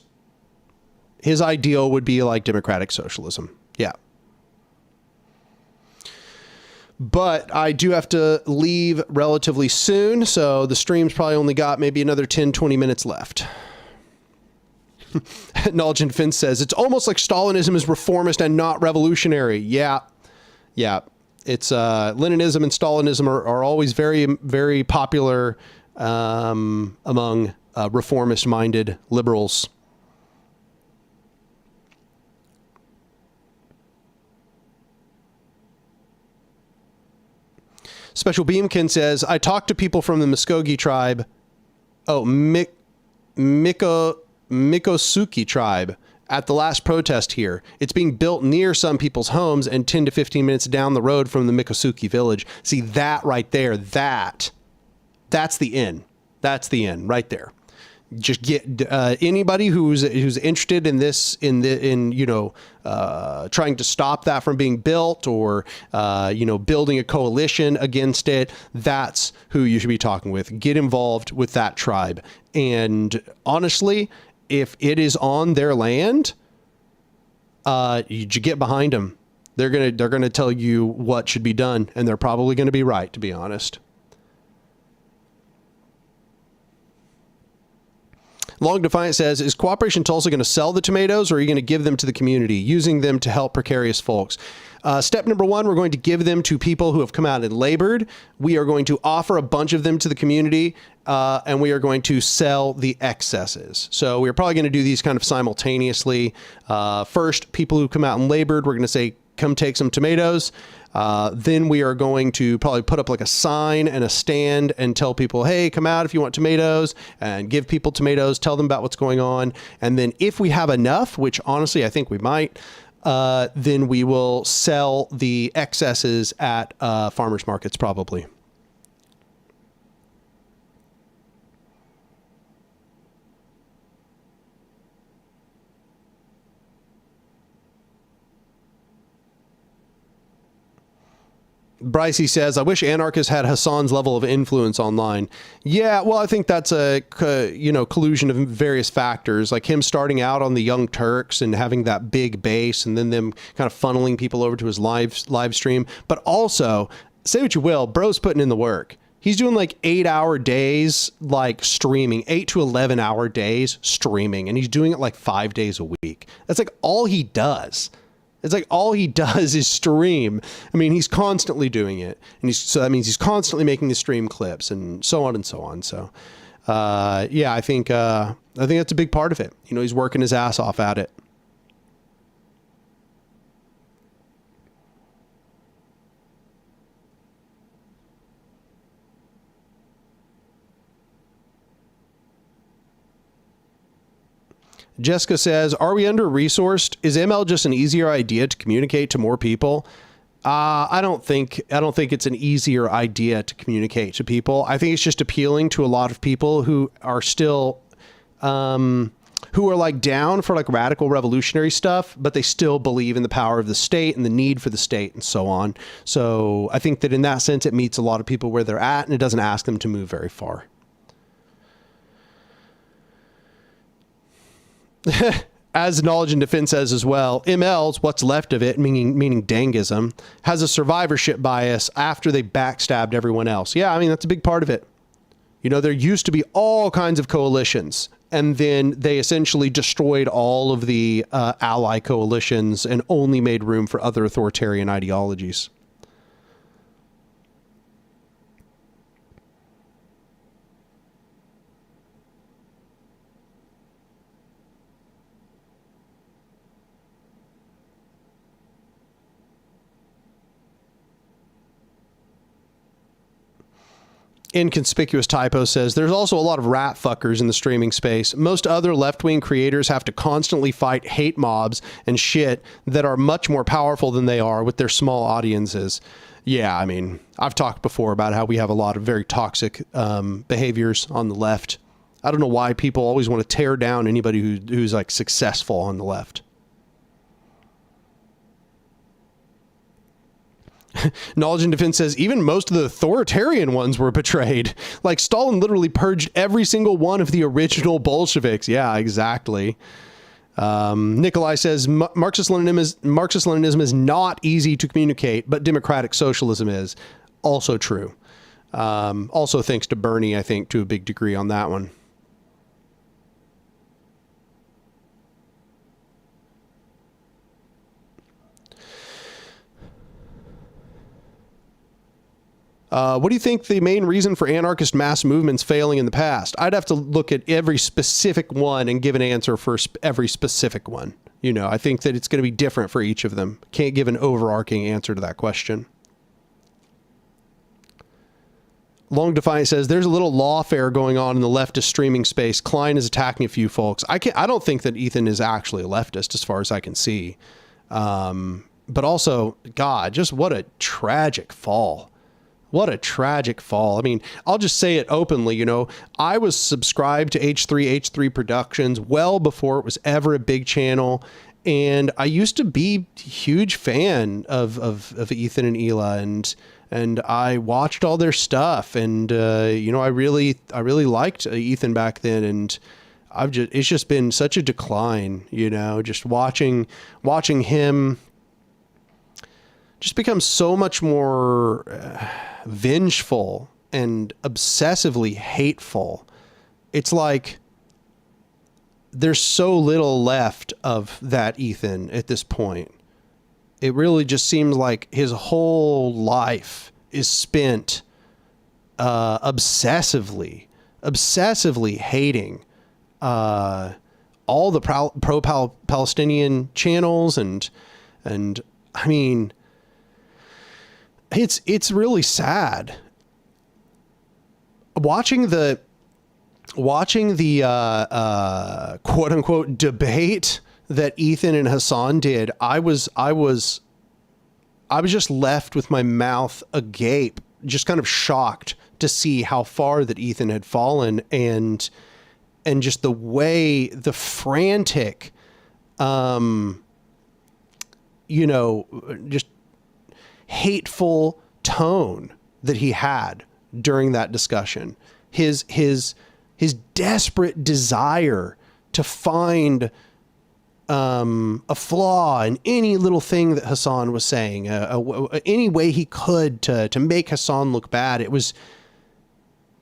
S1: his ideal would be like democratic socialism. Yeah. But I do have to leave relatively soon, so the stream's probably only got maybe another 10, 20 minutes left. Knowledge and Finn says, it's almost like Stalinism is reformist and not revolutionary. Yeah. Yeah. It's Leninism and Stalinism are always very, very popular among reformist-minded liberals. Special Beamkin says, I talked to people from the Muskogee tribe. Oh, Mikosuke tribe at the last protest here. It's being built near some people's homes and 10 to 15 minutes down the road from the Mikosuke village. See that right there, that's the end. That's the end right there. Just get anybody who's interested in this, trying to stop that from being built or, building a coalition against it. That's who you should be talking with. Get involved with that tribe. And honestly, if it is on their land, you get behind them. They're gonna tell you what should be done, and they're probably going to be right, to be honest. Long Defiant says, is Cooperation Tulsa going to sell the tomatoes or are you going to give them to the community, using them to help precarious folks? Step number one, we're going to give them to people who have come out and labored. We are going to offer a bunch of them to the community, and we are going to sell the excesses. So we're probably going to do these kind of simultaneously. First, people who come out and labored, we're going to say, come take some tomatoes. Then we are going to probably put up like a sign and a stand and tell people, hey, come out if you want tomatoes, and give people tomatoes, tell them about what's going on. And then if we have enough, which honestly I think we might, then we will sell the excesses at farmers markets probably. Brycey says, I wish Anarchist had Hassan's level of influence online. Yeah, well, I think that's a collusion of various factors, like him starting out on the Young Turks and having that big base and then them kind of funneling people over to his live stream. But also, say what you will, bro's putting in the work. He's doing like 8-hour days, like streaming, 8 to 11-hour days streaming, and he's doing it like 5 days a week. That's like all he does. It's like all he does is stream. I mean, he's constantly doing it, and so that means he's constantly making the stream clips and so on and so on. So, yeah, I think that's a big part of it. You know, he's working his ass off at it. Jessica says, are we under-resourced? Is ML just an easier idea to communicate to more people? I don't think it's an easier idea to communicate to people. I think it's just appealing to a lot of people who are still, who are like down for like radical revolutionary stuff, but they still believe in the power of the state and the need for the state and so on. So I think that in that sense, it meets a lot of people where they're at and it doesn't ask them to move very far. As Knowledge and Defense says as well, ML's, what's left of it, meaning Dangism, has a survivorship bias after they backstabbed everyone else. Yeah, I mean, that's a big part of it. You know, there used to be all kinds of coalitions and then they essentially destroyed all of the ally coalitions and only made room for other authoritarian ideologies. Inconspicuous Typo says, there's also a lot of rat fuckers in the streaming space. Most other left-wing creators have to constantly fight hate mobs and shit that are much more powerful than they are with their small audiences. Yeah, I mean, I've talked before about how we have a lot of very toxic behaviors on the left. I don't know why people always want to tear down anybody who's like successful on the left. Knowledge and Defense says even most of the authoritarian ones were betrayed. Like Stalin literally purged every single one of the original Bolsheviks. Yeah, exactly. Nikolai says Marxist-Leninism is not easy to communicate, but democratic socialism is. Also true. Also thanks to Bernie, I think, to a big degree on that one. What do you think the main reason for anarchist mass movements failing in the past? I'd have to look at every specific one and give an answer for every specific one. You know, I think that it's going to be different for each of them. Can't give an overarching answer to that question. Long Defiant says there's a little lawfare going on in the leftist streaming space. Klein is attacking a few folks. I don't think that Ethan is actually a leftist as far as I can see. But also, God, just what a tragic fall. What a tragic fall. I mean, I'll just say it openly, you know, I was subscribed to H3 Productions well before it was ever a big channel. And I used to be a huge fan of Ethan and Hila, and I watched all their stuff. And, you know, I really liked Ethan back then. And it's just been such a decline, you know, just watching him just become so much more vengeful and obsessively hateful. It's like there's so little left of that Ethan at this point. It really just seems like his whole life is spent obsessively hating all the pro-Palestinian channels and I mean, it's really sad watching the quote unquote debate that Ethan and Hassan did. I was just left with my mouth agape, just kind of shocked to see how far that Ethan had fallen and just the way the frantic, you know, just hateful tone that he had during that discussion, his desperate desire to find a flaw in any little thing that Hassan was saying, any way he could to make Hassan look bad. It was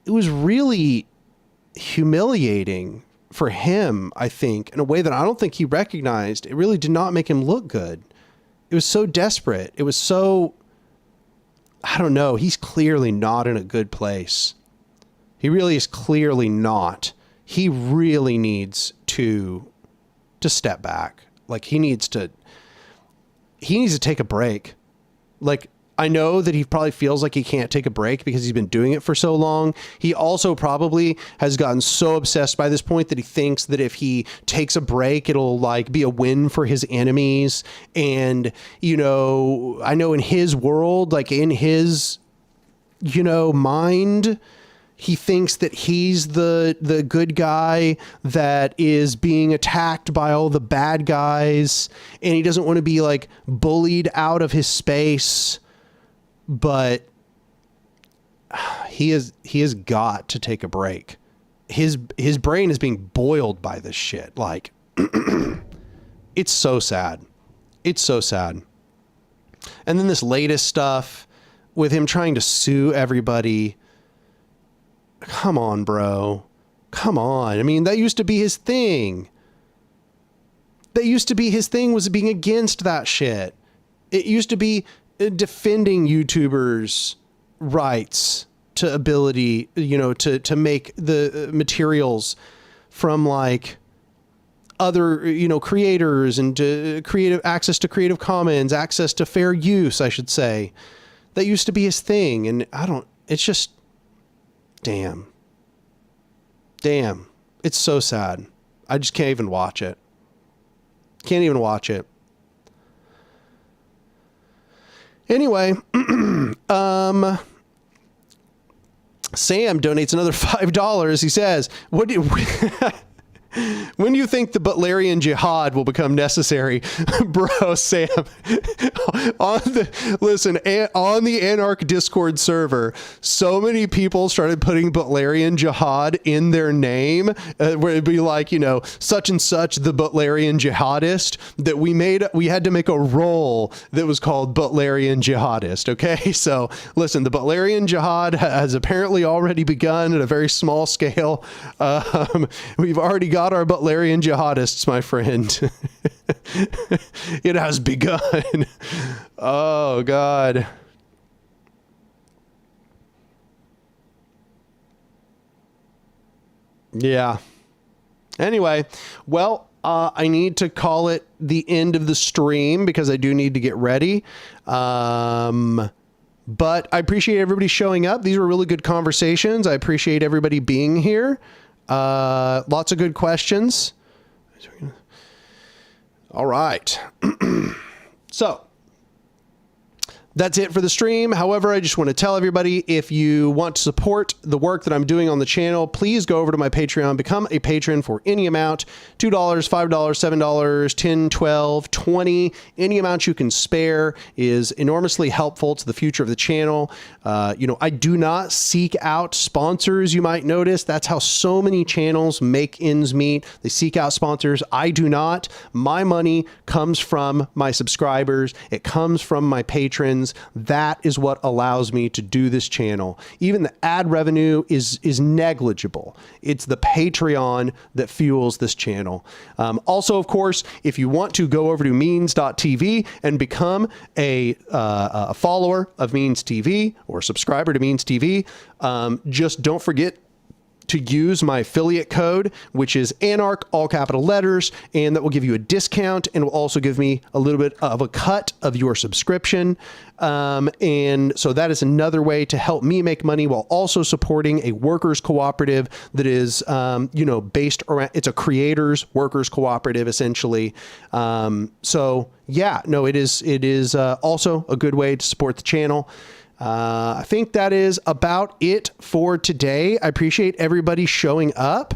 S1: really humiliating for him, I think, in a way that I don't think he recognized. It really did not make him look good. It was so desperate. It was so, I don't know. He's clearly not in a good place. He really is clearly not. He really needs to step back. Like he needs to take a break. Like I know that he probably feels like he can't take a break because he's been doing it for so long. He also probably has gotten so obsessed by this point that he thinks that if he takes a break, it'll like be a win for his enemies. And, you know, I know in his world, like in his, you know, mind, he thinks that he's the good guy that is being attacked by all the bad guys. And he doesn't want to be like bullied out of his space. But he has got to take a break. His brain is being boiled by this shit. Like, it's so sad. It's so sad. And then this latest stuff with him trying to sue everybody. Come on, bro. Come on. I mean, that used to be his thing. That used to be his thing, was being against that shit. It used to be defending YouTubers' rights to ability, you know, to make the materials from like other, you know, creators, and to creative access to Creative Commons, access to fair use, I should say. That used to be his thing. And it's just, damn. It's so sad. I just can't even watch it. Can't even watch it. Anyway, Sam donates another $5. He says, when do you think the Butlerian Jihad will become necessary? Bro, Sam, on the Anark Discord server, so many people started putting Butlerian Jihad in their name, where it'd be like, you know, such and such, the Butlerian Jihadist, that we had to make a role that was called Butlerian Jihadist. Okay. So listen, the Butlerian Jihad has apparently already begun at a very small scale. We've already got our Butlerian jihadists, my friend. It has begun. Oh, God. Yeah. Anyway, well, I need to call it the end of the stream because I do need to get ready. But I appreciate everybody showing up. These were really good conversations. I appreciate everybody being here. Lots of good questions. All right. So that's it for the stream. However, I just want to tell everybody, if you want to support the work that I'm doing on the channel, please go over to my Patreon, become a patron for any amount, $2, $5, $7, $10, $12, $20, any amount you can spare is enormously helpful to the future of the channel. You know, I do not seek out sponsors. You might notice that's how so many channels make ends meet. They seek out sponsors. I do not. My money comes from my subscribers. It comes from my patrons. That is what allows me to do this channel. Even the ad revenue is negligible. It's the Patreon that fuels this channel. Also, of course, if you want to go over to means.tv and become a follower of Means TV or subscriber to Means TV, just don't forget to use my affiliate code, which is Anark, all capital letters, and that will give you a discount and will also give me a little bit of a cut of your subscription. And so that is another way to help me make money while also supporting a workers cooperative that is, you know, based around, it's a creators workers cooperative essentially. So yeah, no, it is also a good way to support the channel. I think that is about it for today. I appreciate everybody showing up.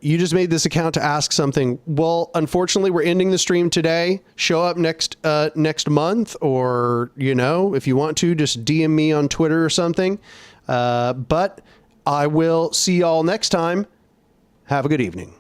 S1: You just made this account to ask something. Well, unfortunately, we're ending the stream today. Show up next month, or, you know, if you want to, just DM me on Twitter or something. But I will see y'all next time. Have a good evening.